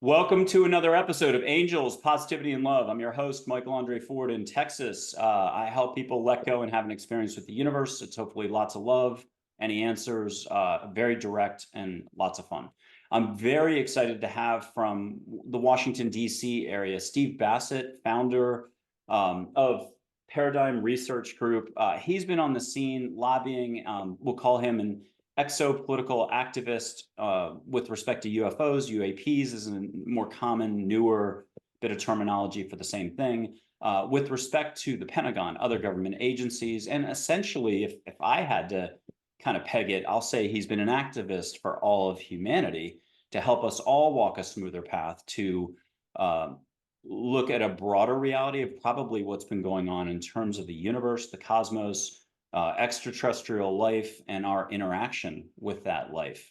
Welcome to another episode of Angels, Positivity, and Love. I'm your host, Michael Andre Ford in Texas. I help people let go and have an experience with the universe. It's hopefully lots of love, any answers, very direct, and lots of fun. I'm very excited to have from the Washington, D.C. area, Steve Bassett, founder of Paradigm Research Group. He's been on the scene lobbying, we'll call him an exo-political activist with respect to UFOs. UAPs is a more common, newer bit of terminology for the same thing. With respect to the Pentagon, other government agencies, and essentially, if I had to kind of peg it, I'll say he's been an activist for all of humanity to help us all walk a smoother path to look at a broader reality of probably what's been going on in terms of the universe, the cosmos, extraterrestrial life, and our interaction with that life.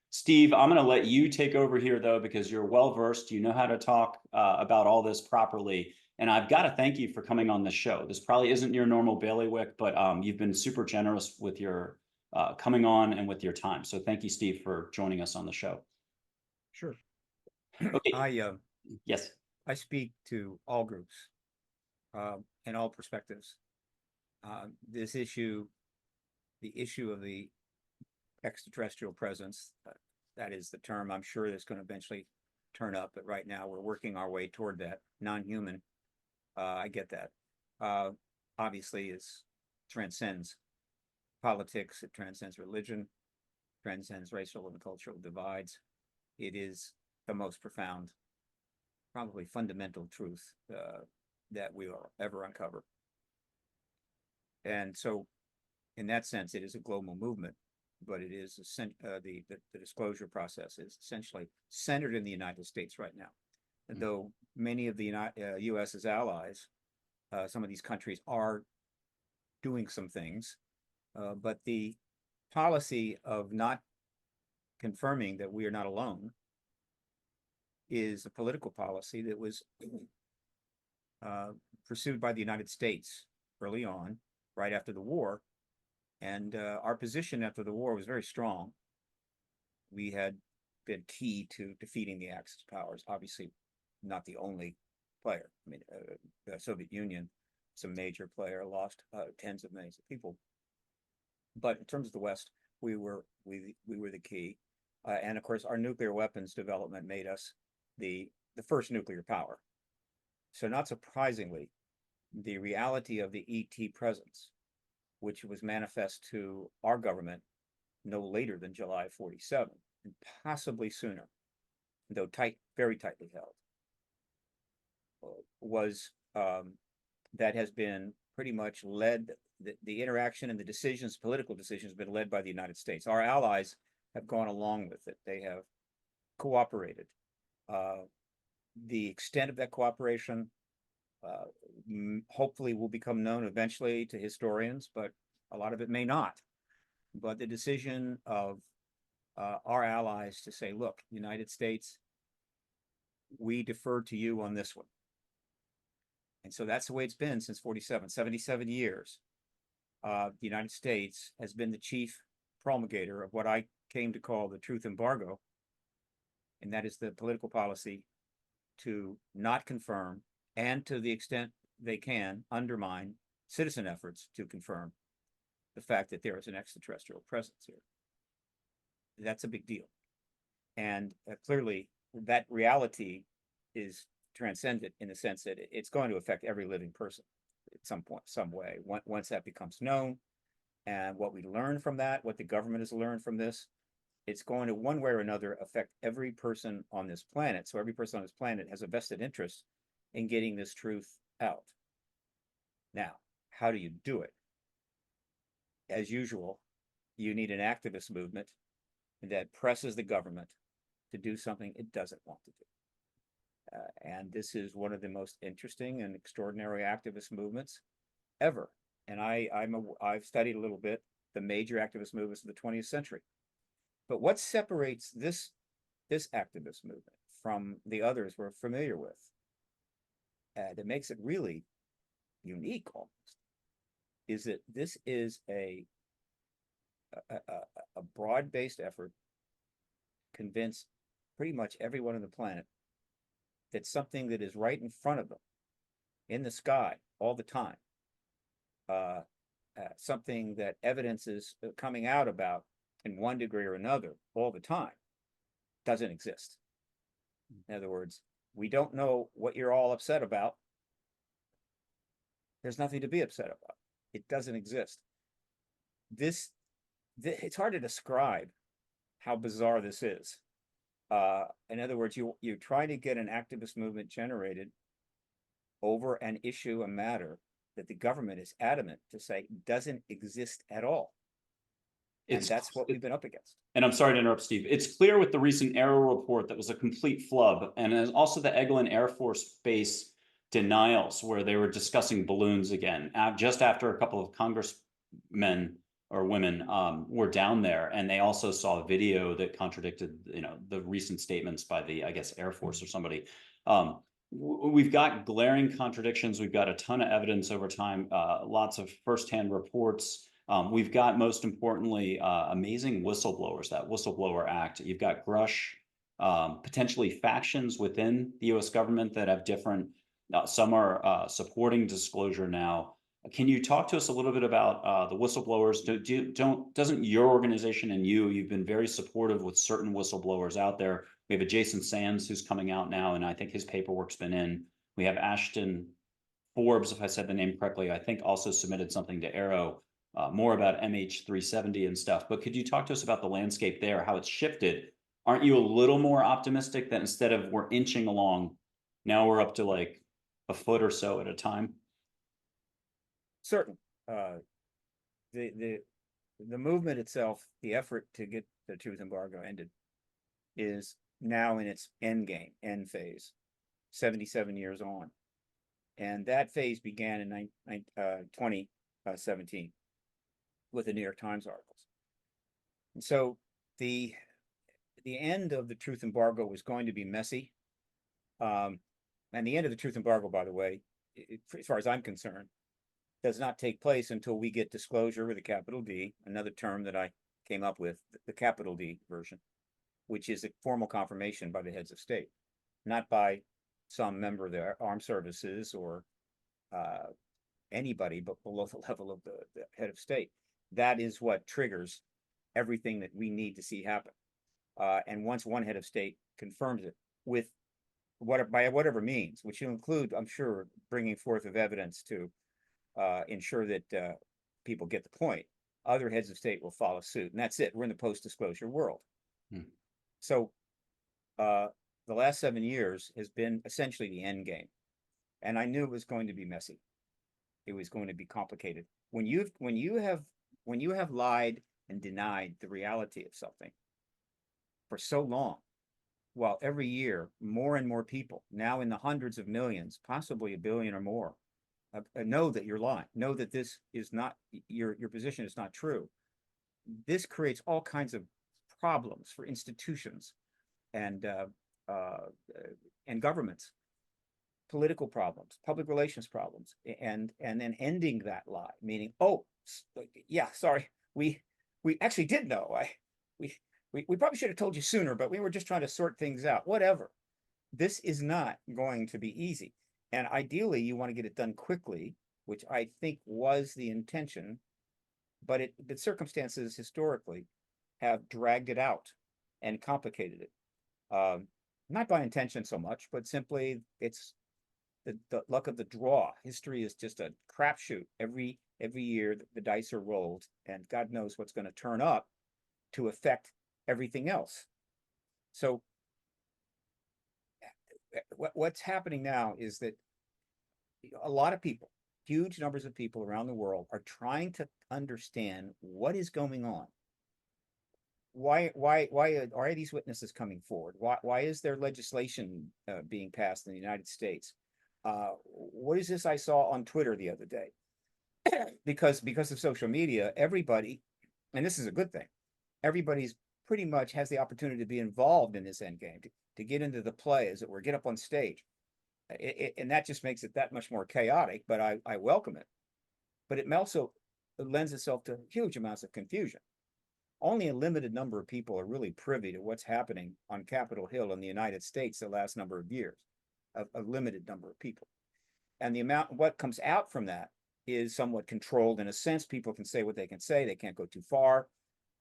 Steve, I'm going to let you take over here, though, because you're well versed. You know how to talk about all this properly. And I've got to thank you for coming on the show. This probably isn't your normal bailiwick, but you've been super generous with your coming on and with your time. So thank you, Steve, for joining us on the show. Sure. Okay. Yes. I speak to all groups and all perspectives. This issue, the issue of the extraterrestrial presence, that is the term I'm sure that's going to eventually turn up, but right now we're working our way toward that. Non-human, I get that. Obviously, transcends politics, it transcends religion, transcends racial and cultural divides. It is the most profound, probably fundamental truth that we will ever uncover. And so, in that sense, it is a global movement, but it is the disclosure process is essentially centered in the United States right now. And though many of the U.S.'s allies, some of these countries are doing some things, but the policy of not confirming that we are not alone is a political policy that was pursued by the United States early on, right after the war. And our position after the war was very strong. We had been key to defeating the Axis powers, obviously not the only player. I mean, the Soviet Union, some major player, lost tens of millions of people. But in terms of the West, we were the key. And of course, our nuclear weapons development made us the first nuclear power. So not surprisingly, the reality of the ET presence, which was manifest to our government no later than July 47, and possibly sooner, though very tightly held, was that has been pretty much led, the interaction and the decisions, political decisions, have been led by the United States. Our allies have gone along with it. They have cooperated. The extent of that cooperation hopefully will become known eventually to historians, but a lot of it may not. But the decision of our allies to say, look, United States, we defer to you on this one. And so that's the way it's been since 77 years. The United States has been the chief promulgator of what I came to call the truth embargo. And that is the political policy to not confirm, and to the extent they can, undermine citizen efforts to confirm the fact that there is an extraterrestrial presence here. That's a big deal. And clearly, that reality is transcendent in the sense that it's going to affect every living person at some point, some way, once that becomes known. And what we learn from that, what the government has learned from this, it's going to, one way or another, affect every person on this planet. So every person on this planet has a vested interest in getting this truth out. Now, how do you do it? As usual, you need an activist movement that presses the government to do something it doesn't want to do. And this is one of the most interesting and extraordinary activist movements ever. And I've studied a little bit the major activist movements of the 20th century. But what separates this activist movement from the others we're familiar with, that makes it really unique almost, is that this is a broad-based effort to convince pretty much everyone on the planet that something that is right in front of them, in the sky all the time, something that evidence is coming out about in one degree or another all the time, doesn't exist. In other words, we don't know what you're all upset about. There's nothing to be upset about. It doesn't exist. It's hard to describe how bizarre this is. In other words, you try to get an activist movement generated over an issue, a matter that the government is adamant to say doesn't exist at all. And that's what we've been up against. And I'm sorry to interrupt, Steve. It's clear with the recent Arrow report that was a complete flub, and also the Eglin Air Force Base denials, where they were discussing balloons again, just after a couple of congressmen or women were down there, and they also saw a video that contradicted, the recent statements by the, I guess, Air Force or somebody. We've got glaring contradictions. We've got a ton of evidence over time, lots of firsthand reports. We've got, most importantly, amazing whistleblowers, that Whistleblower Act. You've got Grush, potentially factions within the U.S. government that have different, some are supporting disclosure now. Can you talk to us a little bit about the whistleblowers? Doesn't your organization and you've been very supportive with certain whistleblowers out there. We have a Jason Sands who's coming out now, and I think his paperwork's been in. We have Ashton Forbes, if I said the name correctly, I think also submitted something to Arrow, more about MH370 and stuff. But could you talk to us about the landscape there, how it's shifted? Aren't you a little more optimistic that instead of we're inching along, now we're up to like a foot or so at a time? Certain. The movement itself, the effort to get the truth embargo ended, is now in its end phase, 77 years on. And that phase began in 2017 with the New York Times articles. And so the end of the truth embargo was going to be messy. And the end of the truth embargo, by the way, as far as I'm concerned, does not take place until we get disclosure with a capital D, another term that I came up with, the capital D version, which is a formal confirmation by the heads of state, not by some member of the armed services or anybody, but below the level of the head of state. That is what triggers everything that we need to see happen. And once one head of state confirms it with by whatever means, which will include, I'm sure, bringing forth of evidence to ensure that people get the point, other heads of state will follow suit. And that's it. We're in the post-disclosure world. So the last 7 years has been essentially the end game. And I knew it was going to be messy. It was going to be complicated. When you have lied and denied the reality of something for so long, while every year more and more people, now in the hundreds of millions, possibly a billion or more, know that you're lying, know that this is not, your position is not true. This creates all kinds of problems for institutions and governments, political problems, public relations problems, and then ending that lie, meaning, oh, yeah, sorry, we actually did know. We probably should have told you sooner, but we were just trying to sort things out. Whatever. This is not going to be easy. And ideally, you want to get it done quickly, which I think was the intention, but the circumstances historically have dragged it out and complicated it. Not by intention so much, but simply it's the luck of the draw. History is just a crapshoot. Every year the dice are rolled, and God knows what's going to turn up to affect everything else. So what's happening now is that a lot of people, huge numbers of people around the world, are trying to understand what is going on. Why are these witnesses coming forward? Why is there legislation being passed in the United States? What is this I saw on Twitter the other day? because of social media, everybody, and this is a good thing, everybody's pretty much has the opportunity to be involved in this endgame, to get into the play, as it were, get up on stage. And that just makes it that much more chaotic, but I welcome it. But it also lends itself to huge amounts of confusion. only a limited number of people are really privy to what's happening on Capitol Hill in the United States the last number of years, a limited number of people. And the amount, what comes out from that is somewhat controlled in a sense. People can say what they can say, they can't go too far.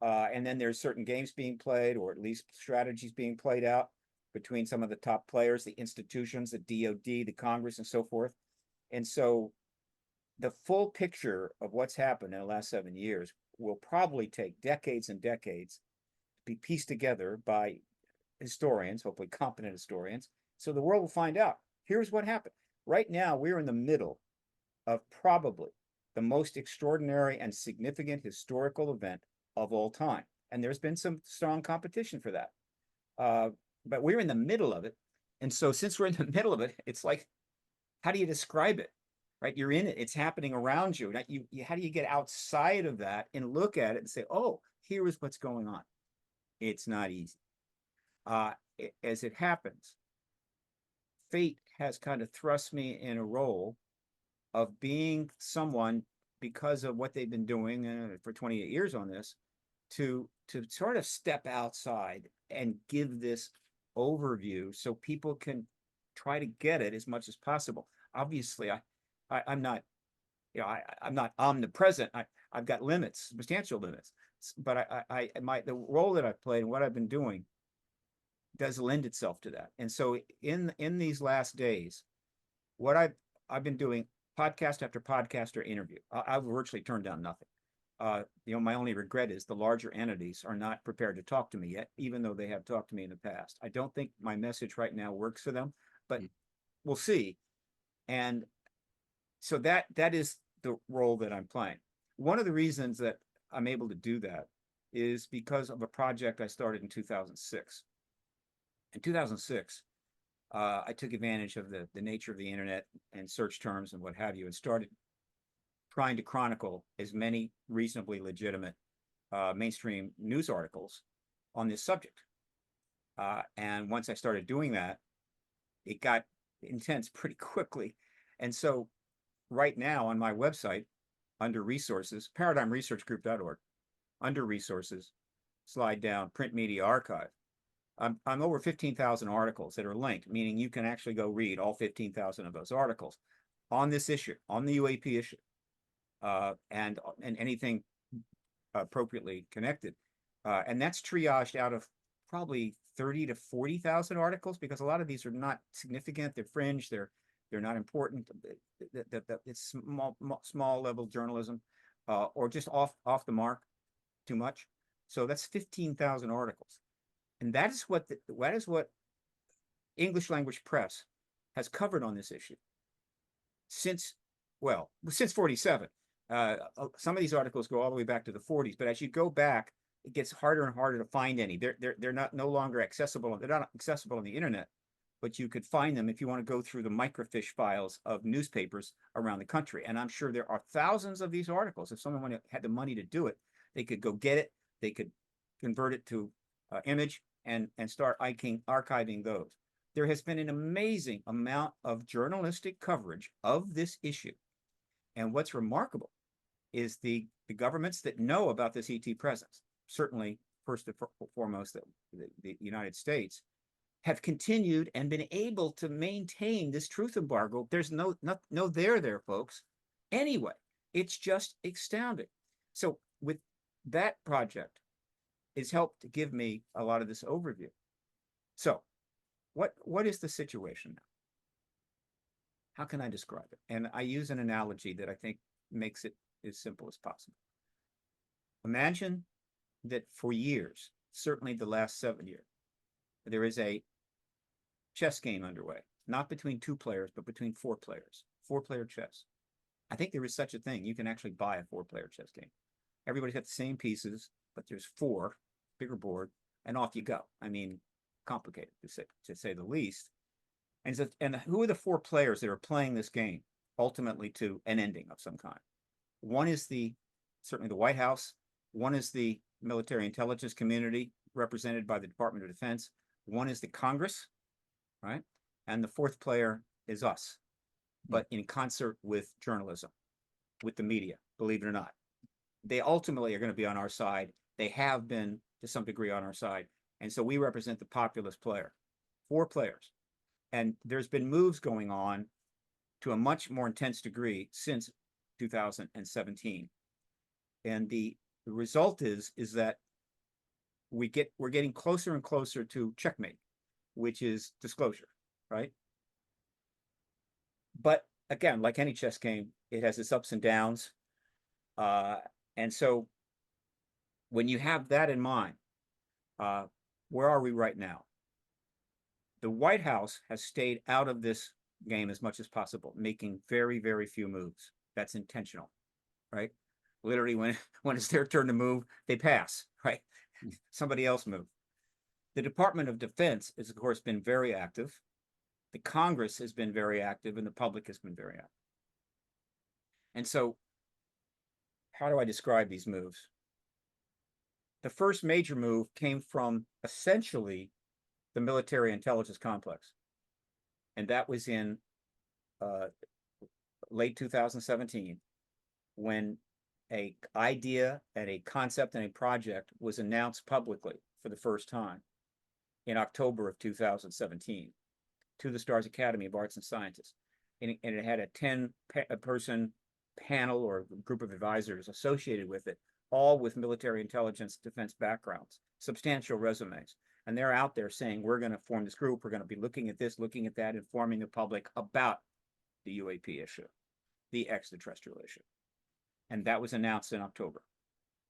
And then there's certain games being played, or at least strategies being played out between some of the top players, the institutions, the DOD, the Congress, and so forth. And so the full picture of what's happened in the last 7 years will probably take decades and decades to be pieced together by historians, hopefully competent historians. So the world will find out, here's what happened. Right now, we're in the middle of probably the most extraordinary and significant historical event of all time. And there's been some strong competition for that. But we're in the middle of it. And so since we're in the middle of it, it's like, how do you describe it? Right? You're in it. It's happening around you. How do you get outside of that and look at it and say, oh, here is what's going on? It's not easy. As it happens, fate has kind of thrust me in a role of being someone, because of what they've been doing for 28 years on this, to sort of step outside and give this overview so people can try to get it as much as possible. Obviously, I'm not, I'm not omnipresent. I've got limits, substantial limits. But the role that I've played and what I've been doing does lend itself to that. And so in these last days, what I've been doing, podcast after podcast or interview, I've virtually turned down nothing. My only regret is the larger entities are not prepared to talk to me yet, even though they have talked to me in the past. I don't think my message right now works for them, but we'll see. And so that is the role that I'm playing. One of the reasons that I'm able to do that is because of a project I started in 2006. In 2006, I took advantage of the nature of the internet and search terms and what have you, and started trying to chronicle as many reasonably legitimate mainstream news articles on this subject. And once I started doing that, it got intense pretty quickly. And so right now on my website, under resources, paradigmresearchgroup.org, under resources, slide down print media archive. I'm over 15,000 articles that are linked, meaning you can actually go read all 15,000 of those articles on this issue, on the UAP issue, and anything appropriately connected. And that's triaged out of probably 30 to 40,000 articles, because a lot of these are not significant. They're fringe. They're not important. It's small level journalism, or just off the mark too much. So that's 15,000 articles. And that is what English language press has covered on this issue since 47. Some of these articles go all the way back to the 40s, but as you go back, it gets harder and harder to find any. They're no longer accessible. They're not accessible on the internet, but you could find them if you want to go through the microfiche files of newspapers around the country. And I'm sure there are thousands of these articles. If someone had the money to do it, they could go get it. They could convert it to image and start archiving those. There has been an amazing amount of journalistic coverage of this issue. And what's remarkable is the governments that know about this ET presence, certainly first and foremost the United States, have continued and been able to maintain this truth embargo. There's no there, folks. Anyway, it's just astounding. So with that project, has helped to give me a lot of this overview. So what is the situation now? How can I describe it? And I use an analogy that I think makes it as simple as possible. Imagine that for years, certainly the last 7 years, there is a chess game underway, not between 2 players, but between 4 players, 4-player chess. I think there is such a thing. You can actually buy a 4-player chess game. Everybody's got the same pieces, but there's 4, bigger board, and off you go. I mean, complicated to say the least. And who are the 4 players that are playing this game ultimately to an ending of some kind? One is certainly the White House. One is the military intelligence community represented by the Department of Defense. One is the Congress, right? And the 4th player is us, but in concert with journalism, with the media, believe it or not. They ultimately are going to be on our side They have been to some degree on our side. And so we represent the populist player, 4 players. And there's been moves going on to a much more intense degree since 2017. And the result is that we're getting closer and closer to checkmate, which is disclosure, right? But again, like any chess game, it has its ups and downs. And so when you have that in mind, where are we right now? The White House has stayed out of this game as much as possible, making very, very few moves. That's intentional, right? Literally, when it's their turn to move, they pass, right? Somebody else move. The Department of Defense has, of course, been very active. The Congress has been very active, and the public has been very active. And so, how do I describe these moves? The first major move came from essentially the military intelligence complex. And that was in late 2017, when an idea and a concept and a project was announced publicly for the first time in October of 2017 to the Stars Academy of Arts and Sciences. And it had a 10-person panel or group of advisors associated with it, all with military intelligence defense backgrounds, substantial resumes. And they're out there saying, we're going to form this group, we're going to be looking at this, looking at that, informing the public about the UAP issue, the extraterrestrial issue. And that was announced in October.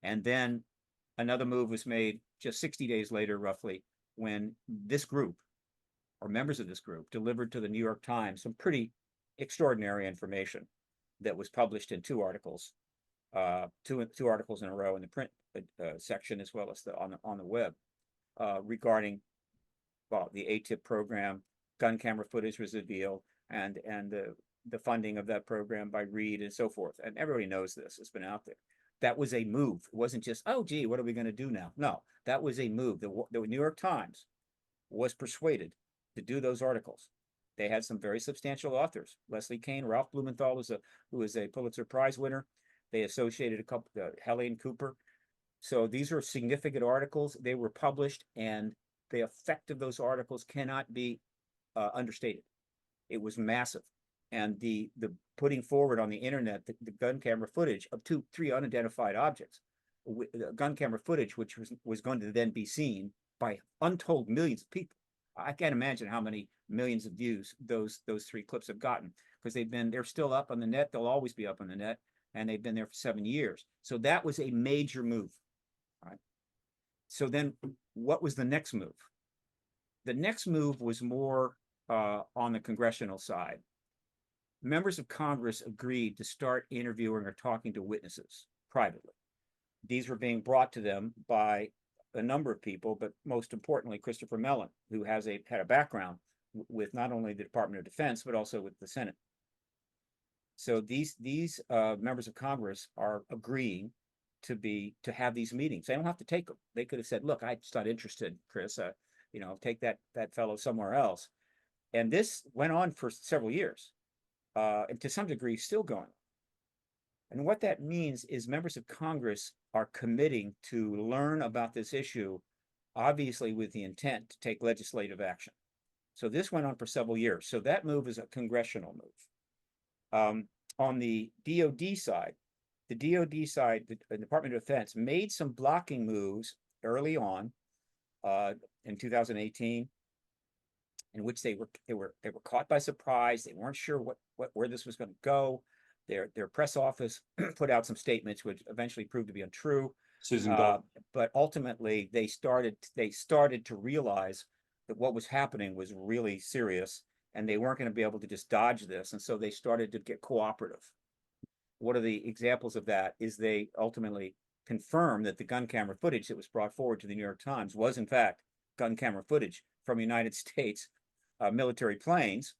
And then another move was made just 60 days later, roughly, when this group, or members of this group, delivered to the New York Times some pretty extraordinary information that was published in 2 articles, two articles in a row in the print section, as well as on the web, regarding, well, the ATIP program. Gun camera footage was revealed, and the funding of that program by Reed and so forth. And everybody knows this, it's been out there. That was a move. It wasn't just, oh, gee, what are we going to do now? No, that was a move. The New York Times was persuaded to do those articles. They had some very substantial authors. Leslie Kean, Ralph Blumenthal, who is a Pulitzer Prize winner. They associated a couple, Helene Cooper. So these are significant articles. They were published, and the effect of those articles cannot be understated. It was massive. And the putting forward on the internet the gun camera footage of 3 unidentified objects, gun camera footage which was going to then be seen by untold millions of people. I can't imagine how many millions of views those 3 clips have gotten, because they're still up on the net. They'll always be up on the net, and they've been there for 7 years. So that was a major move. All right. So then what was the next move? The next move was more on the congressional side. Members of Congress agreed to start interviewing or talking to witnesses privately. These were being brought to them by a number of people, but most importantly, Christopher Mellon, who had a background with not only the Department of Defense, but also with the Senate. So these members of Congress are agreeing to have these meetings. They don't have to take them. They could have said, look, I'm just not interested, Chris, take that fellow somewhere else. And this went on for several years, and to some degree still going. And what that means is members of Congress are committing to learn about this issue, obviously with the intent to take legislative action. So this went on for several years. So that move is a congressional move. On the DoD side, the Department of Defense, made some blocking moves early on in 2018, in which they were caught by surprise. They weren't sure where this was going to go. Their press office put out some statements which eventually proved to be untrue. Susan Gold. But ultimately, they started to realize that what was happening was really serious, and they weren't going to be able to just dodge this. And so they started to get cooperative. One of the examples of that is they ultimately confirmed that the gun camera footage that was brought forward to the New York Times was, in fact, gun camera footage from United States military planes.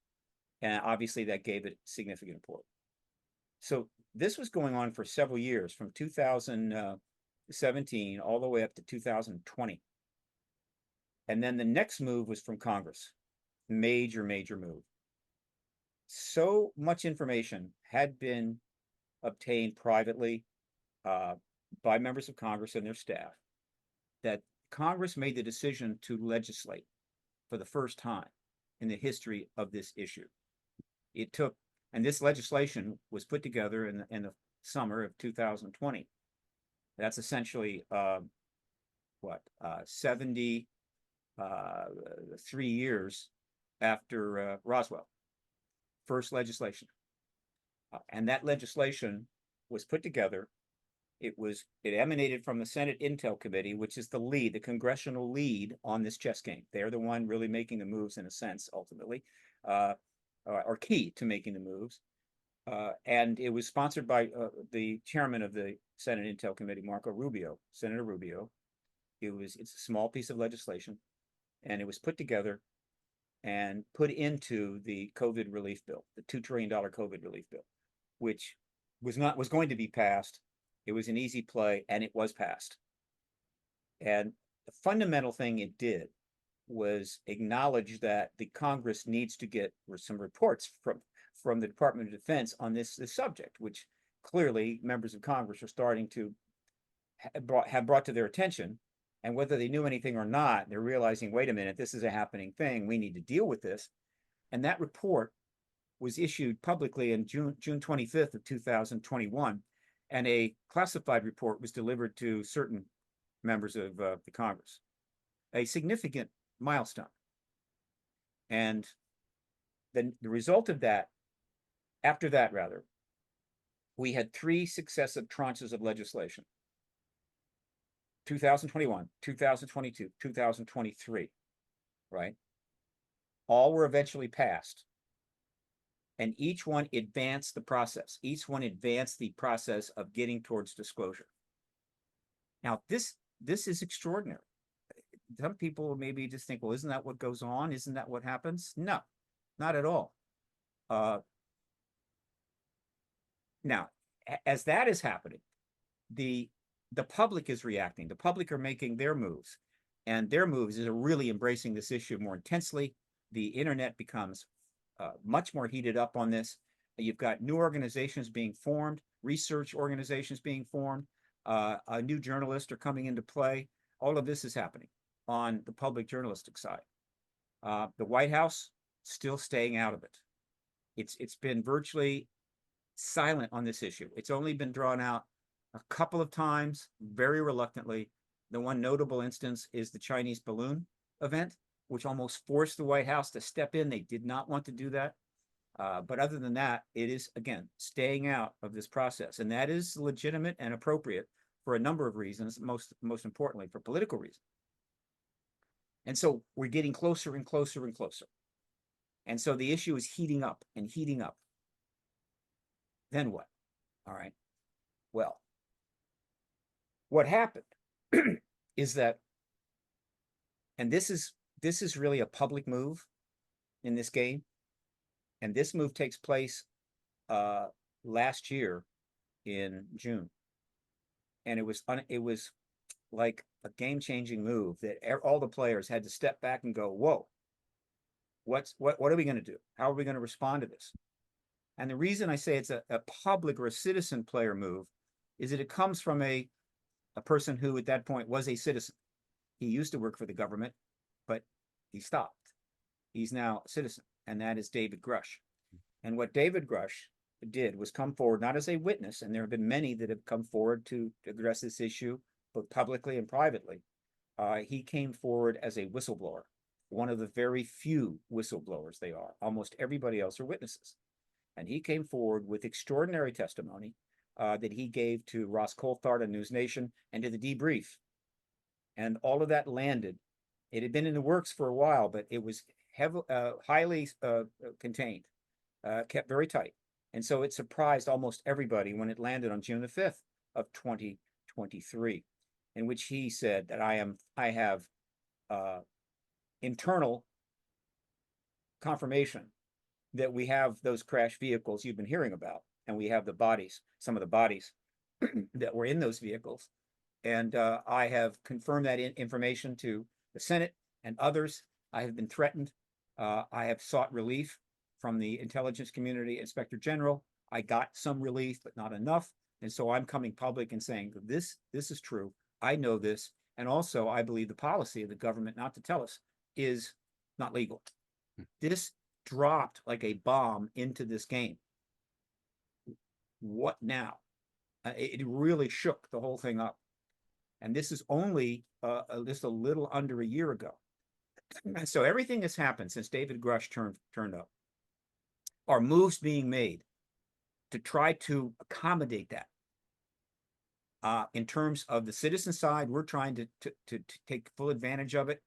And obviously, that gave it significant importance. So this was going on for several years, from 2017 all the way up to 2020. And then the next move was from Congress. Major move. So much information had been obtained privately by members of Congress and their staff that Congress made the decision to legislate for the first time in the history of this issue. It took, and this legislation was put together in the summer of 2020. That's essentially 73 years after Roswell. First legislation. And that legislation was put together. It emanated from the Senate Intel Committee, which is the congressional lead on this chess game. They're the one really making the moves in a sense, ultimately, or key to making the moves. And it was sponsored by the chairman of the Senate Intel Committee, Senator Rubio. It's a small piece of legislation, and it was put together and put into the COVID relief bill, the $2 trillion COVID relief bill, which was going to be passed. It was an easy play, and it was passed. And the fundamental thing it did was acknowledge that the Congress needs to get some reports from the Department of Defense on this subject, which clearly members of Congress are starting to have brought to their attention. And whether they knew anything or not, they're realizing, wait a minute, this is a happening thing. We need to deal with this. And that report was issued publicly in June 25th of 2021. And a classified report was delivered to certain members of the Congress, a significant milestone. And then the result of that, after that, rather, we had 3 successive tranches of legislation: 2021, 2022, 2023, right? All were eventually passed. And each one advanced the process. Each one advanced the process of getting towards disclosure. Now, this is extraordinary. Some people maybe just think, well, isn't that what goes on? Isn't that what happens? No, not at all. Now, as that is happening, the public is reacting. The public are making their moves, and their moves are really embracing this issue more intensely. The internet becomes much more heated up on this. You've got new organizations being formed, research organizations being formed, new journalists are coming into play. All of this is happening on the public journalistic side. The White House still staying out of it. It's been virtually silent on this issue. It's only been drawn out a couple of times, very reluctantly. The one notable instance is the Chinese balloon event, which almost forced the White House to step in. They did not want to do that. But other than that, it is, again, staying out of this process. And that is legitimate and appropriate for a number of reasons, most importantly, for political reasons. And so we're getting closer and closer and closer. And so the issue is heating up and heating up. Then what? All right. Well, what happened is that, and this is really a public move in this game, and this move takes place last year in June, and it was like a game-changing move that all the players had to step back and go, whoa, what are we going to do? How are we going to respond to this? And the reason I say it's a public or a citizen player move is that it comes from a person who at that point was a citizen. He used to work for the government, but he stopped. He's now a citizen, and that is David Grush. And what David Grush did was come forward, not as a witness, and there have been many that have come forward to address this issue, both publicly and privately. He came forward as a whistleblower, one of the very few whistleblowers they are. Almost everybody else are witnesses. And he came forward with extraordinary testimony that he gave to Ross Coulthard on News Nation and to the debrief. And all of that landed. It had been in the works for a while, but it was highly contained, kept very tight. And so it surprised almost everybody when it landed on June the 5th of 2023, in which he said that I have internal confirmation that we have those crash vehicles you've been hearing about, and we have the bodies, some of the bodies that were in those vehicles. And I have confirmed that information to the Senate and others. I have been threatened. I have sought relief from the intelligence community inspector general. I got some relief, but not enough. And so I'm coming public and saying this is true. I know this, And also, I believe the policy of the government not to tell us is not legal. This dropped like a bomb into this game. What now? It really shook the whole thing up. And this is only just a little under a year ago. So everything that's happened since David Grush turned up are moves being made to try to accommodate that. In terms of the citizen side, we're trying to take full advantage of it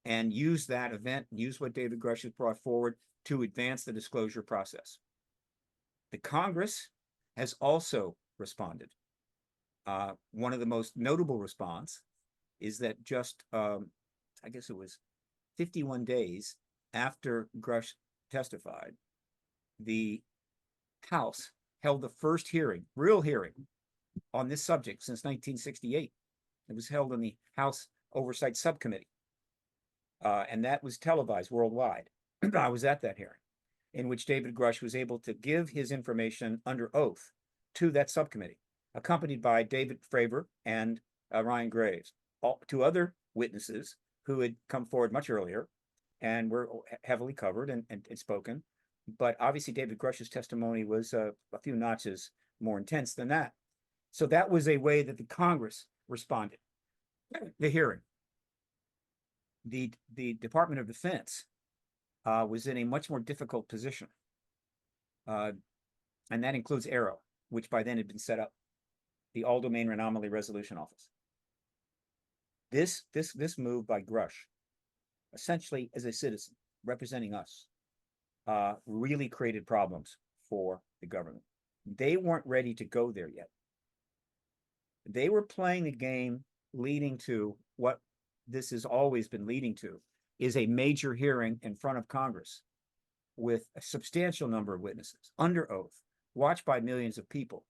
and use that event, use what David Grush has brought forward to advance the disclosure process. The Congress has also responded. One of the most notable response is that just, I guess it was 51 days after Grush testified, the House held the first hearing, real hearing, on this subject since 1968. It was held in the House Oversight Subcommittee. And that was televised worldwide. I was at that hearing, in which David Grush was able to give his information under oath to that subcommittee, accompanied by David Fravor and Ryan Graves, two other witnesses who had come forward much earlier and were heavily covered and spoken. But obviously, David Grush's testimony was a few notches more intense than that. So that was a way that the Congress responded. The hearing. The Department of Defense was in a much more difficult position. And that includes ARROW, which by then had been set up, the All-Domain Anomaly Resolution Office. This move by Grush, essentially as a citizen representing us, really created problems for the government. They weren't ready to go there yet. They were playing the game leading to what this has always been leading to, is a major hearing in front of Congress with a substantial number of witnesses under oath, watched by millions of people,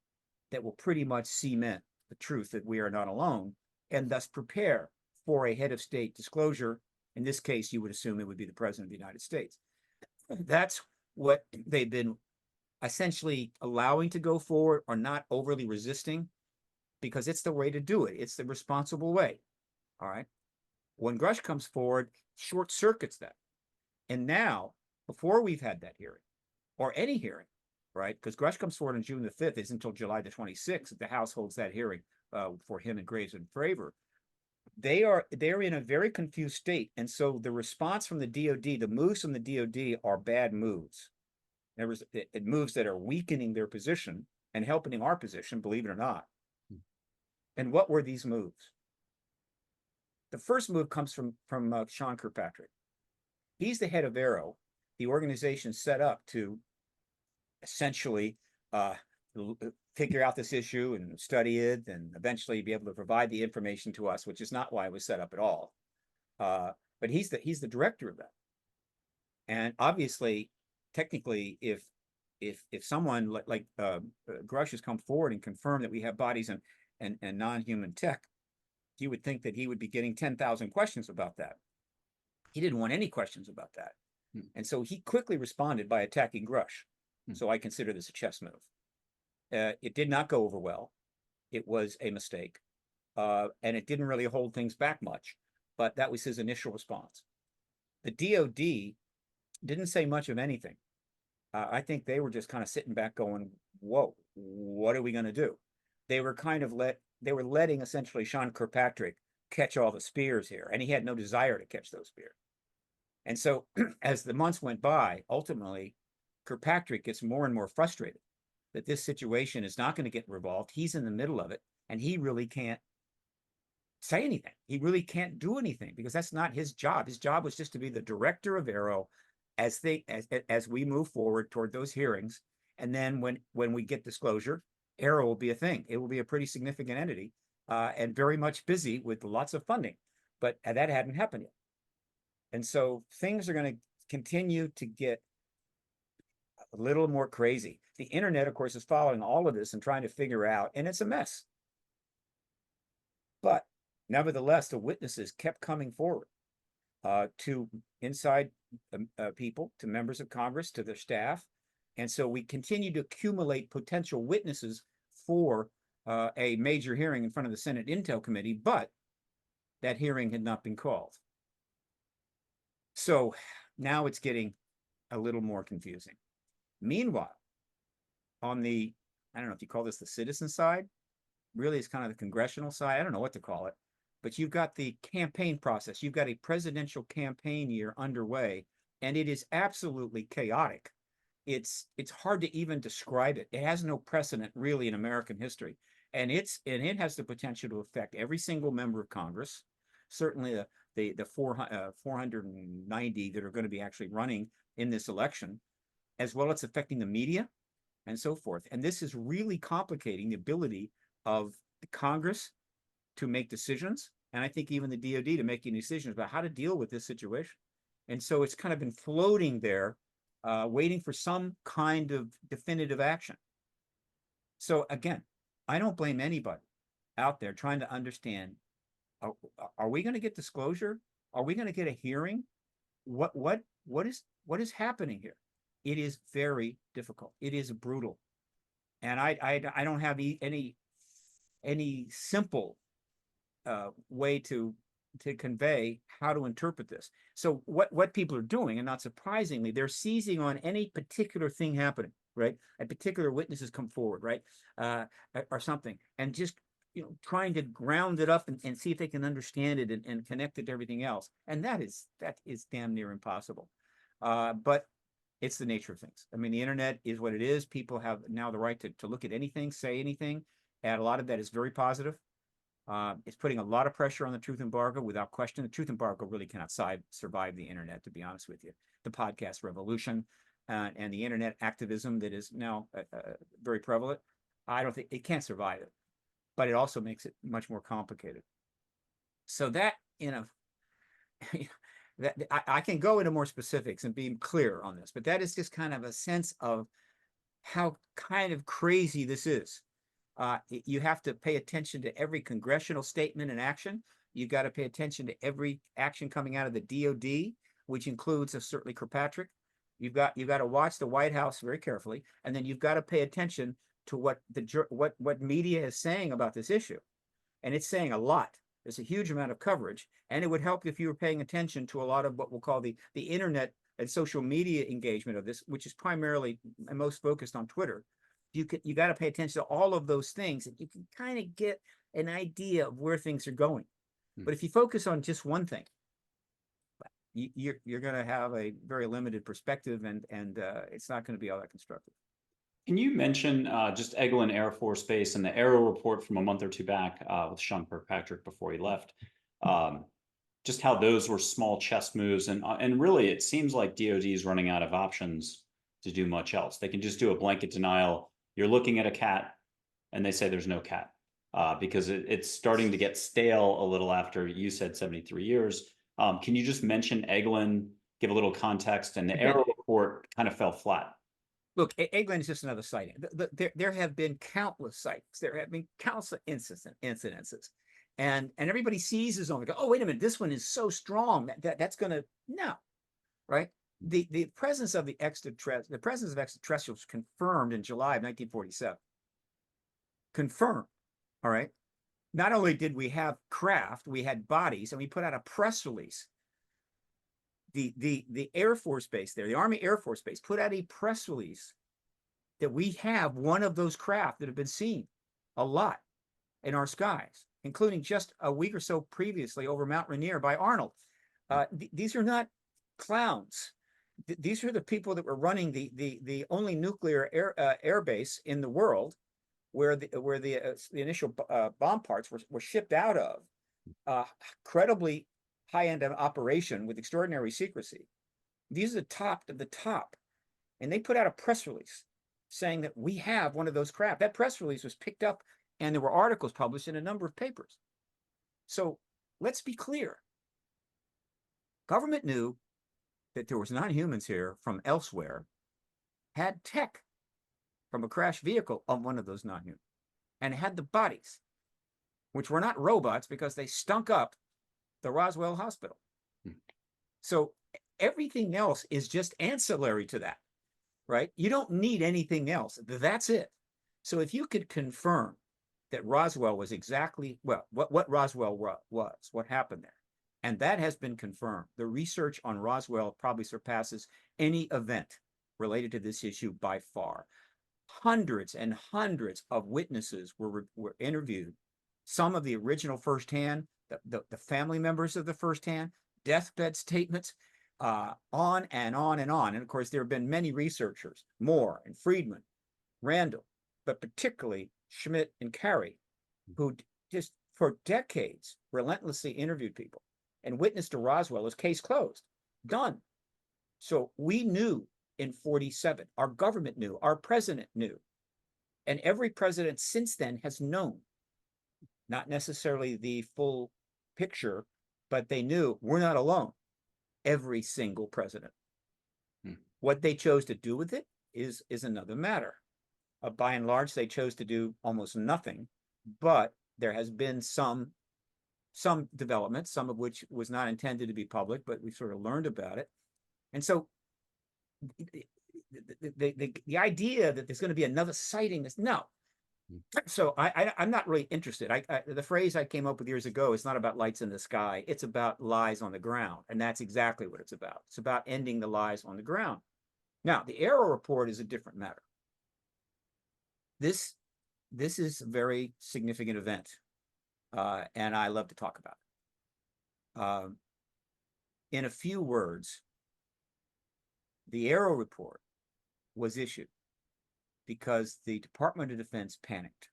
that will pretty much cement the truth that we are not alone, and thus prepare for a head of state disclosure. In this case, you would assume it would be the President of the United States. That's what they've been essentially allowing to go forward, or not overly resisting, because it's the way to do it. It's the responsible way. All right. When Grush comes forward, short circuits that. And now, before we've had that hearing, or any hearing, right? Because Grush comes forward on June the 5th, it's until July the 26th that the House holds that hearing for him and Graves and Fravor. They're in a very confused state. And so the response from the DOD, the moves from the DOD are bad moves. It moves that are weakening their position and helping our position, believe it or not. And what were these moves? The first move comes from Sean Kirkpatrick. He's the head of ARROW, the organization set up to essentially figure out this issue and study it and eventually be able to provide the information to us, which is not why it was set up at all. But he's the director of that. And obviously, technically, if someone like Grush has come forward and confirmed that we have bodies and non-human tech, you would think that he would be getting 10,000 questions about that. He didn't want any questions about that. And so he quickly responded by attacking Grush. So I consider this a chess move. It did not go over well. It was a mistake. And it didn't really hold things back much, but that was his initial response. The DOD didn't say much of anything. I think they were just kind of sitting back going, whoa, what are we going to do? They were letting essentially Sean Kirkpatrick catch all the spears here, and he had no desire to catch those spears. And so as the months went by, ultimately, Kirkpatrick gets more and more frustrated that this situation is not going to get resolved. He's in the middle of it, and he really can't say anything. He really can't do anything because that's not his job. His job was just to be the director of ARROW as we move forward toward those hearings. And then when we get disclosure, ARROW will be a thing. It will be a pretty significant entity and very much busy with lots of funding. But that hadn't happened yet. And so things are going to continue to get a little more crazy. The internet, of course, is following all of this and trying to figure out, and it's a mess. But nevertheless, the witnesses kept coming forward to inside people, to members of Congress, to their staff. And so we continue to accumulate potential witnesses for a major hearing in front of the Senate Intel Committee. But that hearing had not been called. So now it's getting a little more confusing. Meanwhile, on the, I don't know if you call this the citizen side, really it's kind of the congressional side. I don't know what to call it, but you've got the campaign process. You've got a presidential campaign year underway, and it is absolutely chaotic. It's hard to even describe it. It has no precedent really in American history. And it has the potential to affect every single member of Congress, certainly the 490 that are going to be actually running in this election, as well as affecting the media and so forth. And this is really complicating the ability of the Congress to make decisions, and I think even the DoD to making decisions about how to deal with this situation. And so it's kind of been floating there, waiting for some kind of definitive action. So again, I don't blame anybody out there trying to understand, are we going to get disclosure? Are we going to get a hearing? What is happening here? It is very difficult. It is brutal. And I don't have any simple way to convey how to interpret this. So what people are doing, and not surprisingly, they're seizing on any particular thing happening, right? A particular witnesses come forward, right? Or something, and just trying to ground it up and see if they can understand it and connect it to everything else. And that is damn near impossible. But it's the nature of things. I mean, the internet is what it is. People have now the right to look at anything, say anything, and a lot of that is very positive. It's putting a lot of pressure on the truth embargo without question. The truth embargo really cannot survive the internet, to be honest with you. The podcast revolution and the internet activism that is now very prevalent, I don't think it can't survive it. But it also makes it much more complicated. So that, that I can go into more specifics and be clear on this, but that is just kind of a sense of how kind of crazy this is. You have to pay attention to every congressional statement and action. You've got to pay attention to every action coming out of the DoD, which includes certainly Kirkpatrick. You've got to watch the White House very carefully, and then you've got to pay attention to what media is saying about this issue, and it's saying a lot. There's a huge amount of coverage, and it would help if you were paying attention to a lot of what we'll call the internet and social media engagement of this, which is primarily and most focused on Twitter. You got to pay attention to all of those things, and you can kind of get an idea of where things are going. But if you focus on just one thing, you're going to have a very limited perspective, and it's not going to be all that constructive. Can you mention just Eglin Air Force Base and the Aero report from a month or two back with Sean Kirkpatrick before he left? Just how those were small chess moves, and really it seems like DoD is running out of options to do much else. They can just do a blanket denial. You're looking at a cat, and they say there's no cat because it's starting to get stale a little after you said 73 years. Can you just mention Eglin, give a little context, and the Aero report kind of fell flat? Look, Eglin is just another sighting. There have been countless sightings. There have been countless incidences. And everybody seizes on it. Go, oh, wait a minute, this one is so strong that's going to, no, right? The presence of extraterrestrials confirmed in July of 1947. Confirmed, all right? Not only did we have craft, we had bodies, and we put out a press release. The Air Force Base there, the Army Air Force Base, put out a press release that we have one of those craft that have been seen a lot in our skies, including just a week or so previously over Mount Rainier by Arnold. These are not clowns. These are the people that were running the only nuclear air base in the world where the initial bomb parts were shipped out of. Credibly high-end operation with extraordinary secrecy. These are the top of the top. And they put out a press release saying that we have one of those craft. That press release was picked up, and there were articles published in a number of papers. So let's be clear. Government knew that there was non-humans here from elsewhere, had tech from a crashed vehicle of one of those non-humans, and had the bodies, which were not robots because they stunk up the Roswell Hospital. So everything else is just ancillary to that, right? You don't need anything else. That's it. So if you could confirm that Roswell was exactly, well, what Roswell was, what happened there. And that has been confirmed. The research on Roswell probably surpasses any event related to this issue by far. Hundreds and hundreds of witnesses were interviewed. Some of the original firsthand, the family members of the firsthand, deathbed statements, on and on and on. And of course, there have been many researchers, Moore and Friedman, Randall, but particularly Schmidt and Carey, who just for decades relentlessly interviewed people and witnessed to Roswell as case closed, done. So we knew in 47, our government knew, our president knew, and every president since then has known, not necessarily the full picture, but they knew we're not alone. Every single president. What they chose to do with it is another matter. By and large, they chose to do almost nothing, but there has been some development, some of which was not intended to be public, but we sort of learned about it. And so the idea that there's going to be another sighting, no. So I'm not really interested. The phrase I came up with years ago is not about lights in the sky. It's about lies on the ground. And that's exactly what it's about. It's about ending the lies on the ground. Now, the Arrow report is a different matter. This is a very significant event. And I love to talk about it. In a few words, the Arrow report was issued because the Department of Defense panicked.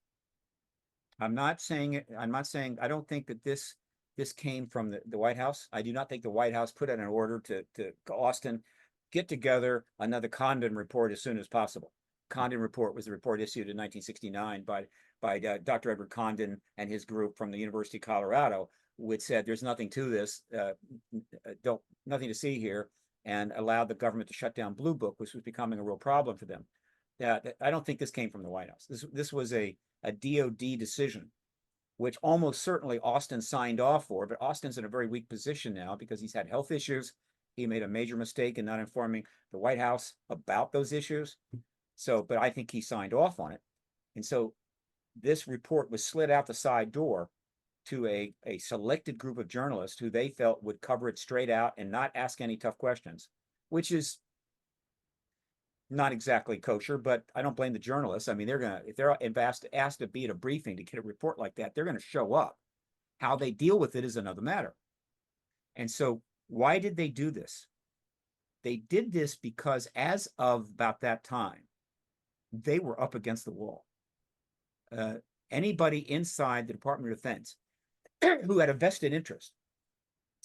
I don't think that this came from the White House. I do not think the White House put out an order to Austin, get together another Condon report as soon as possible. Condon report was the report issued in 1969 by Dr. Edward Condon and his group from the University of Colorado, which said there's nothing to this, nothing to see here, and allowed the government to shut down Blue Book, which was becoming a real problem for them. I don't think this came from the White House. This was a DOD decision, which almost certainly Austin signed off for, but Austin's in a very weak position now because he's had health issues. He made a major mistake in not informing the White House about those issues. So, but I think he signed off on it. And so this report was slid out the side door to a selected group of journalists who they felt would cover it straight out and not ask any tough questions, which is not exactly kosher, but I don't blame the journalists. I mean, if they're asked to be at a briefing to get a report like that, they're going to show up. How they deal with it is another matter. And so why did they do this? They did this because as of about that time, they were up against the wall. Anybody inside the Department of Defense who had a vested interest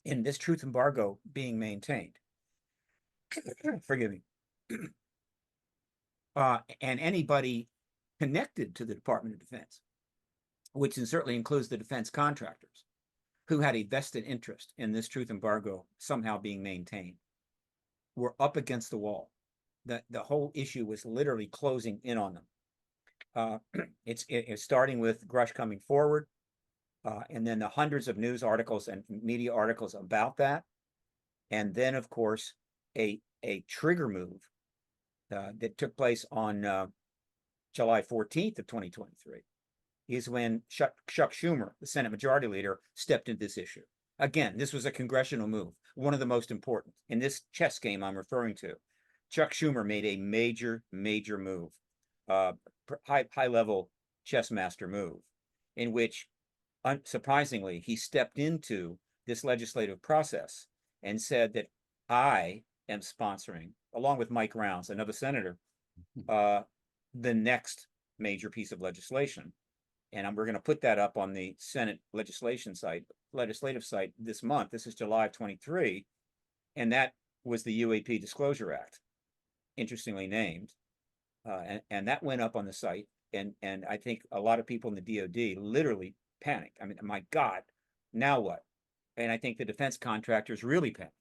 in this truth embargo being maintained, forgive me, and anybody connected to the Department of Defense, which certainly includes the defense contractors, who had a vested interest in this truth embargo somehow being maintained, were up against the wall. The whole issue was literally closing in on them. It's starting with Grush coming forward, and then the hundreds of news articles and media articles about that. And then, of course, a trigger move that took place on July 14th of 2023 is when Chuck Schumer, the Senate Majority Leader, stepped into this issue. Again, this was a congressional move, one of the most important in this chess game I'm referring to. Chuck Schumer made a major move, high-level chess master move, in which, unsurprisingly, he stepped into this legislative process and said that I am sponsoring, along with Mike Rounds, another senator, the next major piece of legislation. And we're going to put that up on the Senate legislative site this month. This is July of 23. And that was the UAP Disclosure Act, interestingly named. And that went up on the site. And I think a lot of people in the DOD literally panicked. I mean, my God, now what? And I think the defense contractors really panicked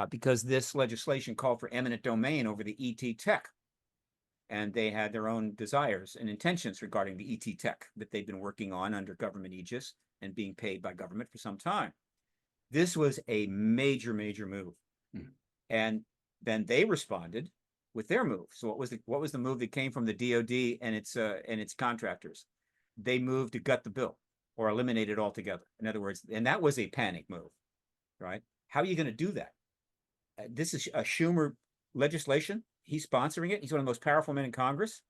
because this legislation called for eminent domain over the ET tech. And they had their own desires and intentions regarding the ET tech that they've been working on under government aegis and being paid by government for some time. This was a major move. And then they responded with their move. So what was the move that came from the DOD and its contractors? they moved to gut the bill or eliminate it altogether. In other words, and that was a panic move, right? How are you going to do that? This is a Schumer legislation. He's sponsoring it. He's one of the most powerful men in Congress,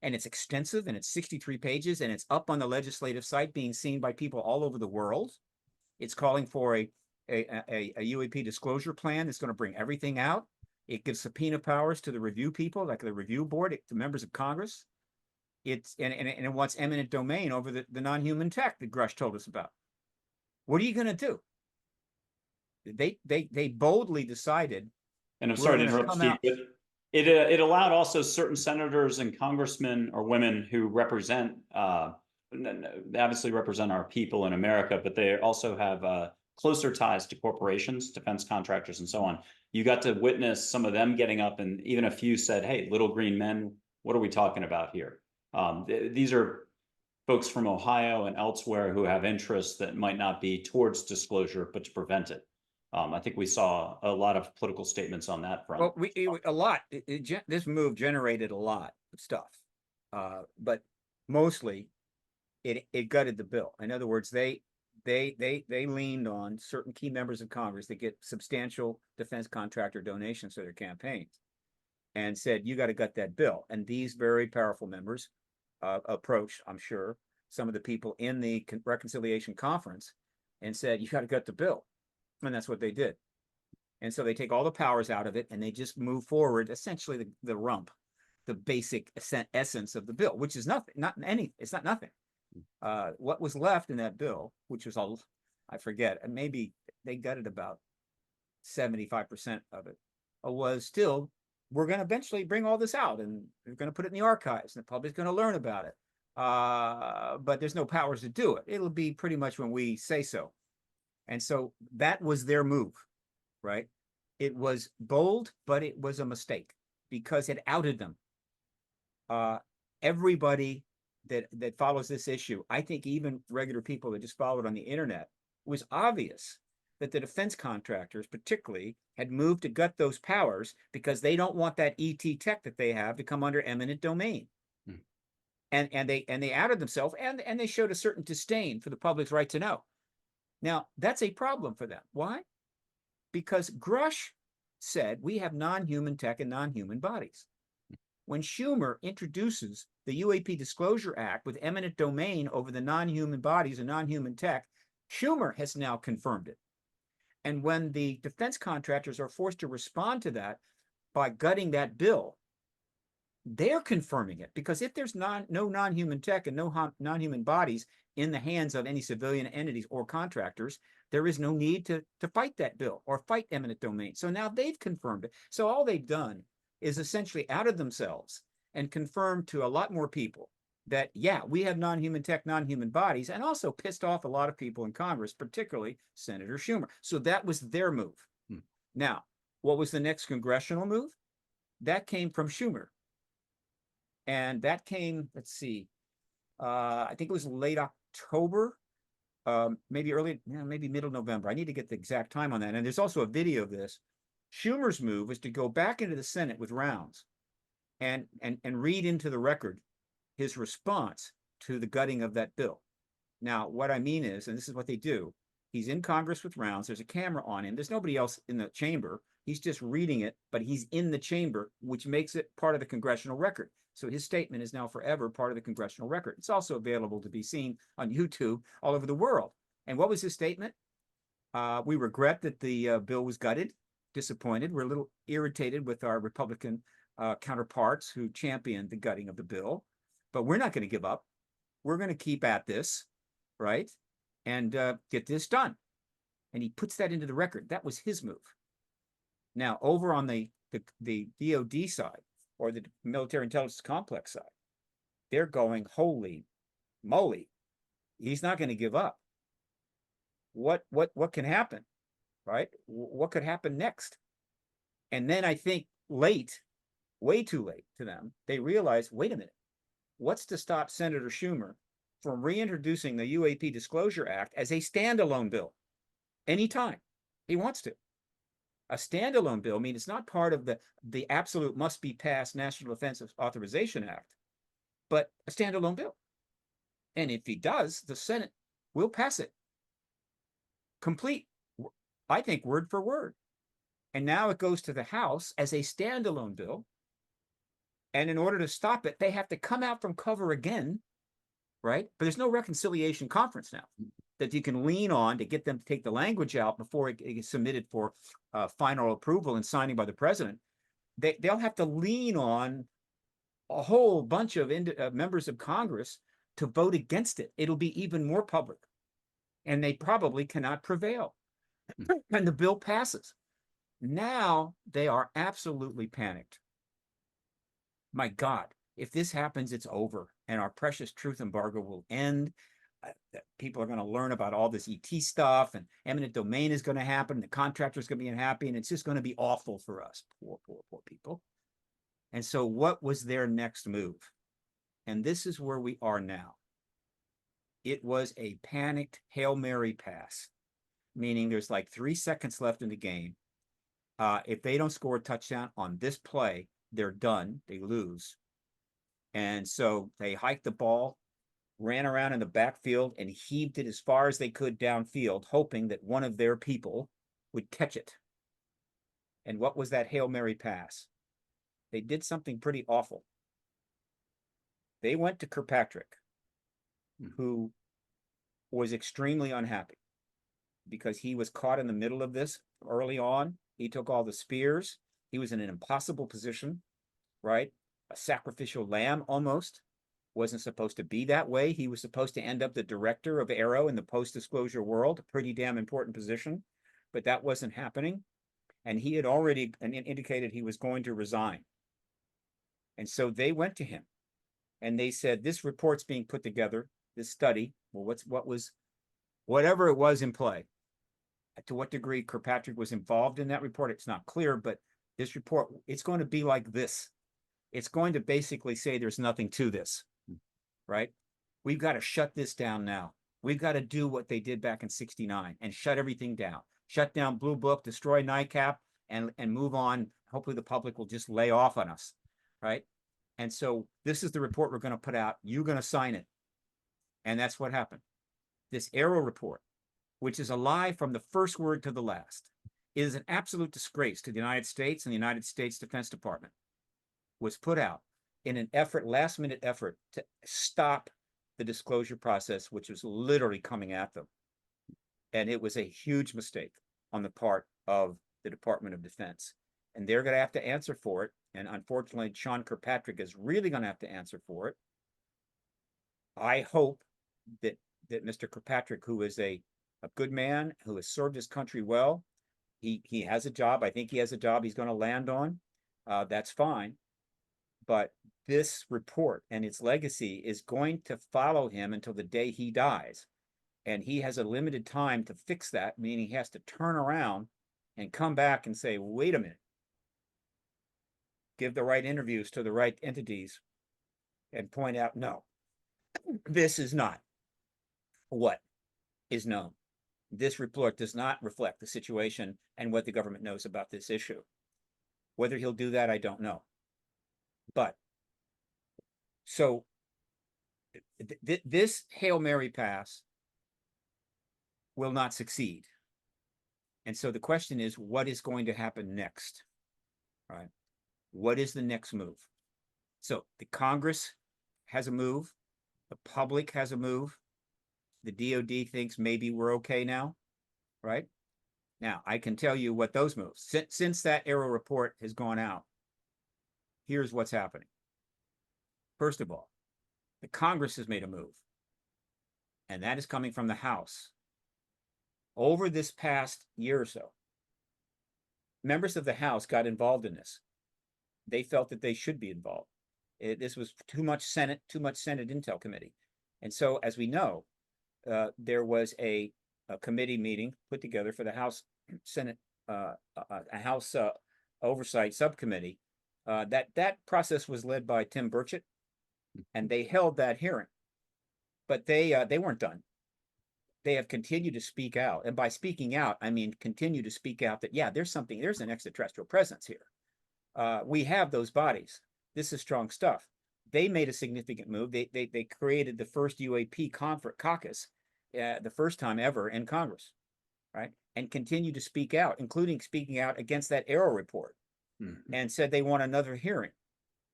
and it's extensive, and it's 63 pages, and it's up on the legislative site being seen by people all over the world. It's calling for a UAP disclosure plan that's going to bring everything out. It gives subpoena powers to the review people, like the review board, to members of Congress. And it wants eminent domain over the non-human tech that Grush told us about. What are you going to do? They boldly decided. And I'm sorry to interrupt, Steve, but it allowed also certain senators and congressmen or women who represent, obviously represent our people in America, but they also have closer ties to corporations, defense contractors, and so on. You got to witness some of them getting up, and even a few said, "Hey, little green men, what are we talking about here?" These are folks from Ohio and elsewhere who have interests that might not be towards disclosure, but to prevent it. I think we saw a lot of political statements on that front. Well, a lot. This move generated a lot of stuff, but mostly it gutted the bill. In other words, they leaned on certain key members of Congress that get substantial defense contractor donations to their campaigns, and said, "You got to gut that bill." And these very powerful members approached, I'm sure, some of the people in the reconciliation conference and said, "You got to gut the bill." And that's what they did. And so they take all the powers out of it, and they just move forward, essentially the rump, the basic essence of the bill, which is nothing, it's not nothing. What was left in that bill, which was all, I forget, and maybe they gutted about 75% of it, was still, we're going to eventually bring all this out, and we're going to put it in the archives, and the public's going to learn about it. But there's no powers to do it. It'll be pretty much when we say so. And so that was their move, right? It was bold, but it was a mistake because it outed them. Everybody that follows this issue, I think even regular people that just follow it on the internet, was obvious that the defense contractors particularly had moved to gut those powers because they don't want that ET tech that they have to come under eminent domain. And they outed themselves, and they showed a certain disdain for the public's right to know. Now, that's a problem for them. Why? Because Grush said we have non-human tech and non-human bodies. When Schumer introduces the UAP Disclosure Act with eminent domain over the non-human bodies and non-human tech, Schumer has now confirmed it. And when the defense contractors are forced to respond to that by gutting that bill, they're confirming it, because if there's no non-human tech and no non-human bodies in the hands of any civilian entities or contractors, there is no need to fight that bill or fight eminent domain. So now they've confirmed it. So all they've done is essentially outed themselves and confirmed to a lot more people that, yeah, we have non-human tech, non-human bodies, and also pissed off a lot of people in Congress, particularly Senator Schumer. So that was their move. Now, what was the next congressional move? That came from Schumer. And that came, let's see, I think it was late October, maybe maybe middle November. I need to get the exact time on that. And there's also a video of this. Schumer's move was to go back into the Senate with rounds and read into the record his response to the gutting of that bill. Now, what I mean is, and this is what they do, he's in Congress with rounds. There's a camera on him. There's nobody else in the chamber. He's just reading it, but he's in the chamber, which makes it part of the congressional record. So his statement is now forever part of the congressional record. It's also available to be seen on YouTube all over the world. And what was his statement? We regret that the bill was gutted, disappointed. We're a little irritated with our Republican counterparts who championed the gutting of the bill, but we're not going to give up. We're going to keep at this, right? And get this done. And he puts that into the record. That was his move. Now, over on the DOD side, or the military intelligence complex side, they're going, holy moly, he's not going to give up. What can happen, right? What could happen next? And then I think late, way too late to them, they realize, wait a minute, what's to stop Senator Schumer from reintroducing the UAP Disclosure Act as a standalone bill anytime he wants to? A standalone bill means it's not part of the absolute must be passed National Defense Authorization Act, but a standalone bill. And if he does, the Senate will pass it. Complete, I think, word for word. And now it goes to the House as a standalone bill. And in order to stop it, they have to come out from cover again, right? But there's no reconciliation conference now that you can lean on to get them to take the language out before it gets submitted for final approval and signing by the president. They'll have to lean on a whole bunch of members of Congress to vote against it. It'll be even more public. And they probably cannot prevail. And the bill passes. Now they are absolutely panicked. My God, if this happens, it's over. And our precious truth embargo will end. People are going to learn about all this ET stuff, and eminent domain is going to happen. The contractor's going to be unhappy, and it's just going to be awful for us. Poor people. And so what was their next move? And this is where we are now. It was a panicked Hail Mary pass, meaning there's like 3 seconds left in the game. If they don't score a touchdown on this play, they're done. They lose. And so they hiked the ball, ran around in the backfield, and heaved it as far as they could downfield, hoping that one of their people would catch it. And what was that Hail Mary pass? They did something pretty awful. They went to Kirkpatrick, who was extremely unhappy because he was caught in the middle of this early on. He took all the spears. He was in an impossible position, right? A sacrificial lamb almost. Wasn't supposed to be that way. He was supposed to end up the director of Aero in the post-disclosure world, a pretty damn important position, but that wasn't happening. And he had already indicated he was going to resign. And so they went to him and they said, this report's being put together, this study. Well, whatever it was in play. To what degree Kirkpatrick was involved in that report, it's not clear, but this report, it's going to be like this. It's going to basically say there's nothing to this, right? We've got to shut this down now. We've got to do what they did back in '69 and shut everything down. Shut down Blue Book, destroy NICAP, and move on. Hopefully the public will just lay off on us, right? And so this is the report we're going to put out. You're going to sign it. And that's what happened. This Aero report, which is a lie from the first word to the last, is an absolute disgrace to the United States and the United States Defense Department, was put out in an effort, last-minute effort, to stop the disclosure process, which was literally coming at them. And it was a huge mistake on the part of the Department of Defense. And they're going to have to answer for it. And unfortunately, Sean Kirkpatrick is really going to have to answer for it. I hope that Mr. Kirkpatrick, who is a good man, who has served his country well, he has a job. I think he has a job he's going to land on. That's fine. But this report and its legacy is going to follow him until the day he dies. And he has a limited time to fix that, meaning he has to turn around and come back and say, wait a minute, give the right interviews to the right entities and point out, no, this is not what is known. This report does not reflect the situation and what the government knows about this issue. Whether he'll do that, I don't know. But so this Hail Mary pass will not succeed. And so the question is, what is going to happen next? Right? What is the next move? So the Congress has a move. The public has a move. The DOD thinks maybe we're okay now, right? Now, I can tell you what those moves, since that Aero report has gone out, here's what's happening. First of all, the Congress has made a move, and that is coming from the House. Over this past year or so, members of the House got involved in this. They felt that they should be involved. This was too much Senate Intel Committee. And so, as we know, there was a committee meeting put together for the House Senate, a House Oversight Subcommittee. That process was led by Tim Burchett, and they held that hearing. But they weren't done. They have continued to speak out, and by speaking out, I mean continue to speak out that there's an extraterrestrial presence here. We have those bodies. This is strong stuff. they made a significant move. They created the first UAP caucus, the first time ever in Congress, right? And continued to speak out, including speaking out against that Arrow report, and said they want another hearing.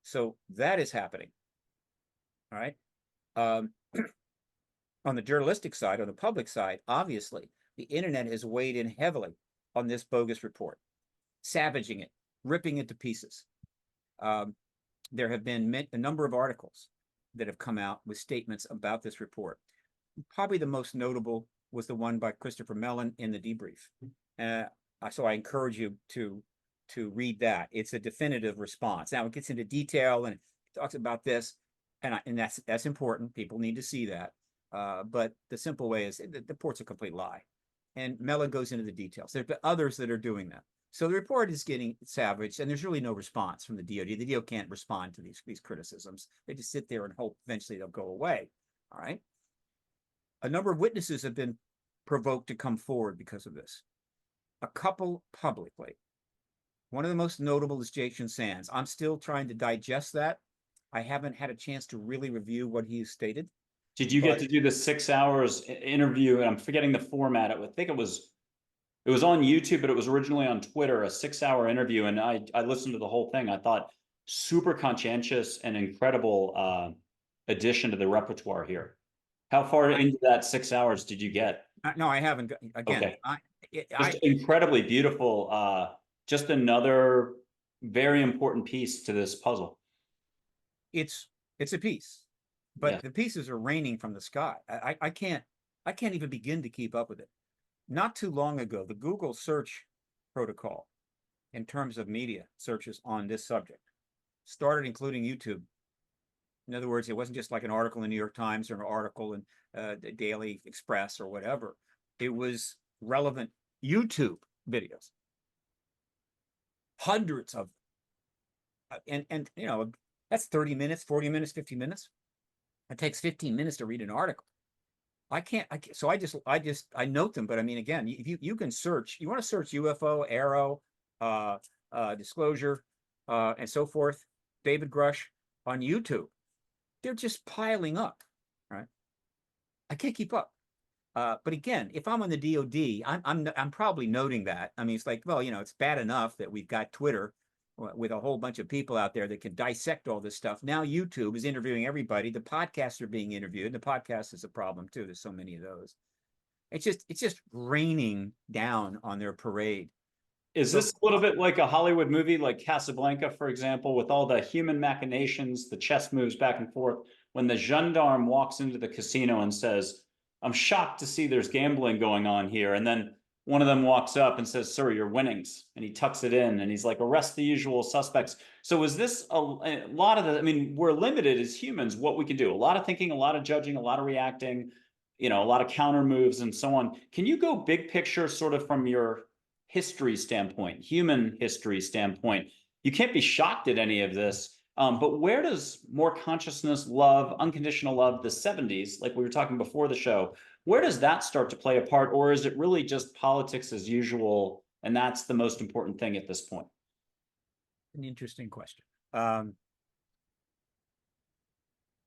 So that is happening. All right. On the journalistic side, on the public side, obviously, the internet has weighed in heavily on this bogus report, savaging it, ripping it to pieces. There have been a number of articles that have come out with statements about this report. Probably the most notable was the one by Christopher Mellon in the debrief. So I encourage you to read that. It's a definitive response. Now it gets into detail and it talks about this, and that's important. People need to see that. But the simple way is the report's a complete lie. And Mellon goes into the details. There have been others that are doing that. So the report is getting savaged, and there's really no response from the DoD. The DoD can't respond to these criticisms. They just sit there and hope eventually they'll go away. All right. A number of witnesses have been provoked to come forward because of this. A couple publicly. One of the most notable is Jason Sands. I'm still trying to digest that. I haven't had a chance to really review what he stated. Did you get to do the 6 hours interview? And I'm forgetting the format. I think it was on YouTube, but it was originally on Twitter, a 6-hour interview. And I listened to the whole thing. I thought super conscientious and incredible addition to the repertoire here. How far into that 6 hours did you get? No, I haven't. Again, okay. Just incredibly beautiful. Just another very important piece to this puzzle. It's a piece, but the pieces are raining from the sky. I can't even begin to keep up with it. Not too long ago, the Google search protocol in terms of media searches on this subject started including YouTube. In other words, it wasn't just like an article in the New York Times or an article in the Daily Express or whatever. It was relevant YouTube videos. Hundreds of them. And you know, that's 30 minutes, 40 minutes, 50 minutes. It takes 15 minutes to read an article. I can't, so I note them, but I mean, again, you can search, you want to search UFO, Arrow, disclosure, and so forth, David Grush on YouTube. They're just piling up, right? I can't keep up. But again, if I'm on the DoD, I'm probably noting that. I mean, it's like, well, you know, it's bad enough that we've got Twitter with a whole bunch of people out there that can dissect all this stuff. Now YouTube is interviewing everybody. The podcasts are being interviewed. The podcast is a problem too. There's so many of those. It's just raining down on their parade. Is this a little bit like a Hollywood movie like Casablanca, for example, with all the human machinations, the chess moves back and forth, when the gendarme walks into the casino and says, "I'm shocked to see there's gambling going on here," and then one of them walks up and says, "Sir, your winnings," and he tucks it in and he's like, "Arrest the usual suspects." So is this a lot of the, I mean, we're limited as humans, what we can do, a lot of thinking, a lot of judging, a lot of reacting, you know, a lot of counter moves and so on. Can you go big picture sort of from your history standpoint, human history standpoint? You can't be shocked at any of this, but where does more consciousness, love, unconditional love, the 70s, like we were talking before the show, where does that start to play a part? Or is it really just politics as usual, and that's the most important thing at this point? An interesting question. Then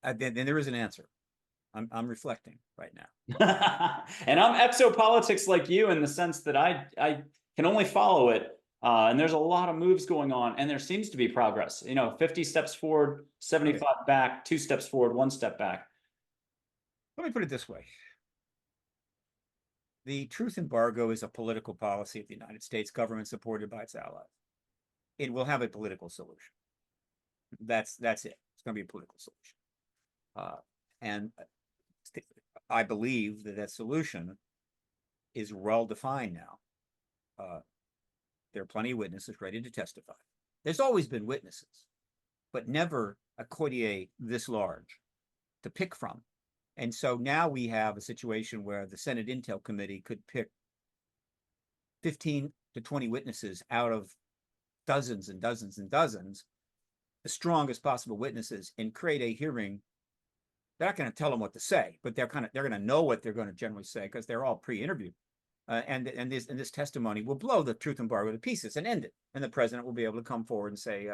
there is an answer. I'm reflecting right now. And I'm exopolitics like you in the sense that I can only follow it. And there's a lot of moves going on, and there seems to be progress. You know, 50 steps forward, 75 back, 2 steps forward, 1 step back. Let me put it this way. The truth embargo is a political policy of the United States government supported by its allies. It will have a political solution. That's it. It's going to be a political solution. And I believe that solution is well defined now. There are plenty of witnesses ready to testify. There's always been witnesses, but never a coterie this large to pick from. And so now we have a situation where the Senate Intel Committee could pick 15 to 20 witnesses out of dozens and dozens and dozens, the strongest possible witnesses, and create a hearing. They're not going to tell them what to say, but they're going to know what they're going to generally say because they're all pre-interviewed. And this testimony will blow the truth embargo to pieces and end it. And the president will be able to come forward and say,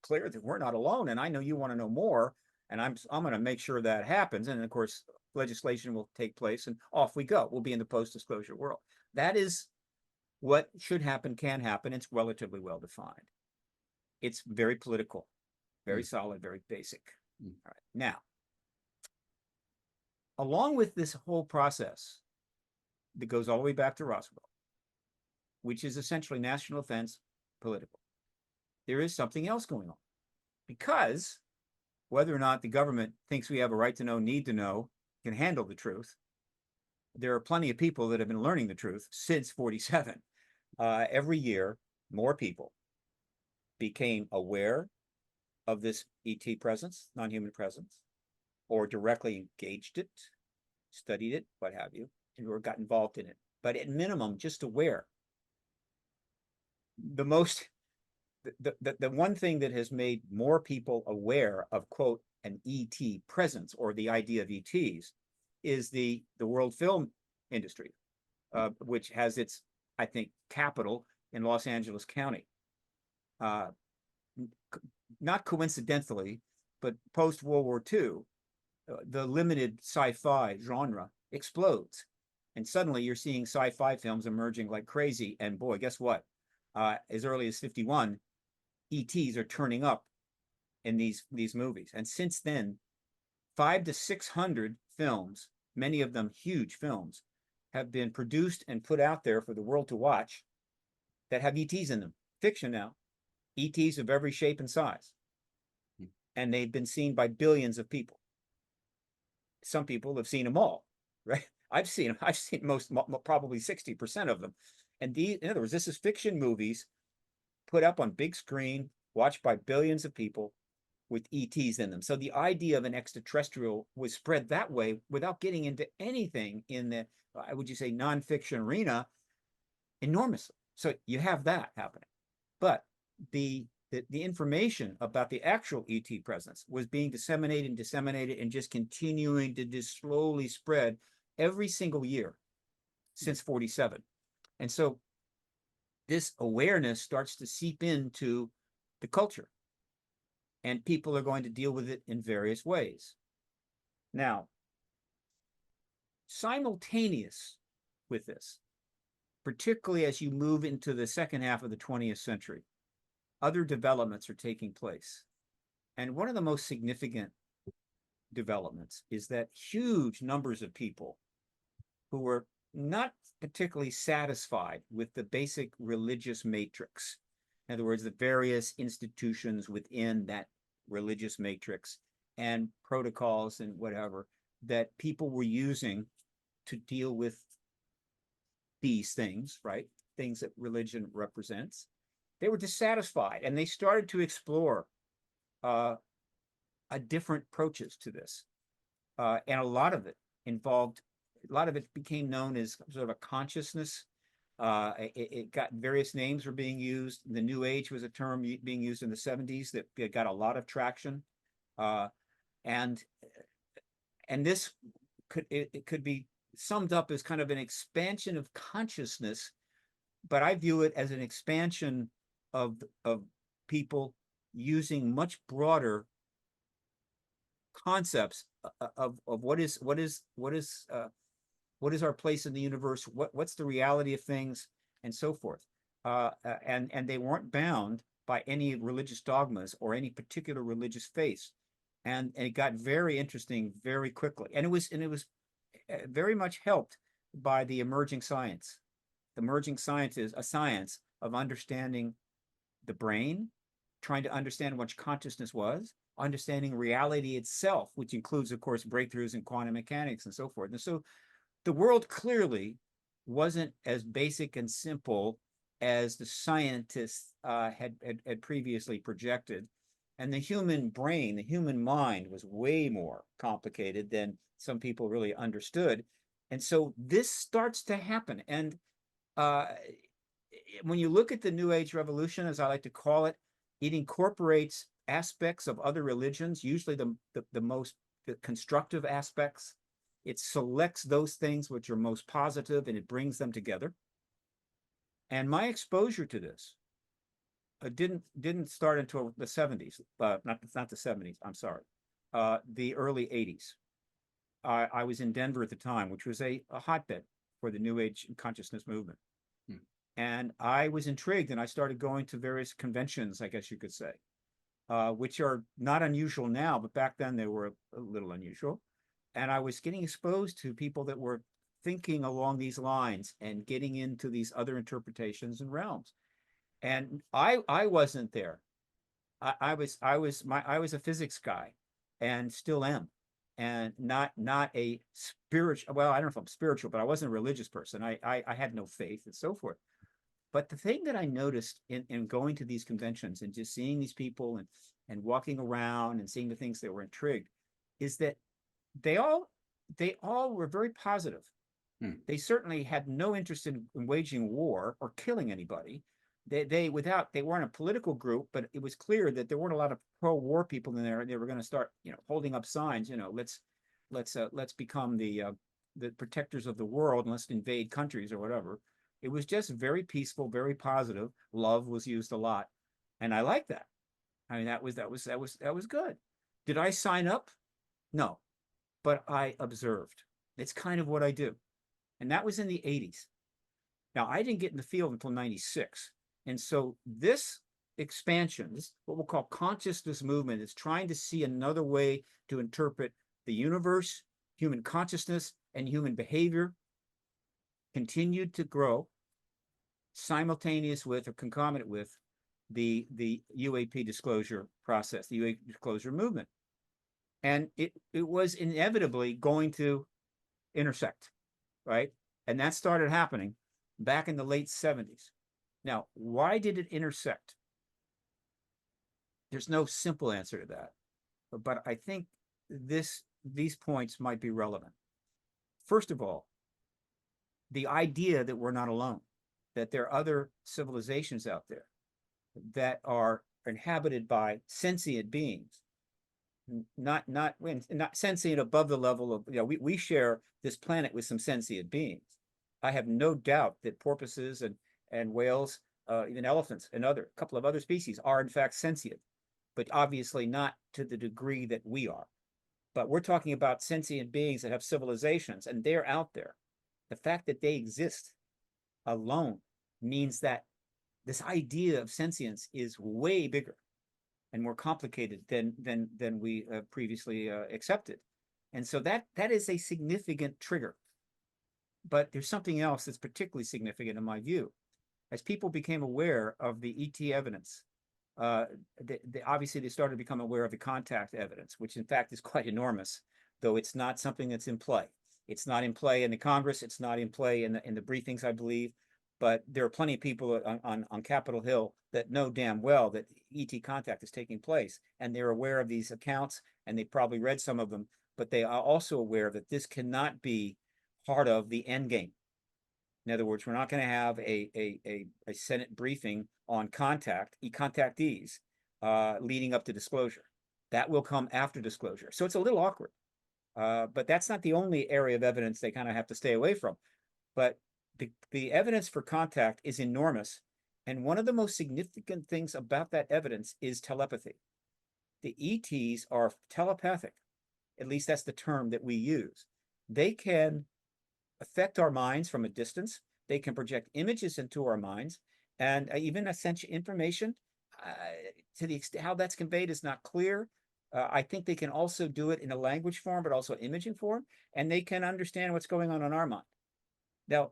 clear that we're not alone, and I know you want to know more, and I'm going to make sure that happens. And of course, legislation will take place, and off we go. We'll be in the post-disclosure world. That is what should happen, can happen. It's relatively well defined. It's very political, very solid, very basic. All right. Now, along with this whole process that goes all the way back to Roswell, which is essentially national defense political, there is something else going on. Because whether or not the government thinks we have a right to know, need to know, can handle the truth, there are plenty of people that have been learning the truth since 47. Every year, more people became aware of this ET presence, non-human presence, or directly engaged it, studied it, what have you, or got involved in it. But at minimum, just aware. The one thing that has made more people aware of, quote, an ET presence, or the idea of ETs, is the world film industry, which has its, I think, capital in Los Angeles County. Not coincidentally, but post-World War II, the limited sci-fi genre explodes. And suddenly you're seeing sci-fi films emerging like crazy. And boy, guess what? As early as 51, ETs are turning up in these movies. And since then, 500 to 600 films, many of them huge films, have been produced and put out there for the world to watch that have ETs in them. Fiction now. ETs of every shape and size. And they've been seen by billions of people. Some people have seen them all, right? I've seen them. I've seen probably 60% of them. And in other words, this is fiction movies put up on big screen, watched by billions of people with ETs in them. So the idea of an extraterrestrial was spread that way without getting into anything in the, would you say, nonfiction arena enormously. So you have that happening. But the information about the actual ET presence was being disseminated and just continuing to just slowly spread every single year since 47. And so this awareness starts to seep into the culture, and people are going to deal with it in various ways. Now, simultaneous with this, particularly as you move into the second half of the 20th century, other developments are taking place. And one of the most significant developments is that huge numbers of people who were not particularly satisfied with the basic religious matrix, in other words, the various institutions within that religious matrix and protocols and whatever that people were using to deal with these things, right? Things that religion represents. They were dissatisfied, and they started to explore different approaches to this. And a lot of it became known as sort of a consciousness. It got various names were being used. The New Age was a term being used in the 70s that got a lot of traction. And this could be summed up as kind of an expansion of consciousness, but I view it as an expansion of people using much broader concepts of what is our place in the universe, what's the reality of things, and so forth. And they weren't bound by any religious dogmas or any particular religious faith. And it got very interesting very quickly. And it was very much helped by the emerging science. The emerging science is a science of understanding the brain, trying to understand what consciousness was, understanding reality itself, which includes, of course, breakthroughs in quantum mechanics and so forth. And so the world clearly wasn't as basic and simple as the scientists had previously projected. And the human brain, the human mind was way more complicated than some people really understood. And so this starts to happen. And when you look at the New Age revolution, as I like to call it, it incorporates aspects of other religions, usually the most constructive aspects. It selects those things which are most positive and it brings them together. And my exposure to this didn't start until the 70s, not the 70s, I'm sorry, the early 80s. I was in Denver at the time, which was a hotbed for the New Age consciousness movement. Hmm. And I was intrigued, and I started going to various conventions, I guess you could say, which are not unusual now, but back then they were a little unusual. And I was getting exposed to people that were thinking along these lines and getting into these other interpretations and realms. And I wasn't there. I was a physics guy, and still am, and not a spiritual. Well, I don't know if I'm spiritual, but I wasn't a religious person. I had no faith and so forth. But the thing that I noticed in going to these conventions and just seeing these people and walking around and seeing the things that were intrigued is that they all they all were very positive. Hmm. They certainly had no interest in waging war or killing anybody. They weren't a political group, but it was clear that there weren't a lot of pro-war people in there. They were going to start, holding up signs. Let's become the protectors of the world and let's invade countries or whatever. It was just very peaceful, very positive. Love was used a lot, and I like that. I mean, that was good. Did I sign up? No, but I observed. It's kind of what I do, and that was in the 80s. Now, I didn't get in the field until 96. And so this expansion, this what we'll call consciousness movement, is trying to see another way to interpret the universe, human consciousness, and human behavior continued to grow simultaneous with or concomitant with the UAP disclosure process, the UAP disclosure movement. And it was inevitably going to intersect, right? And that started happening back in the late 70s. Now, why did it intersect? There's no simple answer to that, but I think these points might be relevant. First of all, the idea that we're not alone, that there are other civilizations out there that are inhabited by sentient beings, not sentient above the level of, we share this planet with some sentient beings. I have no doubt that porpoises and whales, even elephants and a couple of other species are in fact sentient, but obviously not to the degree that we are. But we're talking about sentient beings that have civilizations, and they're out there. The fact that they exist alone means that this idea of sentience is way bigger and more complicated than we previously accepted. And so that is a significant trigger. But there's something else that's particularly significant in my view. As people became aware of the ET evidence, obviously they started to become aware of the contact evidence, which in fact is quite enormous, though it's not something that's in play. It's not in play in the Congress. It's not in play in the briefings, I believe. But there are plenty of people on Capitol Hill that know damn well that ET contact is taking place, and they're aware of these accounts, and they probably read some of them. But they are also aware that this cannot be part of the end game. In other words, we're not going to have a Senate briefing on contactees leading up to disclosure. That will come after disclosure. So it's a little awkward. But that's not the only area of evidence they kind of have to stay away from. But the evidence for contact is enormous. And one of the most significant things about that evidence is telepathy. The ETs are telepathic. At least that's the term that we use. They can affect our minds from a distance. They can project images into our minds, and even essential information. To the extent how that's conveyed is not clear. I think they can also do it in a language form, but also imaging form, and they can understand what's going on in our mind. Now,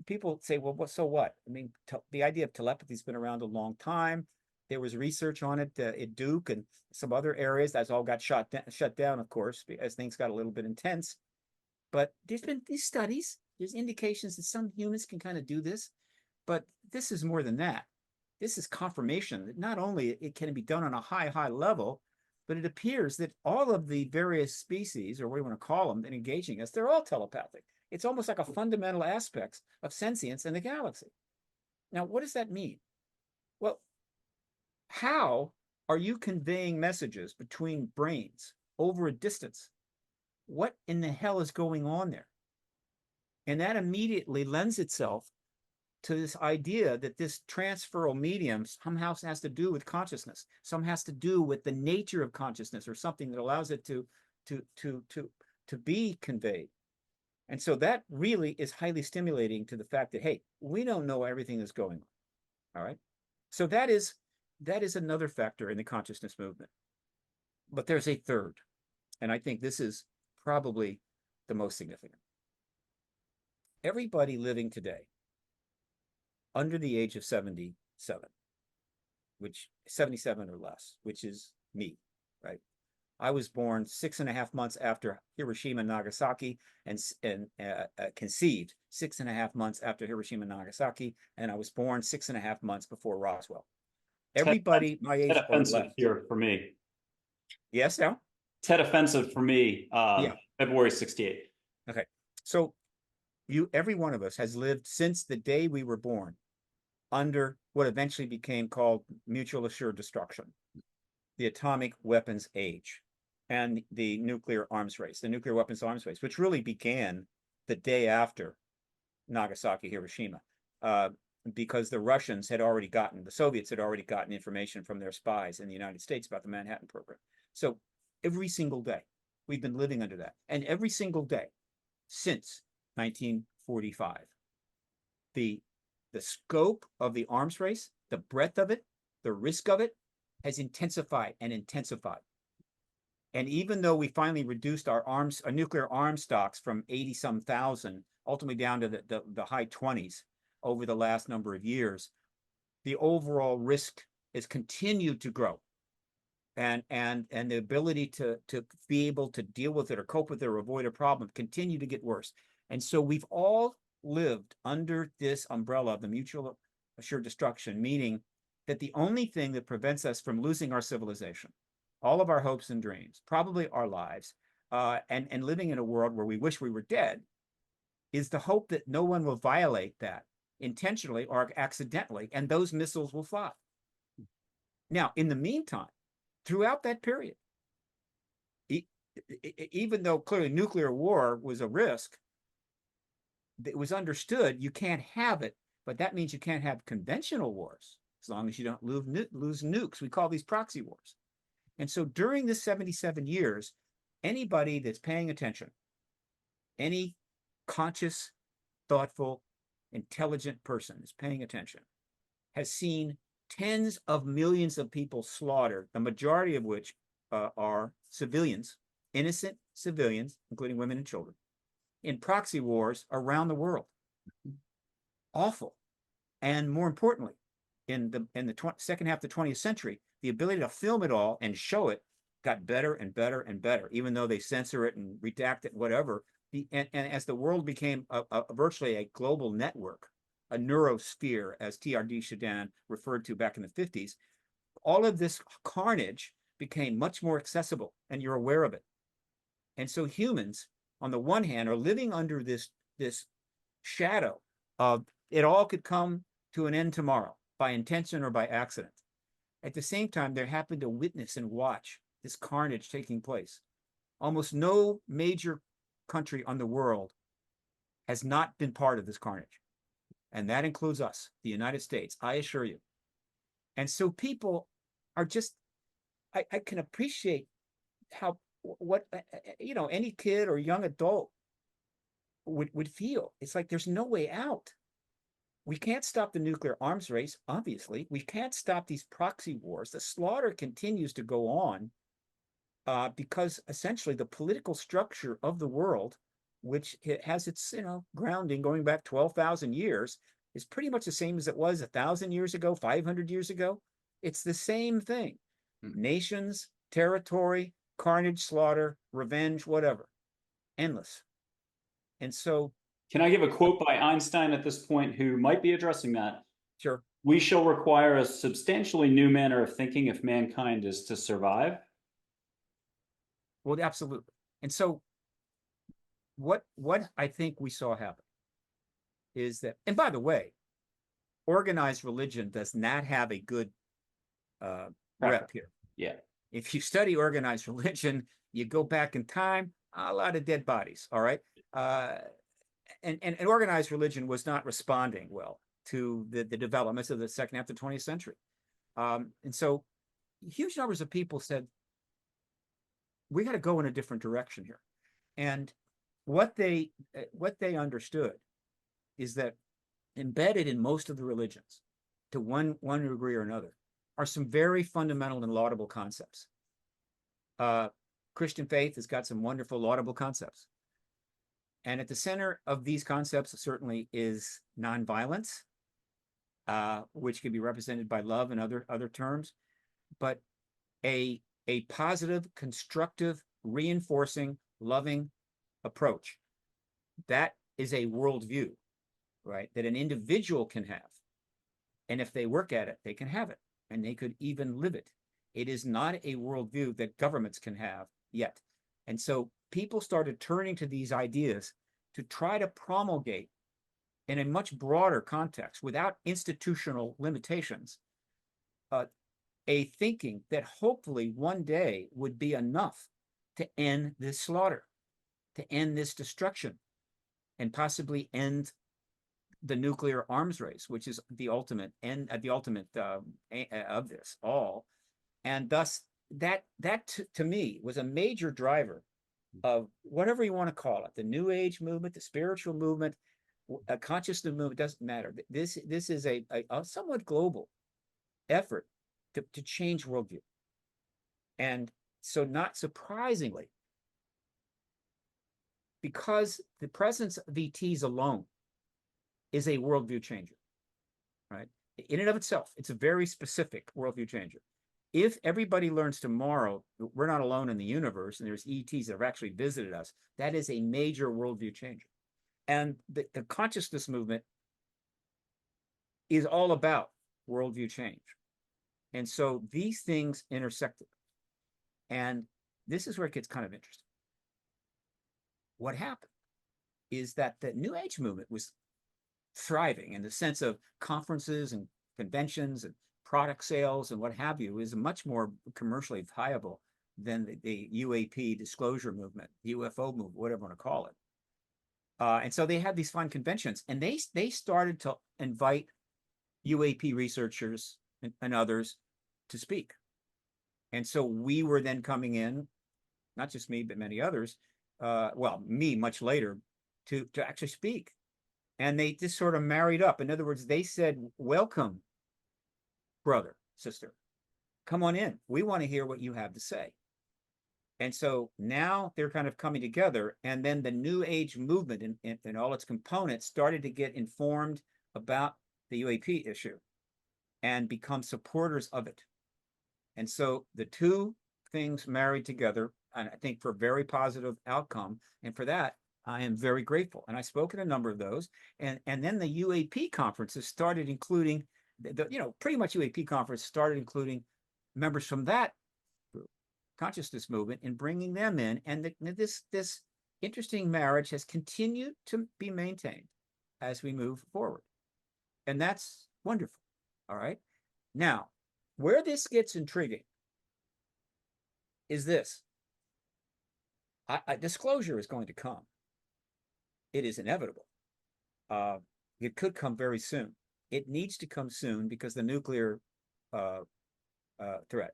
people say, well, so what? I mean, the idea of telepathy has been around a long time. There was research on it at Duke and some other areas. That's all got shut down, of course, as things got a little bit intense. But there's been these studies. There's indications that some humans can kind of do this, but this is more than that. This is confirmation that not only it can be done on a high level, but it appears that all of the various species, or what do you want to call them, that engaging us, they're all telepathic. It's almost like a fundamental aspect of sentience in the galaxy. Now, what does that mean? Well, how are you conveying messages between brains over a distance? What in the hell is going on there? And that immediately lends itself to this idea that this transferal medium somehow has to do with consciousness, some has to do with the nature of consciousness or something that allows it to be conveyed. And so that really is highly stimulating to the fact that, hey, we don't know everything that's going on. All right. So that is another factor in the consciousness movement. But there's a third, and I think this is probably the most significant. Everybody living today under the age of 77, which 77 or less, which is me, right? I was born 6.5 months after Hiroshima and Nagasaki, and conceived 6.5 months after Hiroshima and Nagasaki, and I was born 6.5 months before Roswell. Everybody my age or less. Here for me. Yes, now? Tet offensive for me, Yeah. February 68. Okay. So every one of us has lived since the day we were born under what eventually became called mutual assured destruction, the atomic weapons age, and the nuclear arms race, the nuclear weapons arms race, which really began the day after Nagasaki, Hiroshima, because the Russians had already gotten, the Soviets had already gotten information from their spies in the United States about the Manhattan Program. So every single day we've been living under that. And every single day since 1945, the scope of the arms race, the breadth of it, the risk of it has intensified and intensified. And even though we finally reduced our nuclear arms stocks from 80-some thousand, ultimately down to the high 20s over the last number of years, the overall risk has continued to grow. And the ability to be able to deal with it or cope with it or avoid a problem continue to get worse. And so we've all lived under this umbrella of the mutual assured destruction, meaning that the only thing that prevents us from losing our civilization, all of our hopes and dreams, probably our lives, and living in a world where we wish we were dead, is the hope that no one will violate that intentionally or accidentally, and those missiles will fly. Now, in the meantime, throughout that period, even though clearly nuclear war was a risk, it was understood you can't have it, but that means you can't have conventional wars as long as you don't lose nukes. We call these proxy wars. And so during this 77 years, anybody that's paying attention, any conscious, thoughtful, intelligent person is paying attention, has seen tens of millions of people slaughtered, the majority of which are civilians, innocent civilians, including women and children, in proxy wars around the world. Awful. And more importantly, in the second half of the 20th century, the ability to film it all and show it got better and better and better, even though they censor it and redact it, whatever. And as the world became virtually a global network, a neurosphere, as T.R.D. Sheehan referred to back in the 50s, all of this carnage became much more accessible, and you're aware of it. And so humans, on the one hand, are living under this shadow of it all could come to an end tomorrow by intention or by accident. At the same time, they're happy to witness and watch this carnage taking place. Almost no major country on the world has not been part of this carnage. And that includes us, the United States, I assure you. And so people are just, I can appreciate how, any kid or young adult would feel. It's like there's no way out. We can't stop the nuclear arms race, obviously. We can't stop these proxy wars. The slaughter continues to go on because essentially the political structure of the world, which has its grounding going back 12,000 years, is pretty much the same as it was 1,000 years ago, 500 years ago. It's the same thing. Nations, territory, carnage, slaughter, revenge, whatever. Endless. And so... Can I give a quote by Einstein at this point who might be addressing that? Sure. We shall require a substantially new manner of thinking if mankind is to survive. Well, absolutely. And so what I think we saw happen is that, and by the way, organized religion does not have a good rep here. Yeah. If you study organized religion, you go back in time, a lot of dead bodies, all right? And organized religion was not responding well to the developments of the second half of the 20th century. And so huge numbers of people said, we got to go in a different direction here. And what they understood is that embedded in most of the religions, to one degree or another, are some very fundamental and laudable concepts. Christian faith has got some wonderful laudable concepts. And at the center of these concepts certainly is nonviolence, which can be represented by love and other terms, but a positive, constructive, reinforcing, loving approach. That is a worldview, right? That an individual can have. And if they work at it, they can have it, and they could even live it. It is not a worldview that governments can have yet. And so people started turning to these ideas to try to promulgate in a much broader context, without institutional limitations, a thinking that hopefully one day would be enough to end this slaughter, to end this destruction, and possibly end the nuclear arms race, which is the ultimate end, of this all. And thus, that to me was a major driver of whatever you want to call it, the New Age movement, the spiritual movement, a consciousness movement, doesn't matter. This is a somewhat global effort to change worldview. And so, not surprisingly, because the presence of ETs alone is a worldview changer, right? In and of itself, it's a very specific worldview changer. If everybody learns tomorrow, we're not alone in the universe, and there's ETs that have actually visited us, that is a major worldview changer. And the consciousness movement is all about worldview change. And so these things intersected. And this is where it gets kind of interesting. What happened is that the New Age movement was thriving in the sense of conferences and conventions and product sales and what have you, is much more commercially viable than the UAP disclosure movement, UFO movement, whatever you want to call it. And so they had these fun conventions, and they started to invite UAP researchers and others to speak. And so we were then coming in, not just me, but many others, well, me much later, to actually speak. And they just sort of married up. In other words, they said, welcome, brother, sister, come on in. We want to hear what you have to say. And so now they're kind of coming together, and then the New Age movement and all its components started to get informed about the UAP issue and become supporters of it. And so the two things married together, and I think for a very positive outcome. And for that, I am very grateful. And I spoke at a number of those. And then the UAP conferences started including, pretty much UAP conference started including members from that group, consciousness movement, and bringing them in. And this interesting marriage has continued to be maintained as we move forward. And that's wonderful. All right. Now, where this gets intriguing is this. Disclosure is going to come. It is inevitable. It could come very soon. It needs to come soon because the nuclear threat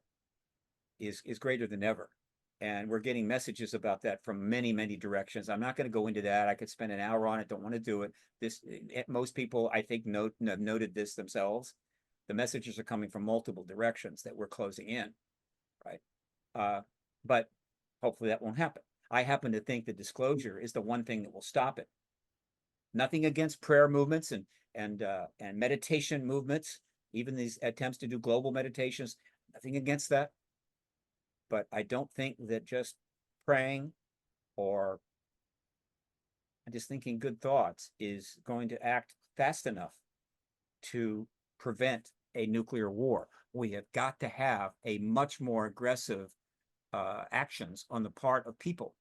is greater than ever. And we're getting messages about that from many, many directions. I'm not going to go into that. I could spend an hour on it. Don't want to do it. Most people, I think, noted this themselves. The messages are coming from multiple directions that we're closing in, right? But hopefully that won't happen. I happen to think that disclosure is the one thing that will stop it. Nothing against prayer movements and meditation movements, even these attempts to do global meditations, nothing against that. But I don't think that just praying or just thinking good thoughts is going to act fast enough to prevent a nuclear war. We have got to have a much more aggressive actions on the part of people.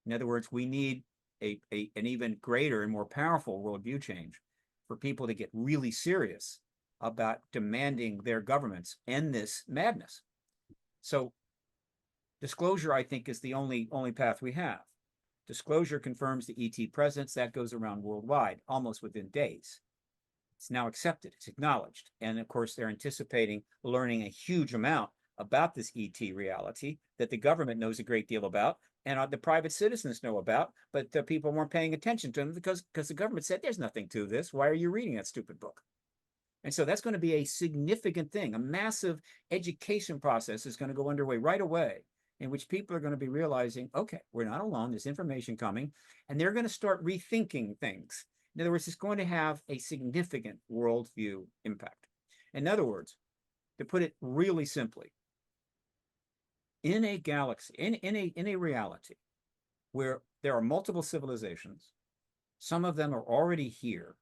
In other words, we need an even greater and more powerful worldview change for people to get really serious about demanding their governments end this madness. So disclosure, I think, is the only path we have. Disclosure confirms the ET presence. That goes around worldwide, almost within days. now accepted, it's acknowledged. And of course, they're anticipating learning a huge amount about this ET reality that the government knows a great deal about, and the private citizens know about, but the people weren't paying attention to them because the government said, there's nothing to this. Why are you reading that stupid book? And so that's going to be a significant thing. A massive education process is going to go underway right away, in which people are going to be realizing, okay, we're not alone. There's information coming, and they're going to start rethinking things. In other words, it's going to have a significant worldview impact. In other words, to put it really simply, in a galaxy, in a reality where there are multiple civilizations, some of them are already here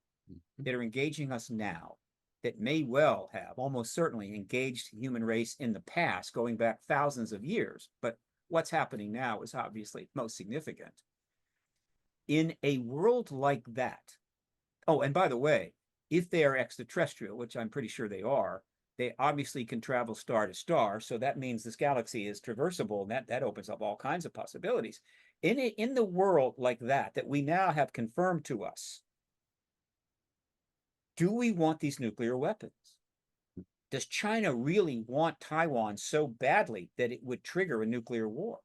that are engaging us now, that may well have almost certainly engaged the human race in the past, going back thousands of years. But what's happening now is obviously most significant. In a world like that, oh, and by the way, if they are extraterrestrial, which I'm pretty sure they obviously can travel star to star. So that means this galaxy is traversable, and that opens up all kinds of possibilities. In the world like that we now have confirmed to us, do we want these nuclear weapons? Does China really want Taiwan so badly that it would trigger a nuclear war?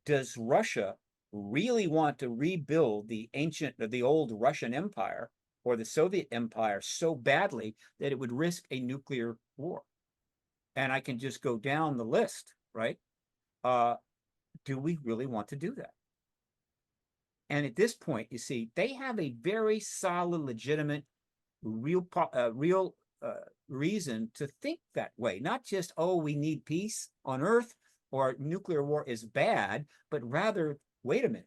Does Russia really want to rebuild the old Russian Empire or the Soviet Empire so badly that it would risk a nuclear war? And I can just go down the list, right? Do we really want to do that? And at this point, you see, they have a very solid, legitimate, real reason to think that way. Not just, oh, we need peace on Earth or nuclear war is bad, but rather, wait a minute,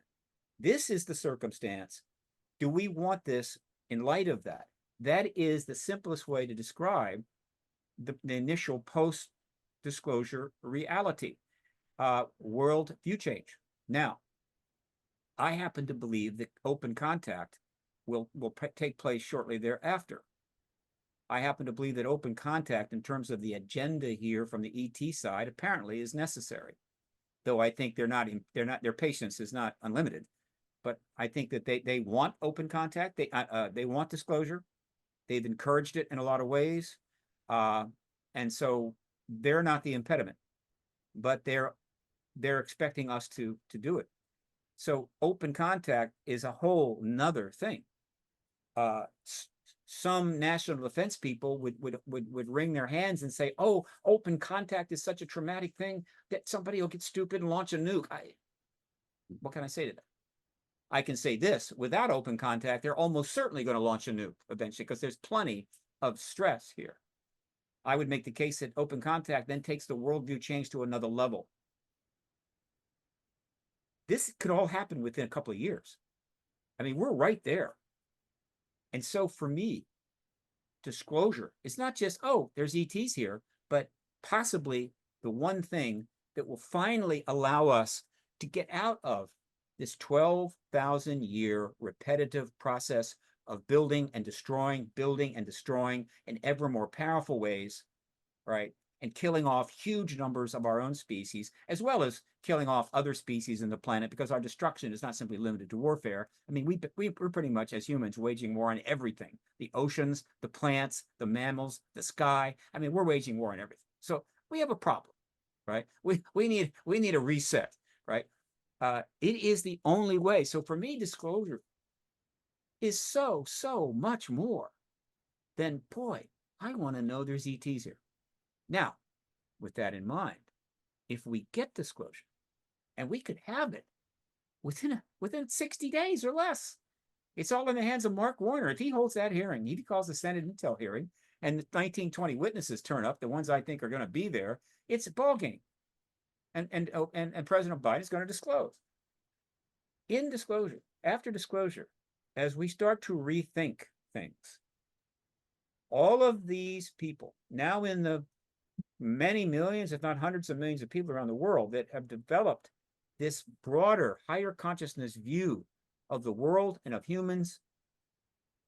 this is the circumstance. Do we want this in light of that? That is the simplest way to describe the initial post-disclosure reality, world view change. Now, I happen to believe that open contact will take place shortly thereafter. I happen to believe that open contact in terms of the agenda here from the ET side apparently is necessary, though I think their patience is not unlimited. But I think that they want open contact. They want disclosure. They've encouraged it in a lot of ways, and so they're not the impediment, but they're expecting us to do it. So open contact is a whole nother thing. Some national defense people would wring their hands and say, "Oh, open contact is such a traumatic thing that somebody will get stupid and launch a nuke." What can I say to that? I can say this: without open contact, they're almost certainly going to launch a nuke eventually, because there's plenty of stress here. I would make the case that open contact then takes the worldview change to another level. This could all happen within a couple of years. I mean, we're right there. And so for me, disclosure, it's not just, oh, there's ETs here, but possibly the one thing that will finally allow us to get out of this 12,000 year repetitive process of building and destroying in ever more powerful ways, right? And killing off huge numbers of our own species, as well as killing off other species in the planet, because our destruction is not simply limited to warfare. I mean, we're pretty much, as humans, waging war on everything: the oceans, the plants, the mammals, the sky. I mean, we're waging war on everything. So we have a problem, right? We need a reset, right? It is the only way. So for me, disclosure is so much more than, boy, I want to know there's ETs here. Now, with that in mind, if we get disclosure, and we could have it within 60 days or less, it's all in the hands of Mark Warner. If he holds that hearing, he calls the Senate Intel hearing, and the 1920 witnesses turn up, the ones I think are going to be there, it's a ballgame. And President Biden is going to disclose. In disclosure, after disclosure, as we start to rethink things, all of these people now in the many millions, if not hundreds of millions of people around the world that have developed this broader, higher consciousness view of the world and of humans,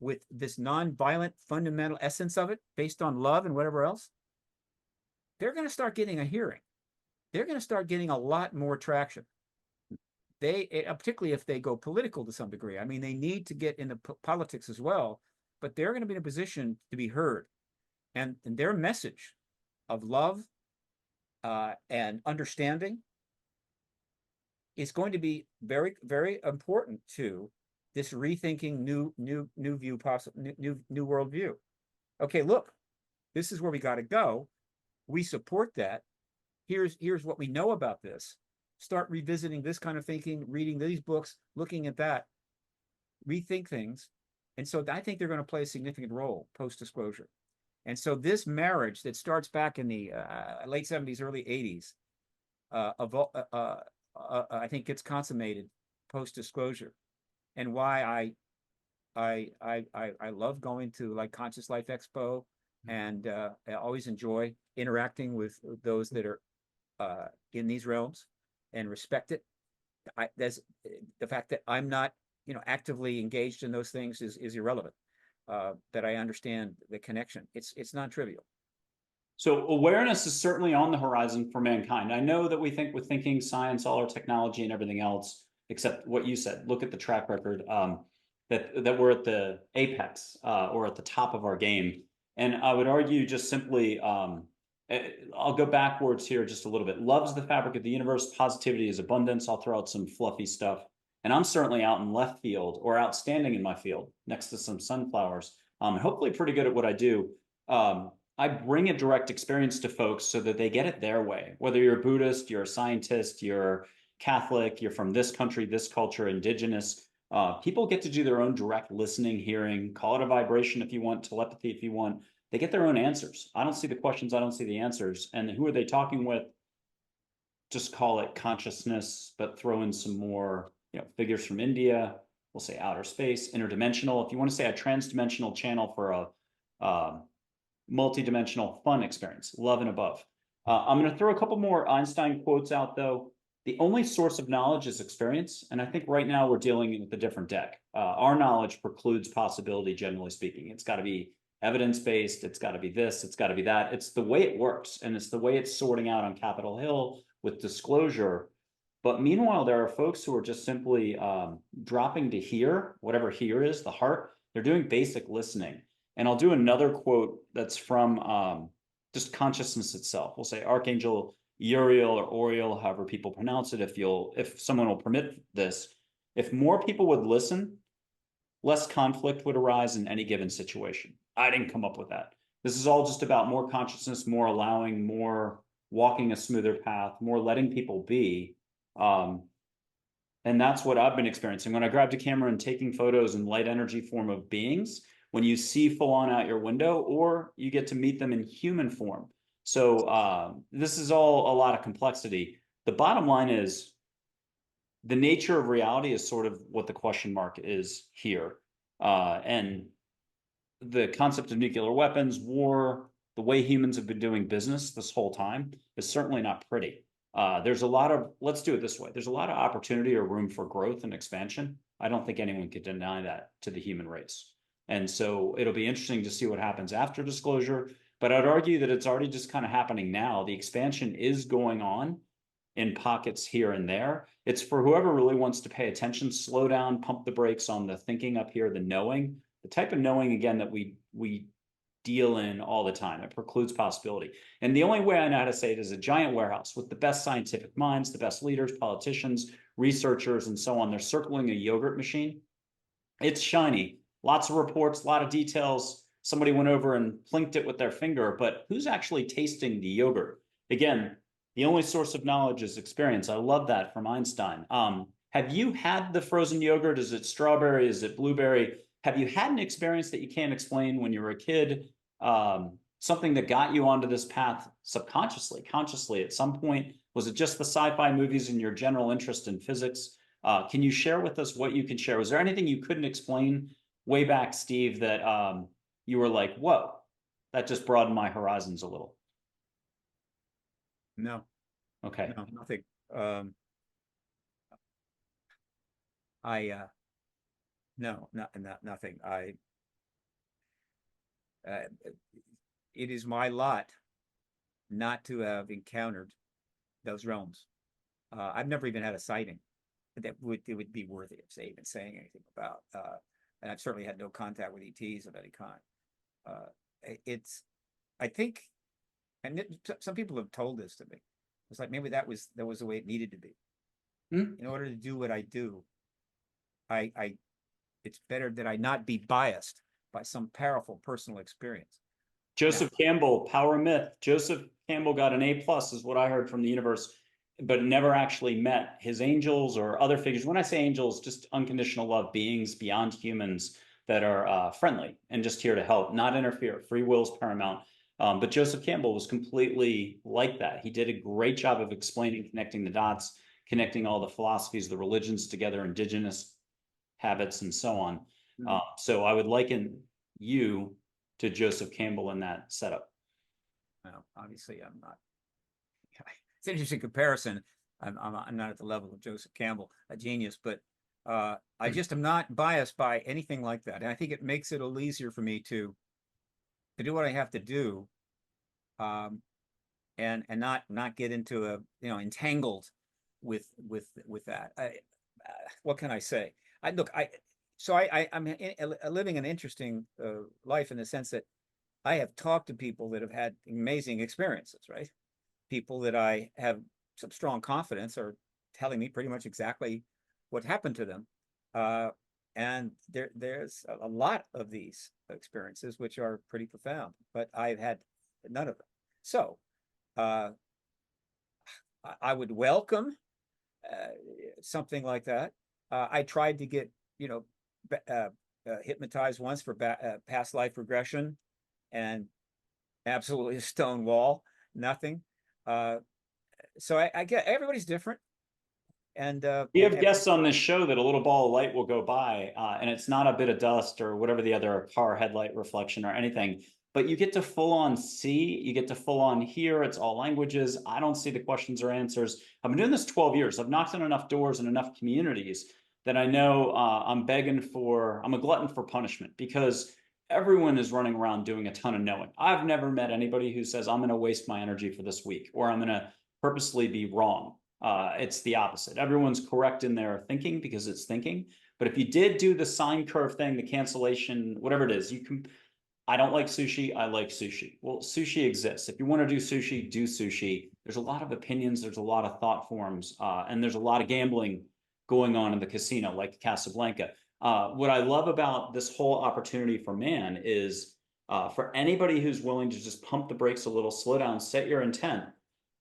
with this non-violent fundamental essence of it based on love and whatever else, they're going to start getting a hearing. They're going to start getting a lot more traction. Particularly if they go political to some degree. I mean, they need to get into politics as well, but they're going to be in a position to be heard, and their message of love and understanding is going to be very, very important to this rethinking new view, possible new world view. Okay, look, this is where we got to go. We support that. Here's what we know about this. Start revisiting this kind of thinking, reading these books, looking at that, rethink things. And so I think they're going to play a significant role post-disclosure. And so this marriage that starts back in the late 70s, early 80s, I think gets consummated post-disclosure. And why I love going to like Conscious Life Expo, and I always enjoy interacting with those that are in these realms and respect it. There's the fact that I'm not, actively engaged in those things is irrelevant. That I understand the connection. It's non-trivial. So awareness is certainly on the horizon for mankind. I know that we think with thinking, science, all our technology and everything else, except what you said, look at the track record, that we're at the apex or at the top of our game. And I would argue just simply, I'll go backwards here just a little bit. Love's the fabric of the universe. Positivity is abundance. I'll throw out some fluffy stuff. And I'm certainly out in left field or outstanding in my field next to some sunflowers. Hopefully pretty good at what I do. I bring a direct experience to folks so that they get it their way. Whether you're a Buddhist, you're a scientist, you're Catholic, you're from this country, this culture, indigenous, people get to do their own direct listening, hearing, call it a vibration if you want, telepathy if you want. They get their own answers. I don't see the questions, I don't see the answers. And who are they talking with? Just call it consciousness, but throw in some more, figures from India. We'll say outer space, interdimensional. If you want to say a transdimensional channel for a multidimensional fun experience, love and above. I'm going to throw a couple more Einstein quotes out, though. The only source of knowledge is experience. And I think right now we're dealing with a different deck. Our knowledge precludes possibility, generally speaking. It's got to be evidence-based. It's got to be this. It's got to be that. It's the way it works. And it's the way it's sorting out on Capitol Hill with disclosure. But meanwhile, there are folks who are just simply dropping to hear, whatever hear is, the heart. They're doing basic listening. And I'll do another quote that's from just consciousness itself. We'll say Archangel Uriel or Oriel, however people pronounce it, if someone will permit this. If more people would listen, less conflict would arise in any given situation. I didn't come up with that. This is all just about more consciousness, more allowing, more walking a smoother path, more letting people be. And that's what I've been experiencing. When I grabbed a camera and taking photos in light energy form of beings, when you see full on out your window, or you get to meet them in human form. So this is all a lot of complexity. The bottom line is the nature of reality is sort of what the question mark is here. And the concept of nuclear weapons, war, the way humans have been doing business this whole time is certainly not pretty. There's a lot of, let's do it this way. There's a lot of opportunity or room for growth and expansion. I don't think anyone could deny that to the human race. And so it'll be interesting to see what happens after disclosure. But I'd argue that it's already just kind of happening now. The expansion is going on in pockets here and there. It's for whoever really wants to pay attention, slow down, pump the brakes on the thinking up here, the knowing, the type of knowing, again, that we deal in all the time. It precludes possibility. And the only way I know how to say it is a giant warehouse with the best scientific minds, the best leaders, politicians, researchers, and so on. They're circling a yogurt machine. It's shiny. Lots of reports, a lot of details. Somebody went over and plinked it with their finger, but who's actually tasting the yogurt? Again, the only source of knowledge is experience. I love that from Einstein. Have you had the frozen yogurt? Is it strawberry? Is it blueberry? Have you had an experience that you can't explain when you were a kid? Something that got you onto this path subconsciously, consciously at some point? Was it just the sci-fi movies and your general interest in physics? Can you share with us what you can share? Was there anything you couldn't explain way back, Steve, that you were like, whoa, that just broadened my horizons a little? No. Okay. No, nothing. No, nothing. It is my lot not to have encountered those realms. I've never even had a sighting that it would be worthy of even saying anything about. and I've certainly had no contact with ETs of any kind. It's, I think, and some people have told this to me. It's like maybe that was the way it needed to be. Hmm? In order to do what I do, it's better that I not be biased by some powerful personal experience. Joseph Campbell, power myth. Joseph Campbell got an A+ is what I heard from the universe, but never actually met his angels or other figures. When I say angels, just unconditional love beings beyond humans that are friendly and just here to help, not interfere. Free will is paramount. But Joseph Campbell was completely like that. He did a great job of explaining, connecting the dots, connecting all the philosophies, the religions together, indigenous habits, and so on. So I would liken you to Joseph Campbell in that setup. Well, obviously, I'm not. It's an interesting comparison. I'm not at the level of Joseph Campbell, a genius, but I just am not biased by anything like that. And I think it makes it a little easier for me to do what I have to do, and not get into a entangled with that. What can I say? I'm living an interesting life in the sense that I have talked to people that have had amazing experiences, right? People that I have some strong confidence are telling me pretty much exactly what happened to them. And there's a lot of these experiences which are pretty profound, but I've had none of them. So I would welcome something like that. I tried to get, hypnotized once for past life regression, and absolutely a stone wall, nothing. So I get everybody's different. And we have guests on this show that a little ball of light will go by, and it's not a bit of dust or whatever the other car headlight reflection or anything, but you get to full on see, you get to full on hear. It's all languages. I don't see the questions or answers. I've been doing this 12 years. I've knocked on enough doors in enough communities that I know I'm a glutton for punishment, because everyone is running around doing a ton of knowing. I've never met anybody who says, I'm going to waste my energy for this week, or I'm going to purposely be wrong. It's the opposite. Everyone's correct in their thinking because it's thinking. But if you did do the sine curve thing, the cancellation, whatever it is, you can. I don't like sushi. I like sushi. Well, sushi exists. If you want to do sushi, do sushi. There's a lot of opinions. There's a lot of thought forms, and there's a lot of gambling going on in the casino, like Casablanca. What I love about this whole opportunity for man is for anybody who's willing to just pump the brakes a little, slow down, set your intent.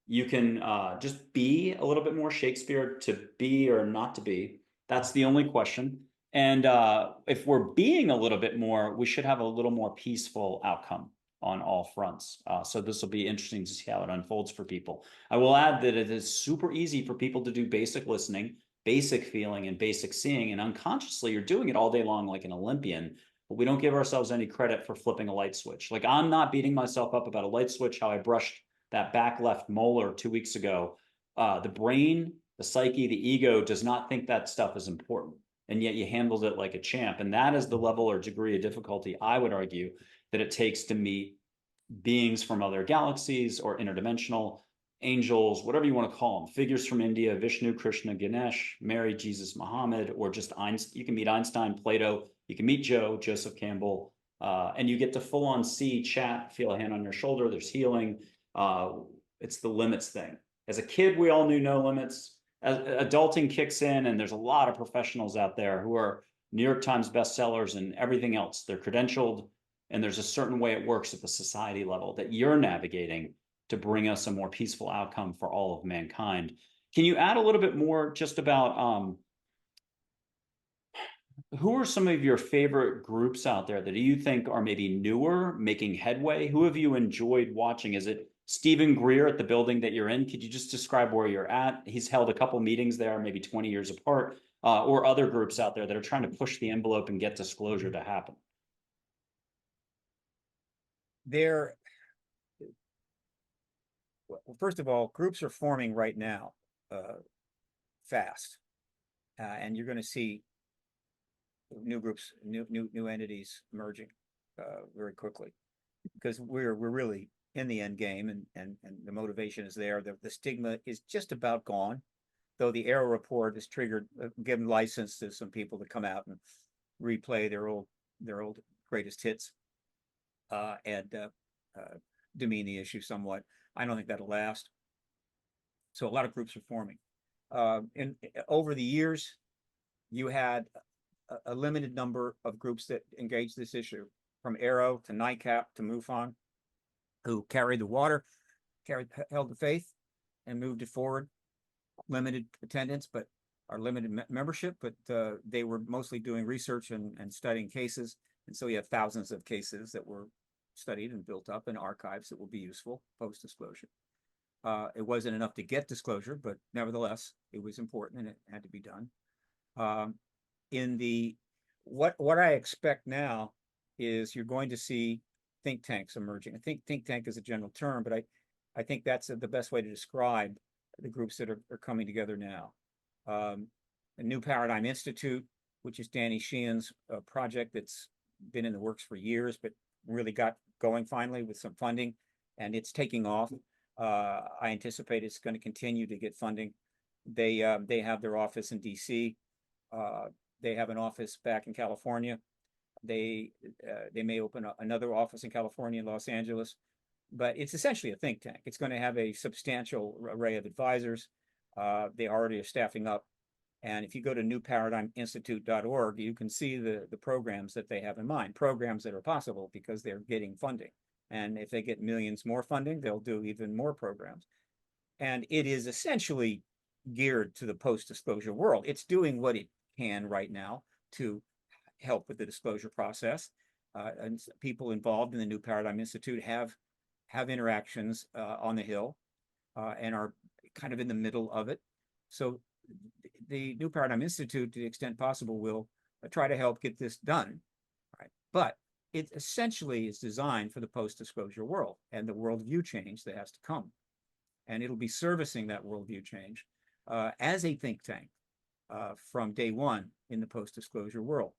You can just be a little bit more Shakespeare, to be or not to be. That's the only question. And if we're being a little bit more, we should have a little more peaceful outcome on all fronts. So this will be interesting to see how it unfolds for people. I will add that it is super easy for people to do basic listening, basic feeling, and basic seeing. And unconsciously, you're doing it all day long like an Olympian. But we don't give ourselves any credit for flipping a light switch. Like, I'm not beating myself up about a light switch, how I brushed that back left molar 2 weeks ago. The brain, the psyche, the ego does not think that stuff is important. And yet you handled it like a champ. And that is the level or degree of difficulty, I would argue, that it takes to meet beings from other galaxies or interdimensional angels, whatever you want to call them, figures from India, Vishnu, Krishna, Ganesh, Mary, Jesus, Muhammad, or just Einstein. You can meet Einstein, Plato, you can meet Joseph Campbell, and you get to full on see, chat, feel a hand on your shoulder. There's healing. It's the limits thing. As a kid, we all knew no limits. As adulting kicks in, and there's a lot of professionals out there who are New York Times bestsellers and everything else. They're credentialed, and there's a certain way it works at the society level that you're navigating to bring us a more peaceful outcome for all of mankind. Can you add a little bit more just about who are some of your favorite groups out there that you think are maybe newer, making headway? Who have you enjoyed watching? Is it Stephen Greer at the building that you're in? Could you just describe where you're at? He's held a couple meetings there, maybe 20 years apart, or other groups out there that are trying to push the envelope and get disclosure to happen. Well, first of all, groups are forming right now, fast, and you're going to see new groups, new entities emerging very quickly, because we're really in the end game, and the motivation is there. The stigma is just about gone, though the Arrow report has triggered, given license to some people to come out and replay their old greatest hits, and demean the issue somewhat. I don't think that'll last. So a lot of groups are forming. Over the years, you had a limited number of groups that engaged this issue, from Arrow to NICAP to MUFON, who carried the water, held the faith, and moved it forward. Limited attendance, but our limited membership, but they were mostly doing research and studying cases. And so you have thousands of cases that were studied and built up in archives that will be useful post-disclosure. It wasn't enough to get disclosure, but nevertheless, it was important and it had to be done. What I expect now is you're going to see think tanks emerging. I think think tank is a general term, but I think that's the best way to describe the groups that are coming together now. The New Paradigm Institute, which is Danny Sheehan's project that's been in the works for years, but really got going finally with some funding, and it's taking off. I anticipate it's going to continue to get funding. They have their office in DC. They have an office back in California. They may open another office in California, Los Angeles, but it's essentially a think tank. It's going to have a substantial array of advisors. They already are staffing up. And if you go to newparadigminstitute.org, you can see the programs that they have in mind, programs that are possible because they're getting funding. And if they get millions more funding, they'll do even more programs. And it is essentially geared to the post-disclosure world. It's doing what it can right now to help with the disclosure process. And people involved in the New Paradigm Institute have interactions on the Hill and are kind of in the middle of it. So the New Paradigm Institute, to the extent possible, will try to help get this done. Right? But it essentially is designed for the post-disclosure world and the worldview change that has to come. And it'll be servicing that worldview change as a think tank from day one in the post-disclosure world.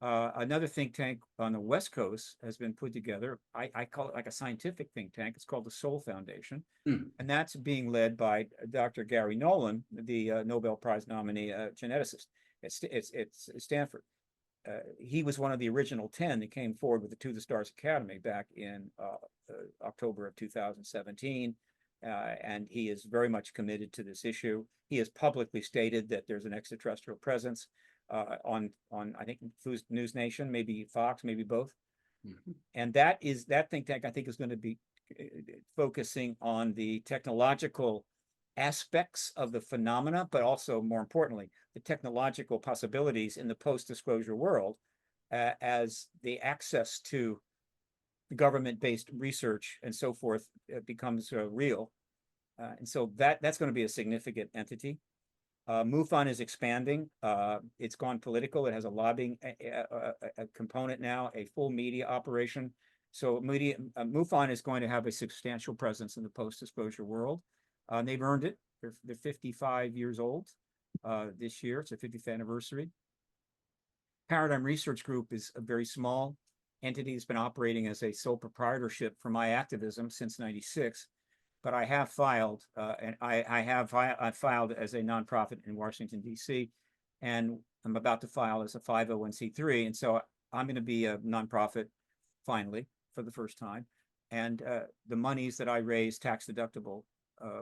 Another think tank on the West Coast has been put together. I call it like a scientific think tank. It's called the Soul Foundation. And that's being led by Dr. Gary Nolan, the Nobel Prize nominee geneticist at Stanford. He was one of the original 10 that came forward with the To the Stars Academy back in October of 2017. And he is very much committed to this issue. He has publicly stated that there's an extraterrestrial presence on I think News Nation, maybe Fox, maybe both. And that think tank, I think, is going to be focusing on the technological aspects of the phenomena, but also, more importantly, the technological possibilities in the post-disclosure world as the access to government-based research and so forth becomes real. And so that's going to be a significant entity. MUFON is expanding. It's gone political. It has a lobbying a component now, a full media operation. So MUFON is going to have a substantial presence in the post-disclosure world. They've earned it. They're 55 years old this year. It's their 50th anniversary. Paradigm Research Group is a very small entity that's been operating as a sole proprietorship for my activism since '96. But I have filed, and I filed as a nonprofit in Washington, D.C., and I'm about to file as a 501c3. And so I'm going to be a nonprofit finally for the first time. And the monies that I raise, tax deductible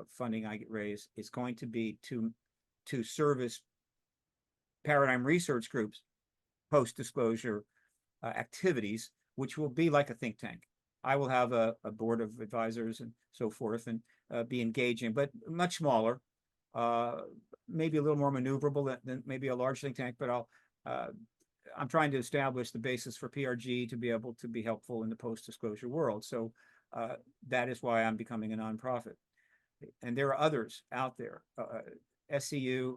funding I get raised, is going to be to service Paradigm Research Group's post-disclosure activities, which will be like a think tank. I will have a board of advisors and so forth, and be engaging, but much smaller, maybe a little more maneuverable than maybe a large think tank. But I'm trying to establish the basis for PRG to be able to be helpful in the post-disclosure world. So that is why I'm becoming a nonprofit. And there are others out there. SCU.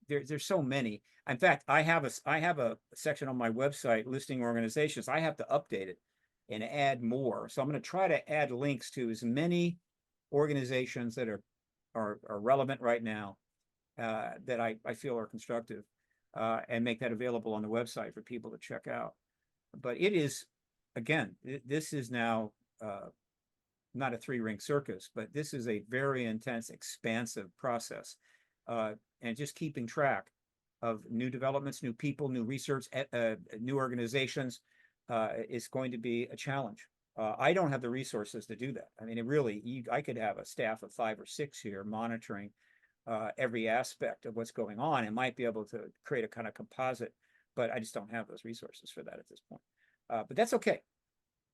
There's so many. In fact, I have a section on my website listing organizations. I have to update it and add more. So I'm going to try to add links to as many organizations that are relevant right now that I feel are constructive, and make that available on the website for people to check out. But it is, again, this is now not a three-ring circus, but this is a very intense, expansive process. And just keeping track of new developments, new people, new research, new organizations, is going to be a challenge. I don't have the resources to do that. I mean, I could have a staff of 5 or 6 here monitoring every aspect of what's going on, and might be able to create a kind of composite, but I just don't have those resources for that at this point. But that's okay.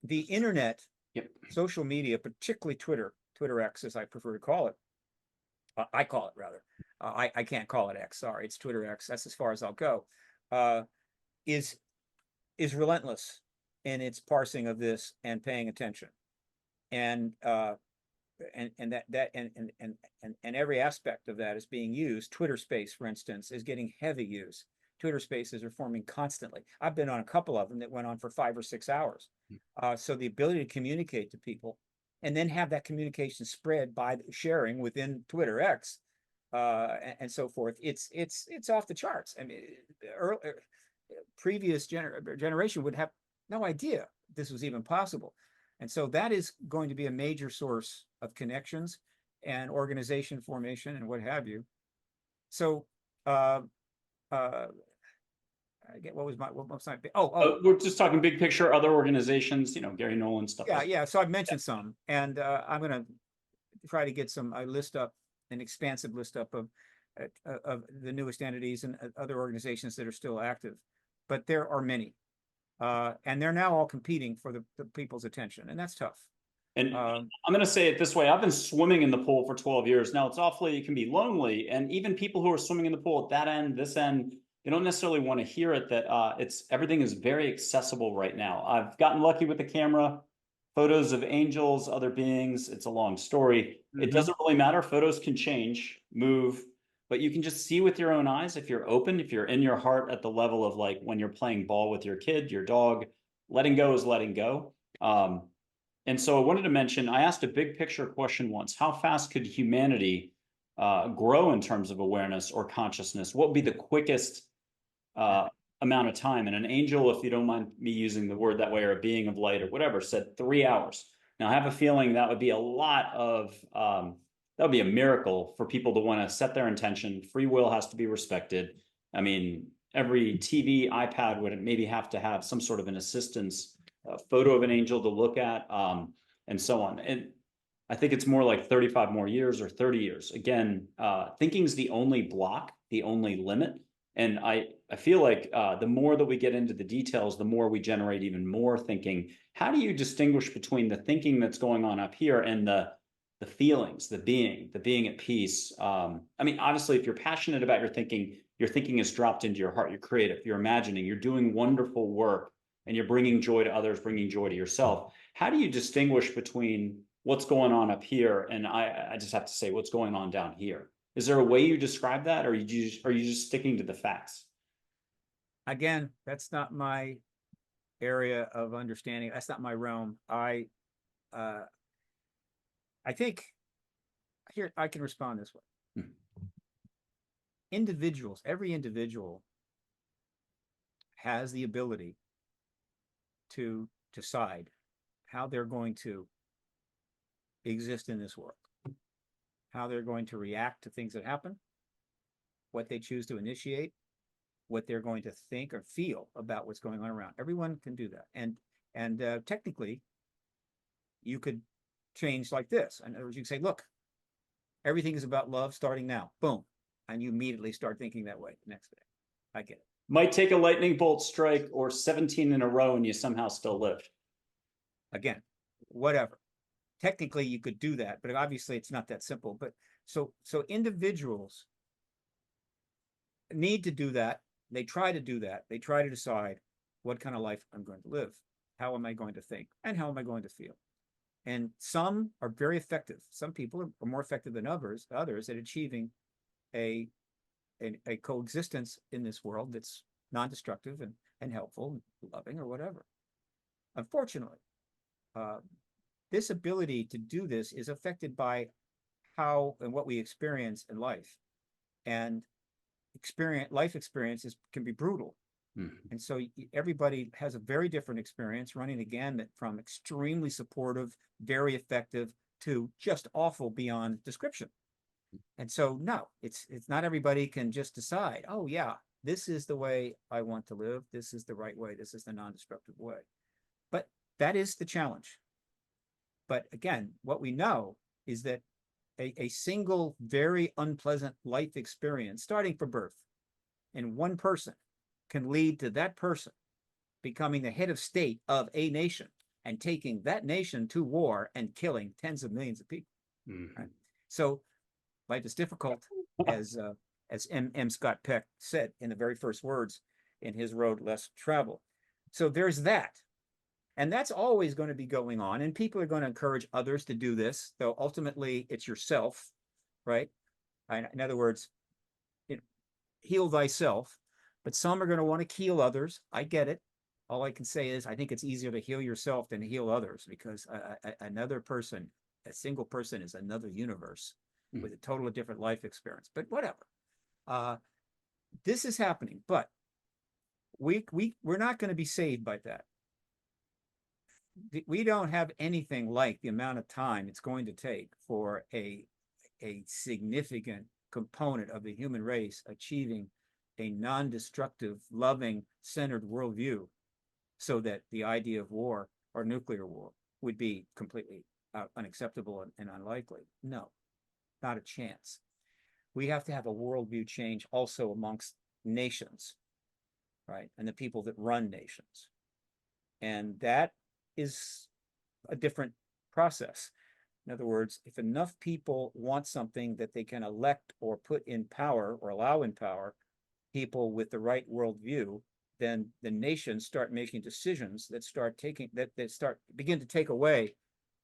The internet, Yep. social media, particularly Twitter X, as I prefer to call it, I call it rather. I can't call it X. Sorry, it's Twitter X. That's as far as I'll go. Is relentless in its parsing of this and paying attention, and every aspect of that is being used. Twitter Space, for instance, is getting heavy use. Twitter Spaces are forming constantly. I've been on a couple of them that went on for 5 or 6 hours. So the ability to communicate to people, and then have that communication spread by sharing within Twitter X, and so forth, it's off the charts. I mean, previous generation would have no idea this was even possible. And so that is going to be a major source of connections and organization formation and what have you. So I get what was my We're just talking big picture, other organizations, Gary Nolan stuff. Yeah. So I've mentioned some, and I'm going to try to get an expansive list up of the newest entities and other organizations that are still active. But there are many, and they're now all competing for the people's attention, and that's tough. And I'm going to say it this way. I've been swimming in the pool for 12 years. Now it can be lonely. And even people who are swimming in the pool at that end, this end, they don't necessarily want to hear it, that everything is very accessible right now. I've gotten lucky with the camera, photos of angels, other beings. It's a long story. It doesn't really matter. Photos can change, move, but you can just see with your own eyes if you're open, if you're in your heart at the level of like when you're playing ball with your kid, your dog. Letting go is letting go. And so I wanted to mention, I asked a big picture question once. How fast could humanity grow in terms of awareness or consciousness? What would be the quickest amount of time? And an angel, if you don't mind me using the word that way, or a being of light or whatever, said 3 hours. Now I have a feeling that would be a lot of, that would be a miracle for people to want to set their intention. Free will has to be respected. I mean, every TV, iPad would maybe have to have some sort of an assistance, a photo of an angel to look at, and so on. And I think it's more like 35 more years or 30 years. Again, thinking's the only block, the only limit. And I feel like the more that we get into the details, the more we generate even more thinking. How do you distinguish between the thinking that's going on up here and the feelings, the being at peace? I mean, obviously, if you're passionate about your thinking is dropped into your heart. You're creative, you're imagining, you're doing wonderful work, and you're bringing joy to others, bringing joy to yourself. How do you distinguish between what's going on up here and I just have to say what's going on down here? Is there a way you describe that, or are you just sticking to the facts? Again, that's not my area of understanding. That's not my realm. I think here I can respond this way. Individuals, every individual has the ability to decide how they're going to exist in this world, how they're going to react to things that happen, what they choose to initiate, what they're going to think or feel about what's going on around. Everyone can do that. And technically, you could change like this. In other words, you can say, look, everything is about love starting now. Boom. And you immediately start thinking that way the next day. I get it. Might take a lightning bolt strike or 17 in a row and you somehow still lived. Again, whatever. Technically, you could do that, but obviously it's not that simple. But so individuals need to do that. They try to do that. They try to decide what kind of life I'm going to live. How am I going to think? And how am I going to feel? And some are very effective. Some people are more effective than others at achieving a coexistence in this world that's non-destructive and helpful and loving or whatever. Unfortunately, this ability to do this is affected by how and what we experience in life. And life experiences can be brutal. And so everybody has a very different experience, running the gamut from extremely supportive, very effective, to just awful beyond description. And so, no, it's not everybody can just decide, oh yeah, this is the way I want to live. This is the right way. This is the non-destructive way. But that is the challenge. But again, what we know is that a single very unpleasant life experience, starting from birth, in one person can lead to that person becoming the head of state of a nation and taking that nation to war and killing tens of millions of people. Mm-hmm. Right? So life is difficult, as M. Scott Peck said in the very first words in his Road Less Traveled. So there's that. And that's always going to be going on. And people are going to encourage others to do this, though ultimately it's yourself, right? In other words, heal thyself. But some are going to want to heal others. I get it. All I can say is I think it's easier to heal yourself than to heal others, because another person, a single person, is another universe with a totally different life experience. But whatever. This is happening, but we're not going to be saved by that. We don't have anything like the amount of time it's going to take for a significant component of the human race achieving a non-destructive, loving, centered worldview, so that the idea of war or nuclear war would be completely unacceptable and unlikely. No, not a chance. We have to have a worldview change also amongst nations, right? And the people that run nations. And that is a different process. In other words, if enough people want something that they can elect or put in power or allow in power people with the right worldview, then the nations start making decisions that begin to take away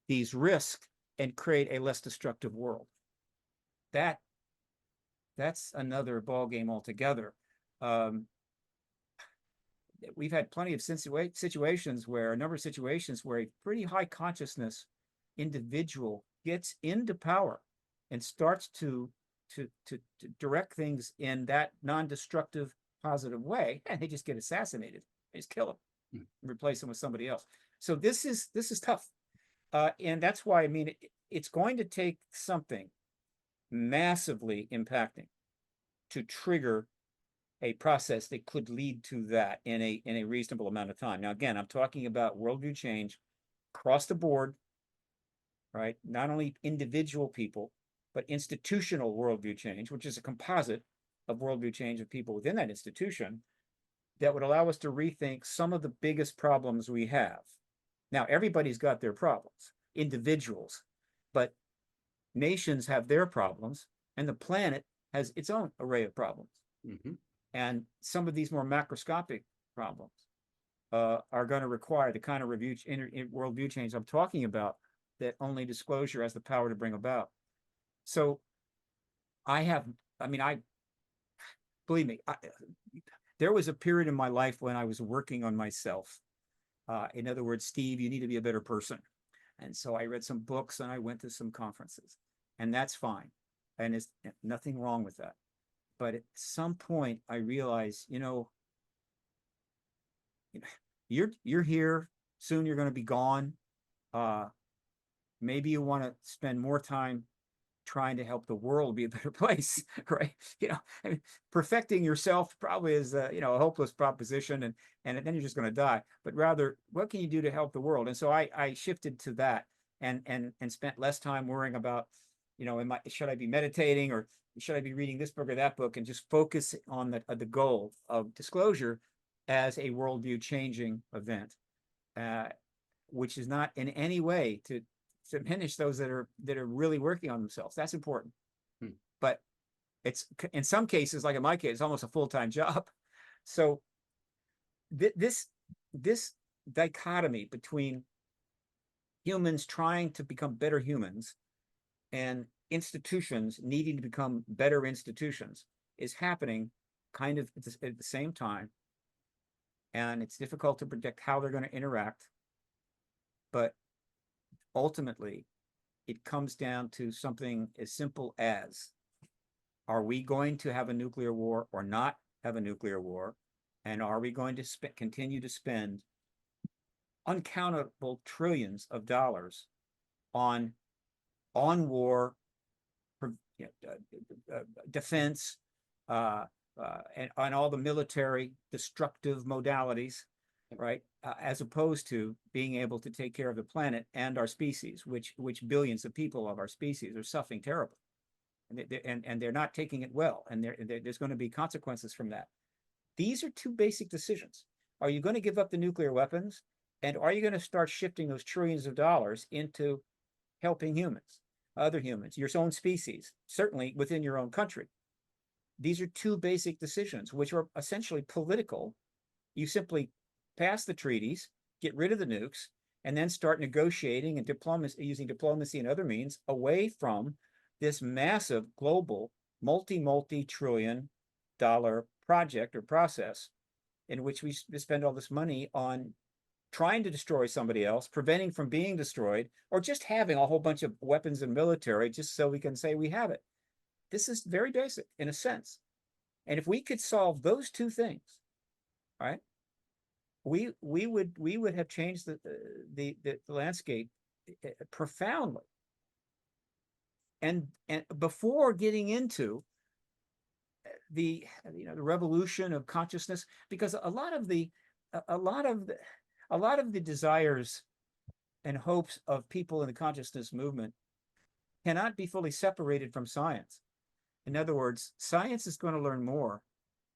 these risks and create a less destructive world. That's another ballgame altogether. We've had plenty of situations where a pretty high consciousness individual gets into power and starts to direct things in that non-destructive, positive way, and they just get assassinated. They just kill them, replace them with somebody else. So this is tough, and that's why it's going to take something massively impacting to trigger a process that could lead to that in a reasonable amount of time. Now, again, I'm talking about worldview change across the board, right? Not only individual people, but institutional worldview change, which is a composite of worldview change of people within that institution, that would allow us to rethink some of the biggest problems we have. Now, everybody's got their problems, individuals, but nations have their problems, and the planet has its own array of problems. Mm-hmm. And some of these more macroscopic problems are going to require the kind of worldview change I'm talking about, that only disclosure has the power to bring about. So believe me, there was a period in my life when I was working on myself. In other words, Steve, you need to be a better person. And so I read some books and I went to some conferences, and that's fine. And there's nothing wrong with that. But at some point I realized, you're here, soon you're going to be gone. Maybe you want to spend more time trying to help the world be a better place, right? Perfecting yourself probably is a hopeless proposition, and then you're just going to die. But rather, what can you do to help the world? And so I shifted to that, and spent less time worrying about, should I be meditating, or should I be reading this book or that book, and just focus on the goal of disclosure as a worldview changing event, which is not in any way to diminish those that are really working on themselves. That's important. But it's, in some cases, like in my case, it's almost a full-time job. So this dichotomy between humans trying to become better humans and institutions needing to become better institutions is happening kind of at the same time. And it's difficult to predict how they're going to interact. But ultimately, it comes down to something as simple as, are we going to have a nuclear war or not have a nuclear war? And are we going to continue to spend uncountable trillions of dollars on war, defense, and all the military destructive modalities, right? As opposed to being able to take care of the planet and our species, which billions of people of our species are suffering terribly, and they're not taking it well, and there's going to be consequences from that. These are two basic decisions. Are you going to give up the nuclear weapons, and are you going to start shifting those trillions of dollars into helping humans, other humans, your own species, certainly within your own country? These are two basic decisions, which are essentially political. You simply pass the treaties, get rid of the nukes, and then start negotiating and using diplomacy and other means away from this massive global multi-trillion dollar project or process in which we spend all this money on trying to destroy somebody else, preventing from being destroyed, or just having a whole bunch of weapons and military just so we can say we have it. This is very basic in a sense. And if we could solve those two things, right, we would have changed the landscape profoundly. And before getting into the revolution of consciousness, because a lot of the desires and hopes of people in the consciousness movement cannot be fully separated from science. In other words, science is going to learn more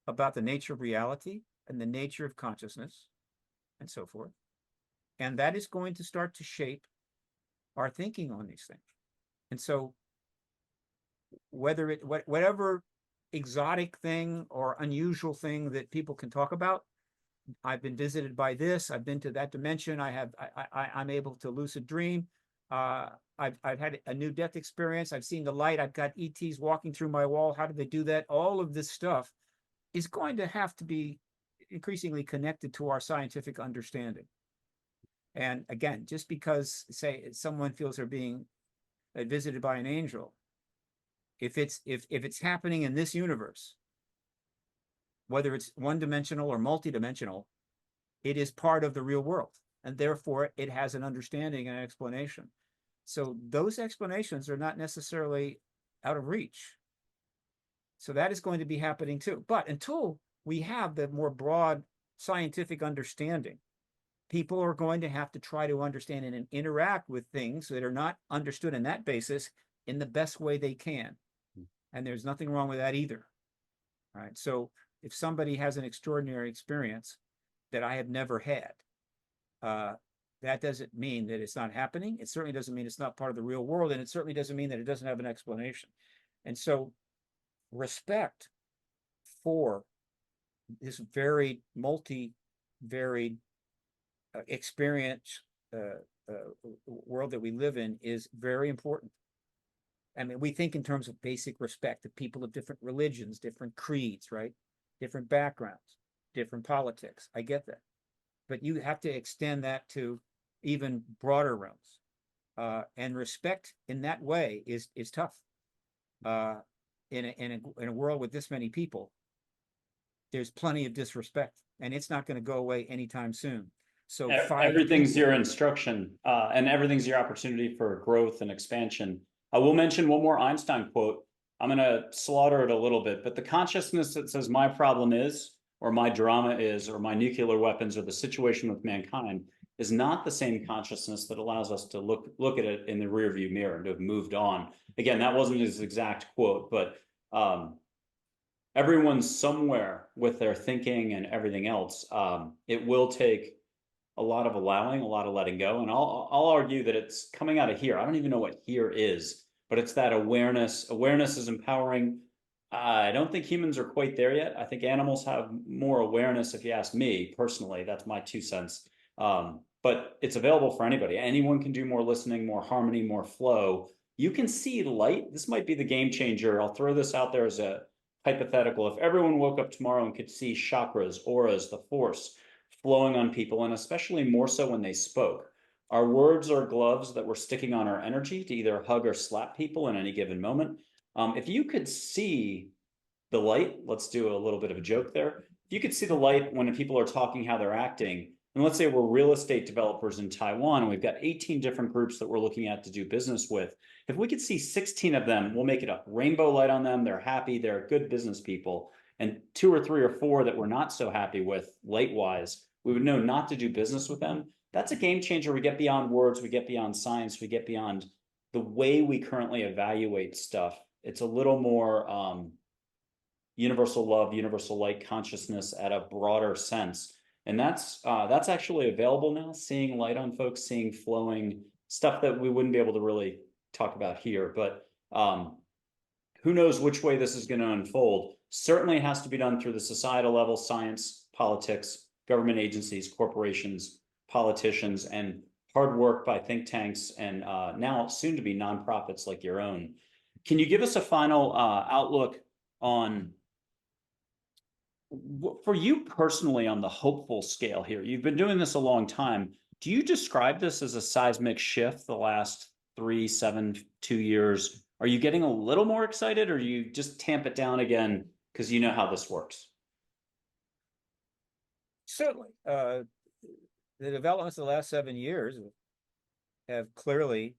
about the nature of reality and the nature of consciousness and so forth. And that is going to start to shape our thinking on these things. And so whatever exotic thing or unusual thing that people can talk about, I've been visited by this, I've been to that dimension, I'm able to lucid dream, I've had a new death experience, I've seen the light, I've got ETs walking through my wall. How do they do that? All of this stuff is going to have to be increasingly connected to our scientific understanding. And again, just because, say, someone feels they're being visited by an angel, if it's happening in this universe, whether it's one-dimensional or multi-dimensional, it is part of the real world, and therefore it has an understanding and explanation. So those explanations are not necessarily out of reach. So that is going to be happening too. But until we have the more broad scientific understanding, people are going to have to try to understand and interact with things that are not understood in that basis in the best way they can. And there's nothing wrong with that either. All right. So if somebody has an extraordinary experience that I have never had, that doesn't mean that it's not happening. It certainly doesn't mean it's not part of the real world. And it certainly doesn't mean that it doesn't have an explanation. And so respect for this varied, multi-varied experience world that we live in is very important. I mean, we think in terms of basic respect to people of different religions, different creeds, right? Different backgrounds, different politics. I get that. But you have to extend that to even broader realms. And respect in that way is tough. In a world with this many people, there's plenty of disrespect, and it's not going to go away anytime soon. So everything's your instruction, and everything's your opportunity for growth and expansion. I will mention one more Einstein quote. I'm going to slaughter it a little bit, but the consciousness that says my problem is, or my drama is, or my nuclear weapons, or the situation with mankind is not the same consciousness that allows us to look at it in the rearview mirror and to have moved on. Again, that wasn't his exact quote, but everyone's somewhere with their thinking and everything else. It will take a lot of allowing, a lot of letting go. And I'll argue that it's coming out of here. I don't even know what here is, but it's that awareness. Awareness is empowering. I don't think humans are quite there yet. I think animals have more awareness, if you ask me personally. That's my 2 cents. But it's available for anybody. Anyone can do more listening, more harmony, more flow. You can see light. This might be the game changer. I'll throw this out there as a hypothetical. If everyone woke up tomorrow and could see chakras, auras, the force flowing on people, and especially more so when they spoke. Our words are gloves that we're sticking on our energy to either hug or slap people in any given moment. If you could see the light, let's do a little bit of a joke there. If you could see the light when people are talking, how they're acting, and let's say we're real estate developers in Taiwan, and we've got 18 different groups that we're looking at to do business with. If we could see 16 of them, we'll make it up. Rainbow light on them. They're happy. They're good business people. and 2 or 3 or 4 that we're not so happy with late wise, we would know not to do business with them. That's a game changer. We get beyond words, we get beyond science, we get beyond the way we currently evaluate stuff. It's a little more universal love, universal light consciousness at a broader sense. And that's actually available now, seeing light on folks, seeing flowing stuff that we wouldn't be able to really talk about here. But who knows which way this is going to unfold. Certainly has to be done through the societal level, science, politics, government agencies, corporations, politicians, and hard work by think tanks and now soon to be nonprofits like your own. Can you give us a final outlook on, for you personally, on the hopeful scale here? You've been doing this a long time. Do you describe this as a seismic shift the last 3, 7, 2 years? Are you getting a little more excited, or you just tamp it down again because you know how this works? Certainly, the developments of the last 7 years have clearly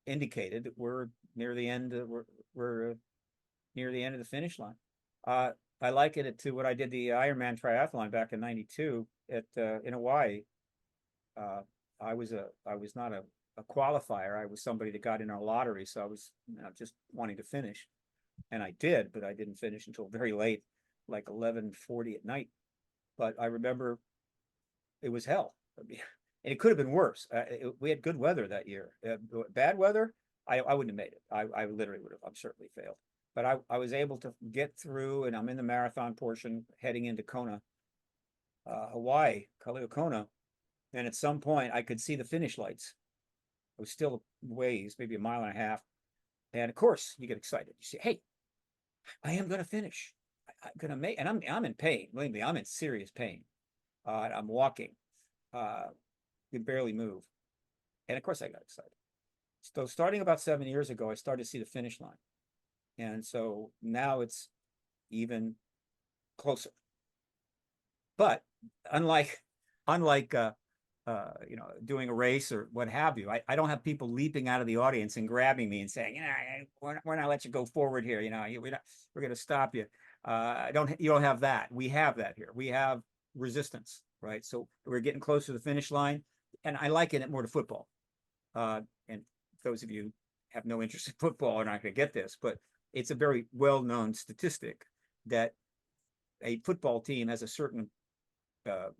indicated that we're near the end. We're near the end of the finish line. I liken it to what I did the Ironman triathlon back in '92 in Hawaii. I was not a qualifier. I was somebody that got in our lottery, so I was just wanting to finish, and I did, but I didn't finish until very late, like 11:40 at night. But I remember it was hell, and it could have been worse. We had good weather that year. Bad weather, I wouldn't have made it. I literally would have. I'm certainly failed. But I was able to get through, and I'm in the marathon portion heading into Kona, Hawaii, Kona. And at some point, I could see the finish lights. It was still a ways, maybe a mile and a half. And of course, you get excited. You say, "Hey, I am going to finish. I'm going to make," and I'm in pain. Believe me, I'm in serious pain. I'm walking, can barely move. And of course, I got excited. So starting about 7 years ago, I started to see the finish line. And so now it's even closer. But unlike doing a race or what have you, I don't have people leaping out of the audience and grabbing me and saying, we're not gonna let you go forward here. We're gonna stop you. You don't have that. We have that here. We have resistance, right? So we're getting closer to the finish line, and I liken it more to football. And those of you who have no interest in football are not going to get this, but it's a very well-known statistic that a football team has a certain, how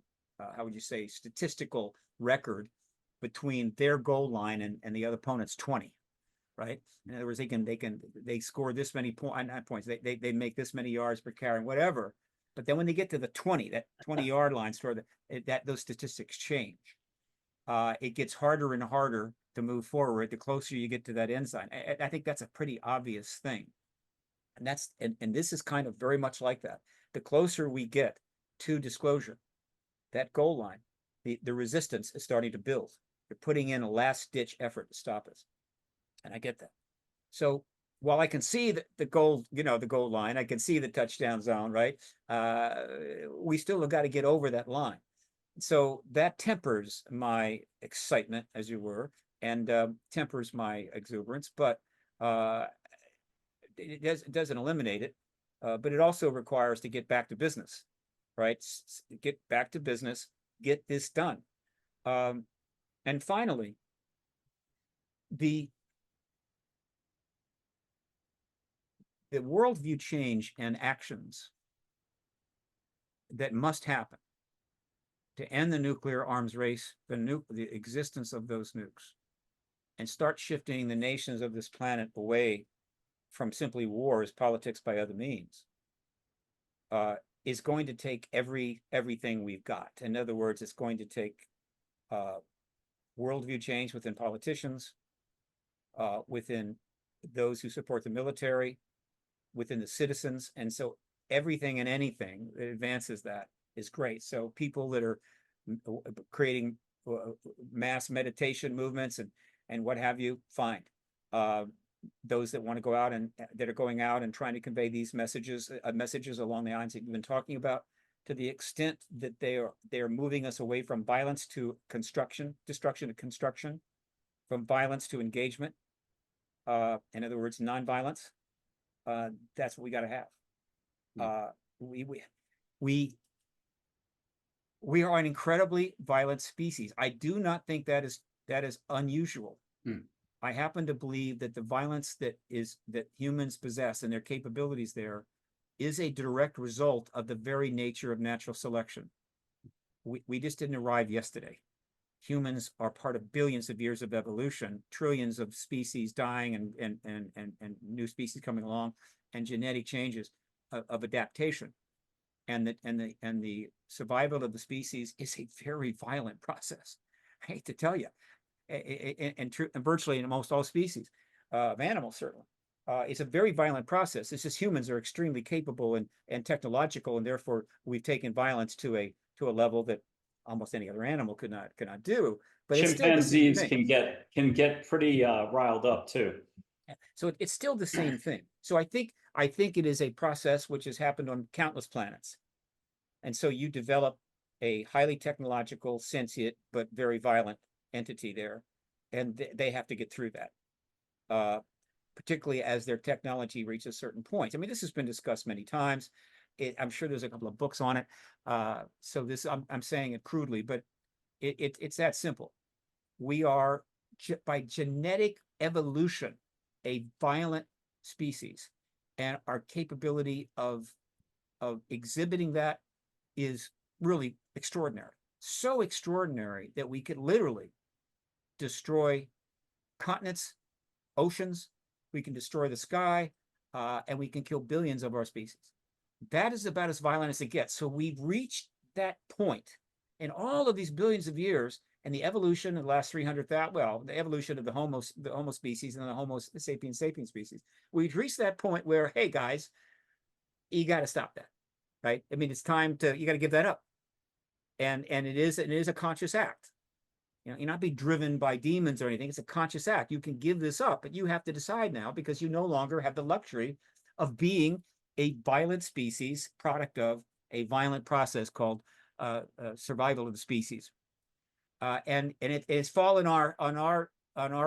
would you say, statistical record between their goal line and the other opponent's 20, right? In other words, they score this many points, they make this many yards per carry, whatever. But then when they get to the 20, that 20-yard line, those statistics change. It gets harder and harder to move forward the closer you get to that end zone. I think that's a pretty obvious thing. And this is kind of very much like that. The closer we get to disclosure, that goal line, the resistance is starting to build. They're putting in a last-ditch effort to stop us. And I get that. So while I can see the goal line, I can see the touchdown zone, right? We still have got to get over that line. So that tempers my excitement, as you were, and tempers my exuberance, but it doesn't eliminate it. But it also requires to get back to business, right? Get back to business, get this done. And finally, the worldview change and actions that must happen to end the nuclear arms race, the existence of those nukes, and start shifting the nations of this planet away from simply wars, politics by other means, is going to take everything we've got. In other words, it's going to take worldview change within politicians, within those who support the military, within the citizens. And so everything and anything that advances that is great. So people that are creating mass meditation movements and what have you, fine. Those that want to go out and that are going out and trying to convey these messages along the lines that you've been talking about, to the extent that they are moving us away from violence to destruction to construction, from violence to engagement. In other words, nonviolence. That's what we got to have. we we are an incredibly violent species. I do not think that is unusual. I happen to believe that the violence that humans possess and their capabilities there is a direct result of the very nature of natural selection. We just didn't arrive yesterday. Humans are part of billions of years of evolution, trillions of species dying and new species coming along, and genetic changes of adaptation. And the survival of the species is a very violent process. I hate to tell you, and virtually in almost all species of animals, certainly, it's a very violent process. It's just humans are extremely capable and technological, and therefore we've taken violence to a level that almost any other animal could not do. But chimpanzees can get pretty riled up too. So it's still the same thing. So I think it is a process which has happened on countless planets. And so you develop a highly technological, sentient, but very violent entity there. And they have to get through that, particularly as their technology reaches certain points. I mean, this has been discussed many times. I'm sure there's a couple of books on it. So this, I'm saying it crudely, but it's that simple. We are, by genetic evolution, a violent species, and our capability of exhibiting that is really extraordinary. So extraordinary that we could literally destroy continents, oceans, we can destroy the sky, and we can kill billions of our species. That is about as violent as it gets. So we've reached that point in all of these billions of years, and the evolution of the last 300,000, well, the evolution of the Homo species and the Homo sapiens species, we've reached that point where, hey guys, you got to stop that, right? I mean, it's time you got to give that up, and it is a conscious act. You know, you're not being driven by demons or anything. It's a conscious act. You can give this up, but you have to decide now, because you no longer have the luxury of being a violent species, product of a violent process called survival of the species. And it has fallen on our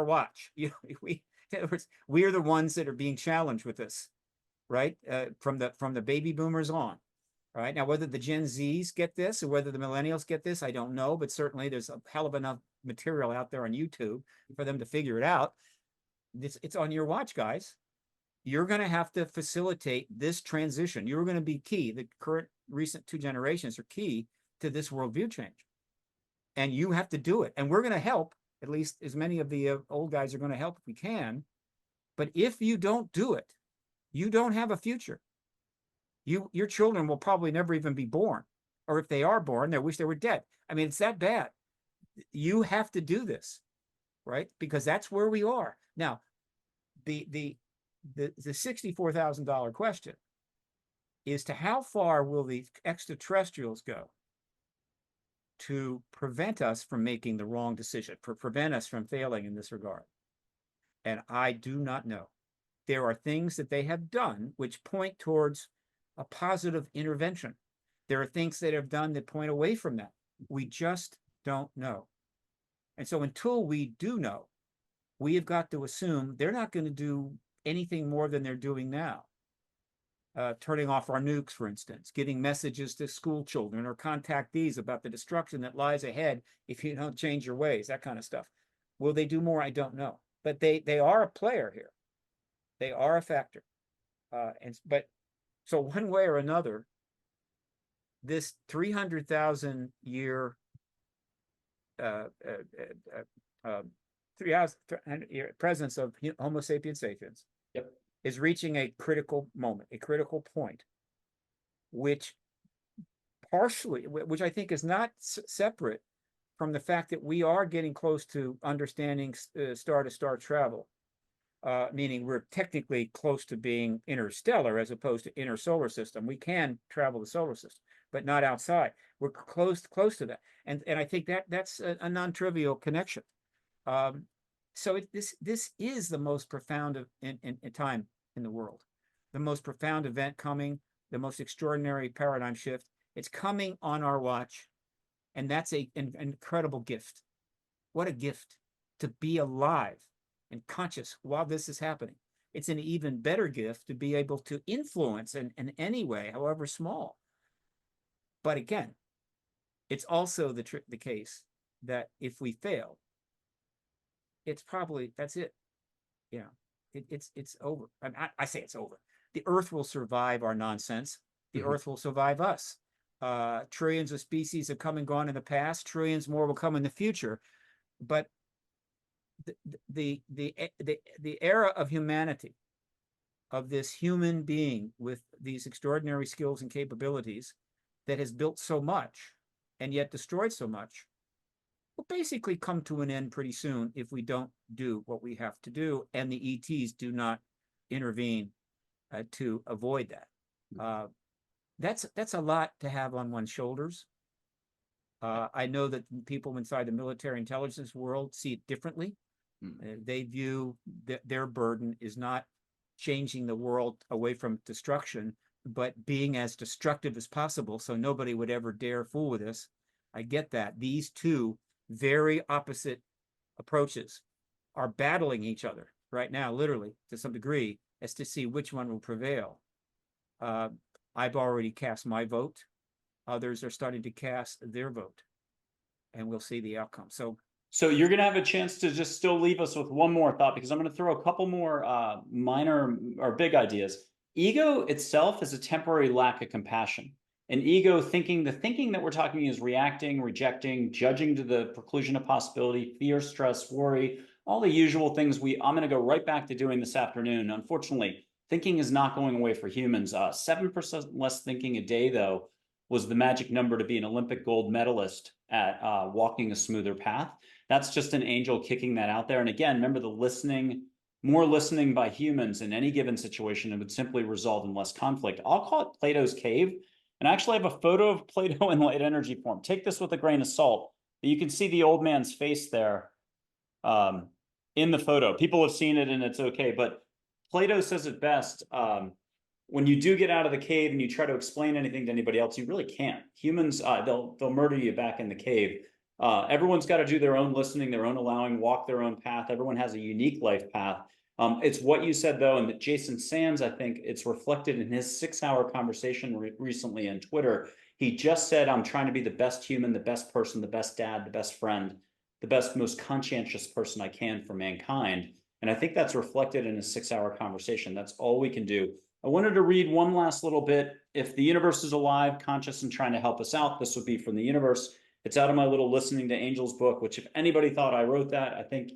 watch. You know, in other words, we are the ones that are being challenged with this, right? From the baby boomers on. Right now, whether the Gen Zs get this or whether the millennials get this, I don't know, but certainly there's a hell of enough material out there on YouTube for them to figure it out. It's on your watch, guys. You're going to have to facilitate this transition. You're going to be key. The current recent 2 generations are key to this worldview change. And you have to do it. And we're going to help, at least as many of the old guys are going to help if we can. But if you don't do it, you don't have a future. Your children will probably never even be born. Or if they are born, they wish they were dead. I mean, it's that bad. You have to do this, right? Because that's where we are. Now, the $64,000 question is to how far will the extraterrestrials go to prevent us from making the wrong decision, prevent us from failing in this regard? And I do not know. There are things that they have done which point towards a positive intervention. There are things that have done that point away from that. We just don't know. And so until we do know, we have got to assume they're not going to do anything more than they're doing now. Turning off our nukes, for instance, getting messages to school children or contactees about the destruction that lies ahead if you don't change your ways, that kind of stuff. Will they do more? I don't know. But they are a player here. They are a factor. So one way or another, this 300,000 year, 300 year presence of Homo sapiens sapiens, yep, is reaching a critical moment, a critical point, which I think is not separate from the fact that we are getting close to understanding star-to-star travel. Meaning we're technically close to being interstellar as opposed to inner solar system. We can travel the solar system, but not outside. We're close to that, and I think that's a non-trivial connection. So this is the most profound in time in the world, the most profound event coming, the most extraordinary paradigm shift. It's coming on our watch, and that's an incredible gift. What a gift to be alive and conscious while this is happening. it's an even better gift to be able to influence in any way, however small. But again, it's also the case that if we fail, it's probably, that's it. You know, it's over. I say it's over. The Earth will survive our nonsense. The Earth will survive us. Trillions of species have come and gone in the past. Trillions more will come in the future. But the era of humanity, of this human being with these extraordinary skills and capabilities that has built so much and yet destroyed so much, will basically come to an end pretty soon if we don't do what we have to do and the ETs do not intervene to avoid that. That's a lot to have on one's shoulders. I know that people inside the military intelligence world see it differently. They view their burden is not changing the world away from destruction, but being as destructive as possible so nobody would ever dare fool with us. I get that. These two very opposite approaches are battling each other right now, literally, to some degree, as to see which one will prevail. I've already cast my vote. Others are starting to cast their vote, and we'll see the outcome. So you're going to have a chance to just still leave us with one more thought, because I'm going to throw a couple more minor or big ideas. Ego itself is a temporary lack of compassion. And ego thinking, the thinking that we're talking is reacting, rejecting, judging to the preclusion of possibility, fear, stress, worry, all the usual things I'm going to go right back to doing this afternoon. Unfortunately, thinking is not going away for humans. 7% less thinking a day, though, was the magic number to be an Olympic gold medalist at walking a smoother path. That's just an angel kicking that out there. And again, remember the listening, more listening by humans in any given situation, it would simply result in less conflict. I'll call it Plato's cave. And I actually have a photo of Plato in light energy form. Take this with a grain of salt. You can see the old man's face there in the photo. People have seen it and it's okay. But Plato says it best. When you do get out of the cave and you try to explain anything to anybody else, you really can't. Humans, they'll murder you back in the cave. Everyone's got to do their own listening, their own allowing, walk their own path. Everyone has a unique life path. It's what you said, though, and that Jason Sands, I think it's reflected in his 6-hour conversation recently on Twitter. He just said, I'm trying to be the best human, the best person, the best dad, the best friend, the best, most conscientious person I can for mankind. And I think that's reflected in a 6-hour conversation. That's all we can do. I wanted to read one last little bit. If the universe is alive, conscious, and trying to help us out, this would be from the universe. It's out of my little Listening to Angels book, which if anybody thought I wrote that, I think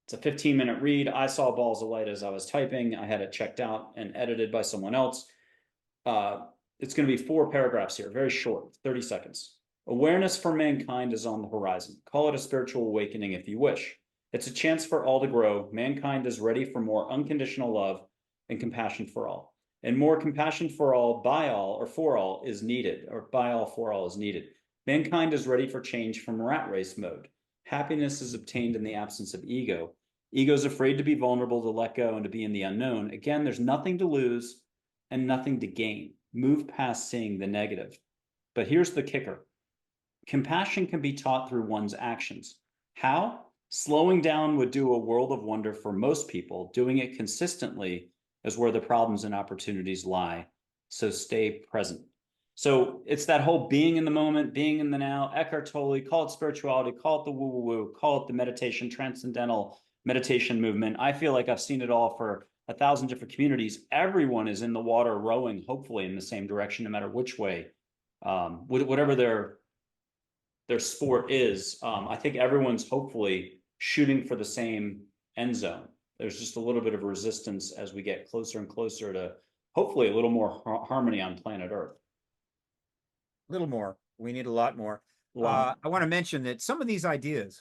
it's a 15-minute read. I saw balls of light as I was typing. I had it checked out and edited by someone else. It's going to be 4 paragraphs here, very short, 30 seconds. Awareness for mankind is on the horizon. Call it a spiritual awakening if you wish. It's a chance for all to grow. Mankind is ready for more unconditional love and compassion for all. And more compassion for all, by all, or for all is needed, or by all, for all is needed. Mankind is ready for change from rat race mode. Happiness is obtained in the absence of ego. Ego is afraid to be vulnerable, to let go, and to be in the unknown. Again, there's nothing to lose and nothing to gain. Move past seeing the negative. But here's the kicker. Compassion can be taught through one's actions. How? Slowing down would do a world of wonder for most people. Doing it consistently is where the problems and opportunities lie. So stay present. So it's that whole being in the moment, being in the now. Eckhart Tolle, call it spirituality, call it the woo-woo-woo, call it the meditation, transcendental meditation movement. I feel like I've seen it all for 1,000 different communities. Everyone is in the water rowing, hopefully in the same direction, no matter which way, whatever their sport is. I think everyone's hopefully shooting for the same end zone. There's just a little bit of resistance as we get closer and closer to hopefully a little more harmony on planet Earth. A little more. We need a lot more. I want to mention that some of these ideas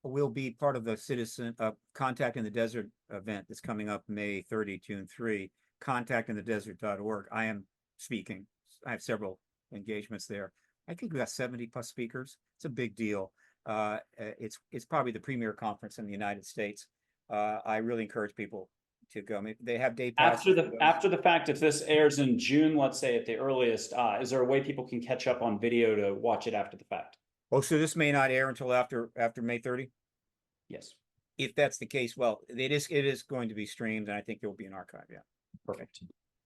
will be part of the citizen Contact in the Desert event that's coming up May 30, June 3, contactinthedesert.org. I am speaking. I have several engagements there. I think we got 70 plus speakers. It's a big deal. It's probably the premier conference in the United States. I really encourage people to go. I mean, they have day passes. After the fact, if this airs in June, let's say at the earliest, is there a way people can catch up on video to watch it after the fact? Oh, so this may not air until after May 30? Yes. if that's the case, well, it is going to be streamed, and I think there will be an archive. Yeah. Perfect.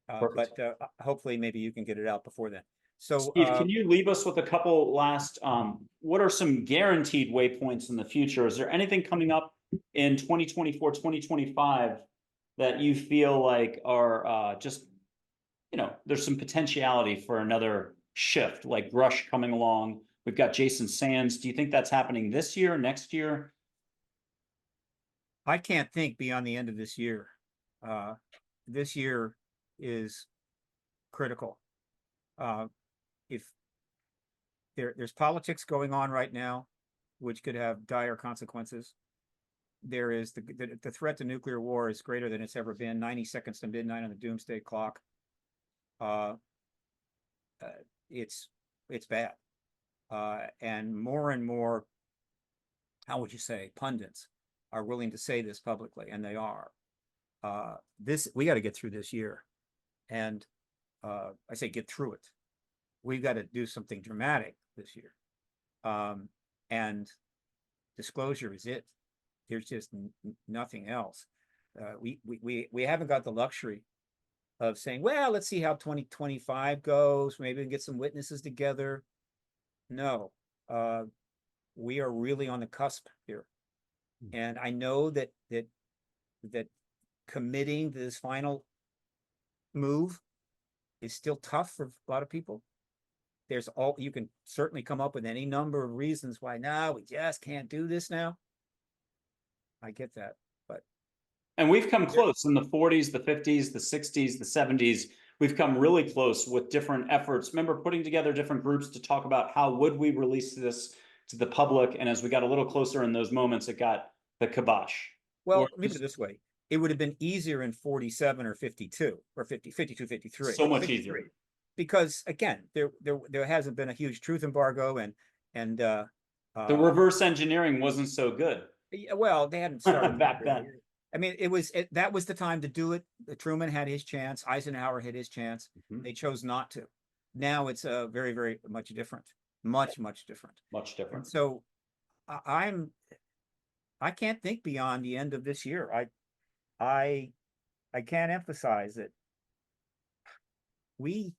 Perfect. But hopefully, maybe you can get it out before then. So, Steve, can you leave us with a couple last, what are some guaranteed waypoints in the future? Is there anything coming up in 2024, 2025 that you feel like are just, there's some potentiality for another shift, like Grush coming along? We've got Jason Sands. Do you think that's happening this year, next year? I can't think beyond the end of this year. This year is critical. If there's politics going on right now, which could have dire consequences. There is the threat to nuclear war is greater than it's ever been. 90 seconds to midnight on the doomsday clock. It's bad. And more, how would you say, pundits are willing to say this publicly, and they are. We got to get through this year, and I say get through it. We've got to do something dramatic this year, and disclosure is it. There's just nothing else. We haven't got the luxury of saying, well, let's see how 2025 goes. Maybe we can get some witnesses together. No, we are really on the cusp here. And I know that committing to this final move is still tough for a lot of people. You can certainly come up with any number of reasons why now we just can't do this now. I get that, but and we've come close in the 40s, the 50s, the 60s, the 70s. We've come really close with different efforts. Remember putting together different groups to talk about how would we release this to the public, and as we got a little closer in those moments, it got the kibosh. Well, let me put it this way. It would have been easier in 47 or 52 or 50, 52, 53. So much easier. Because again, there hasn't been a huge truth embargo, and the reverse engineering wasn't so good. Well, they hadn't started back then. I mean, that was the time to do it. Truman had his chance. Eisenhower had his chance. They chose not to. Now it's very, very much different. Much different. Much different. And so I can't think beyond the end of this year. I can't emphasize that we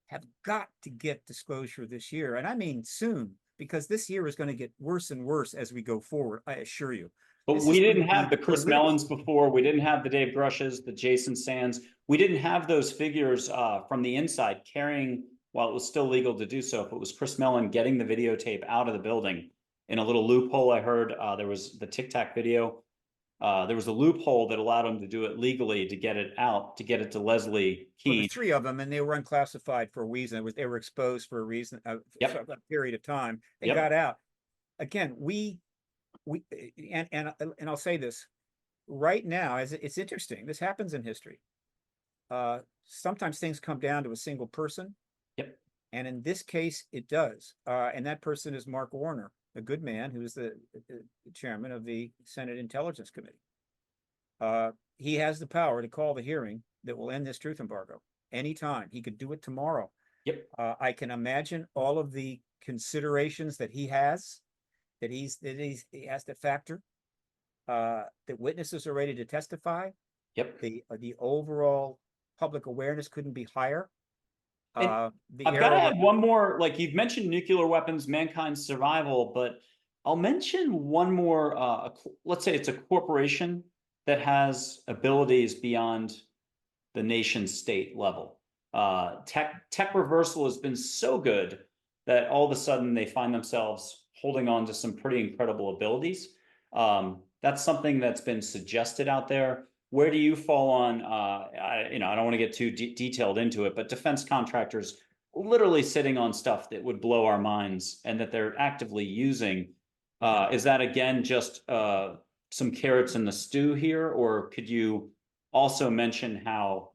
have got to get disclosure this year, and I mean soon, because this year is going to get worse and worse as we go forward. I assure you. But we didn't have the Chris Mellons before. We didn't have the Dave Grushes, the Jason Sands. We didn't have those figures from the inside carrying, while it was still legal to do so. If it was Chris Mellon getting the videotape out of the building in a little loophole, I heard there was the Tic Tac video. There was a loophole that allowed him to do it legally to get it out, to get it to Leslie Keane. Well, three of them, and they were unclassified for a reason. They were exposed for a reason, a period of time. They got out. Again, and I'll say this right now, as it's interesting. This happens in history. Sometimes things come down to a single person. Yep. And in this case, it does. And that person is Mark Warner, a good man who's the chairman of the Senate Intelligence Committee. He has the power to call the hearing that will end this truth embargo anytime. He could do it tomorrow. Yep. I can imagine all of the considerations that he has, that he has to factor. That witnesses are ready to testify. Yep. The overall public awareness couldn't be higher. I've got to add one more. Like you've mentioned nuclear weapons, mankind's survival, but I'll mention one more. Let's say it's a corporation that has abilities beyond the nation state level. Tech reversal has been so good that all of a sudden they find themselves holding on to some pretty incredible abilities. That's something that's been suggested out there. Where do you fall on, I don't want to get too detailed into it, but defense contractors literally sitting on stuff that would blow our minds and that they're actively using. Is that, again, just some carrots in the stew here? Or could you also mention how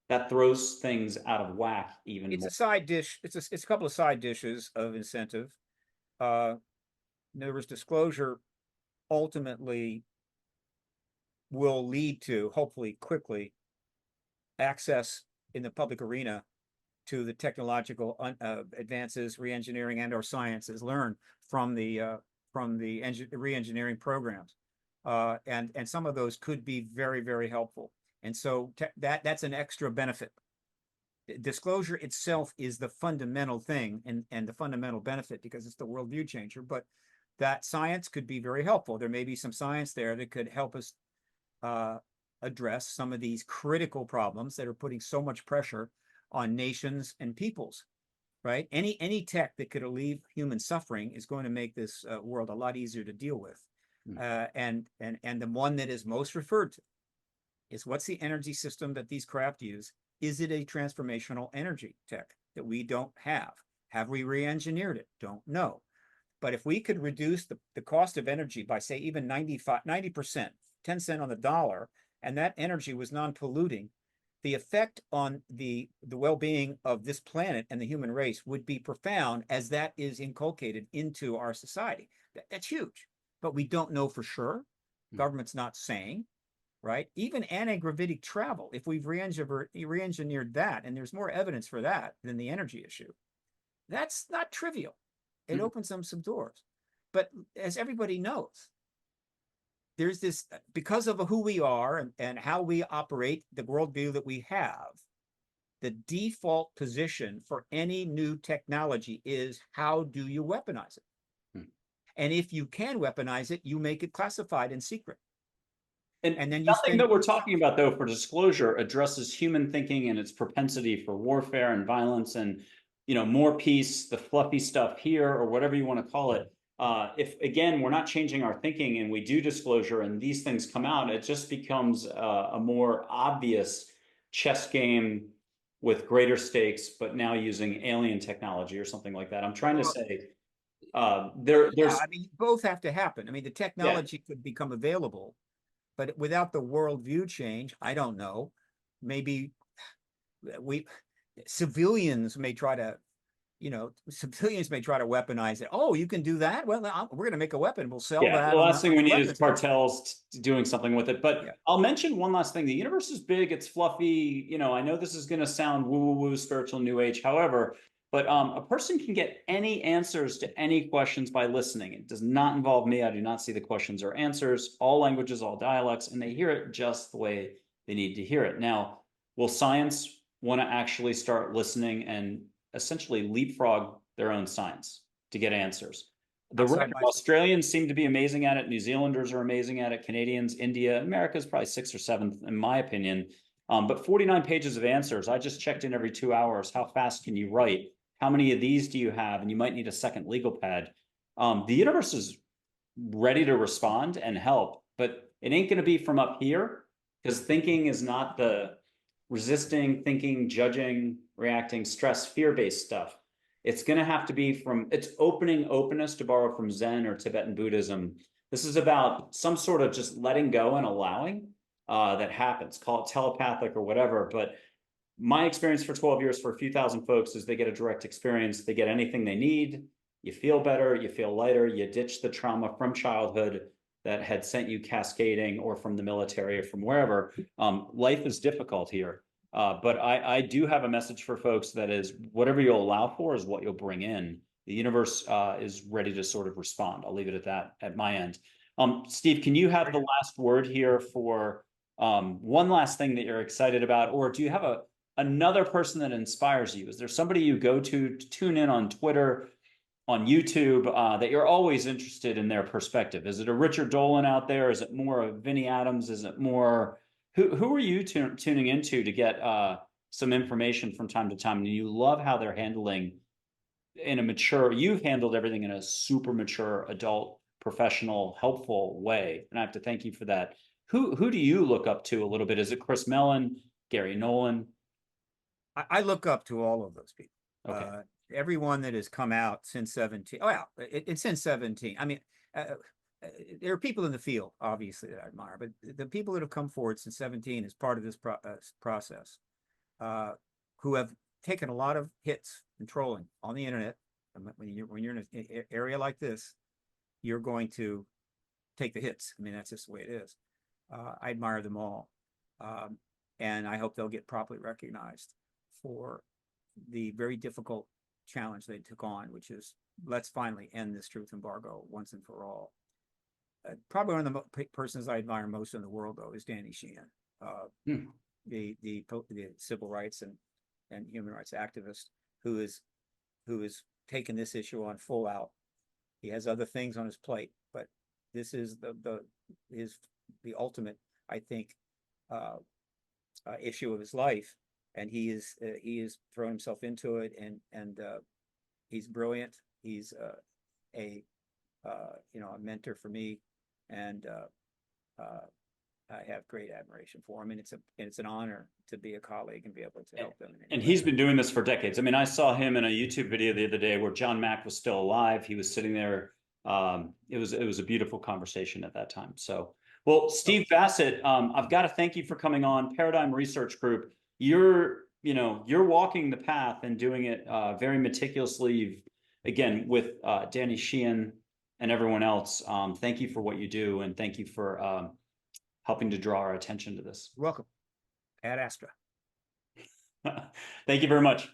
that throws things out of whack even more? It's a side dish. It's a couple of side dishes of incentive. In other words, disclosure ultimately will lead to, hopefully quickly, access in the public arena to the technological advances, re-engineering and/or sciences learned from the re-engineering programs. And some of those could be very, very helpful. And so that's an extra benefit. Disclosure itself is the fundamental thing and the fundamental benefit because it's the worldview changer. But that science could be very helpful. There may be some science there that could help us address some of these critical problems that are putting so much pressure on nations and peoples. Right? Any tech that could alleviate human suffering is going to make this world a lot easier to deal with. And the one that is most referred to is what's the energy system that these craft use? Is it a transformational energy tech that we don't have? Have we re-engineered it? Don't know. But if we could reduce the cost of energy by, say, even 90%, 10 cents on the dollar, and that energy was non-polluting, the effect on the well-being of this planet and the human race would be profound as that is inculcated into our society. That's huge, but we don't know for sure. Government's not saying. Right? Even anti-gravitic travel, if we've re-engineered that, and there's more evidence for that than the energy issue, that's not trivial. It opens some doors. But as everybody knows, there's this, because of who we are and how we operate, the worldview that we have, the default position for any new technology is how do you weaponize it? And if you can weaponize it, you make it classified and secret. And then nothing that we're talking about, though, for disclosure, addresses human thinking and its propensity for warfare and violence and, more peace, the fluffy stuff here, or whatever you want to call it. If, again, we're not changing our thinking and we do disclosure and these things come out, it just becomes a more obvious chess game with greater stakes, but now using alien technology or something like that. I'm trying to say there's. I mean, both have to happen. I mean, the technology could become available. But without the worldview change, I don't know. Maybe civilians may try to weaponize it. Oh, you can do that? Well, we're going to make a weapon. We'll sell that. The last thing we need is cartels doing something with it. But I'll mention one last thing. The universe is big. It's fluffy. I know this is going to sound woo-woo-woo, spiritual new age. However, but a person can get any answers to any questions by listening. It does not involve me. I do not see the questions or answers. All languages, all dialects, and they hear it just the way they need to hear it. Now, will science want to actually start listening and essentially leapfrog their own science to get answers? The Australians seem to be amazing at it. New Zealanders are amazing at it. Canadians, India, America is probably 6th or 7th, in my opinion. But 49 pages of answers. I just checked in every 2 hours. How fast can you write? How many of these do you have? And you might need a second legal pad. The universe is ready to respond and help, but it ain't going to be from up here because thinking is not the resisting, thinking, judging, reacting, stress, fear-based stuff. It's going to have to be from, it's opening openness, to borrow from Zen or Tibetan Buddhism. This is about some sort of just letting go and allowing that happens. Call it telepathic or whatever, but my experience for 12 years for a few thousand folks is they get a direct experience. They get anything they need. You feel better. You feel lighter. You ditch the trauma from childhood that had sent you cascading or from the military or from wherever. Life is difficult here. But I do have a message for folks that is whatever you'll allow for is what you'll bring in. The universe is ready to sort of respond. I'll leave it at that at my end. Steve, can you have the last word here for one last thing that you're excited about? Or do you have another person that inspires you? Is there somebody you go to tune in on Twitter, on YouTube, that you're always interested in their perspective? Is it a Richard Dolan out there? Is it more of Vinnie Adams? Is it more, who are you tuning into to get some information from time to time? And you love how they're handling in a mature, you've handled everything in a super mature, adult, professional, helpful way. And I have to thank you for that. Who do you look up to a little bit? Is it Chris Mellon, Gary Nolan? I look up to all of those people. Okay. Everyone that has come out since 17. Oh, yeah, it's since 17. I mean, there are people in the field, obviously, that I admire, but the people that have come forward since 17 as part of this process, who have taken a lot of hits and trolling on the internet. When you're in an area like this, you're going to take the hits. I mean, that's just the way it is. I admire them all. And I hope they'll get properly recognized for the very difficult challenge they took on, which is let's finally end this truth embargo once and for all. probably one of the persons I admire most in the world, though, is Danny Sheehan, Hmm. the civil rights and human rights activist who is taken this issue on full out. He has other things on his plate, but this is the ultimate, I think, issue of his life, and he is thrown himself into it, and he's brilliant. He's a a mentor for me, and I have great admiration for him, and it's an honor to be a colleague and be able to help them. And he's been doing this for decades. I mean, I saw him in a YouTube video the other day where John Mack was still alive. He was sitting there. It was a beautiful conversation at that time. So, well, Steve Bassett, I've got to thank you for coming on. Paradigm Research Group. You're walking the path and doing it very meticulously. Again, with Danny Sheehan and everyone else. Thank you for what you do, and thank you for helping to draw our attention to this. You're welcome. Ad Astra. Thank you very much.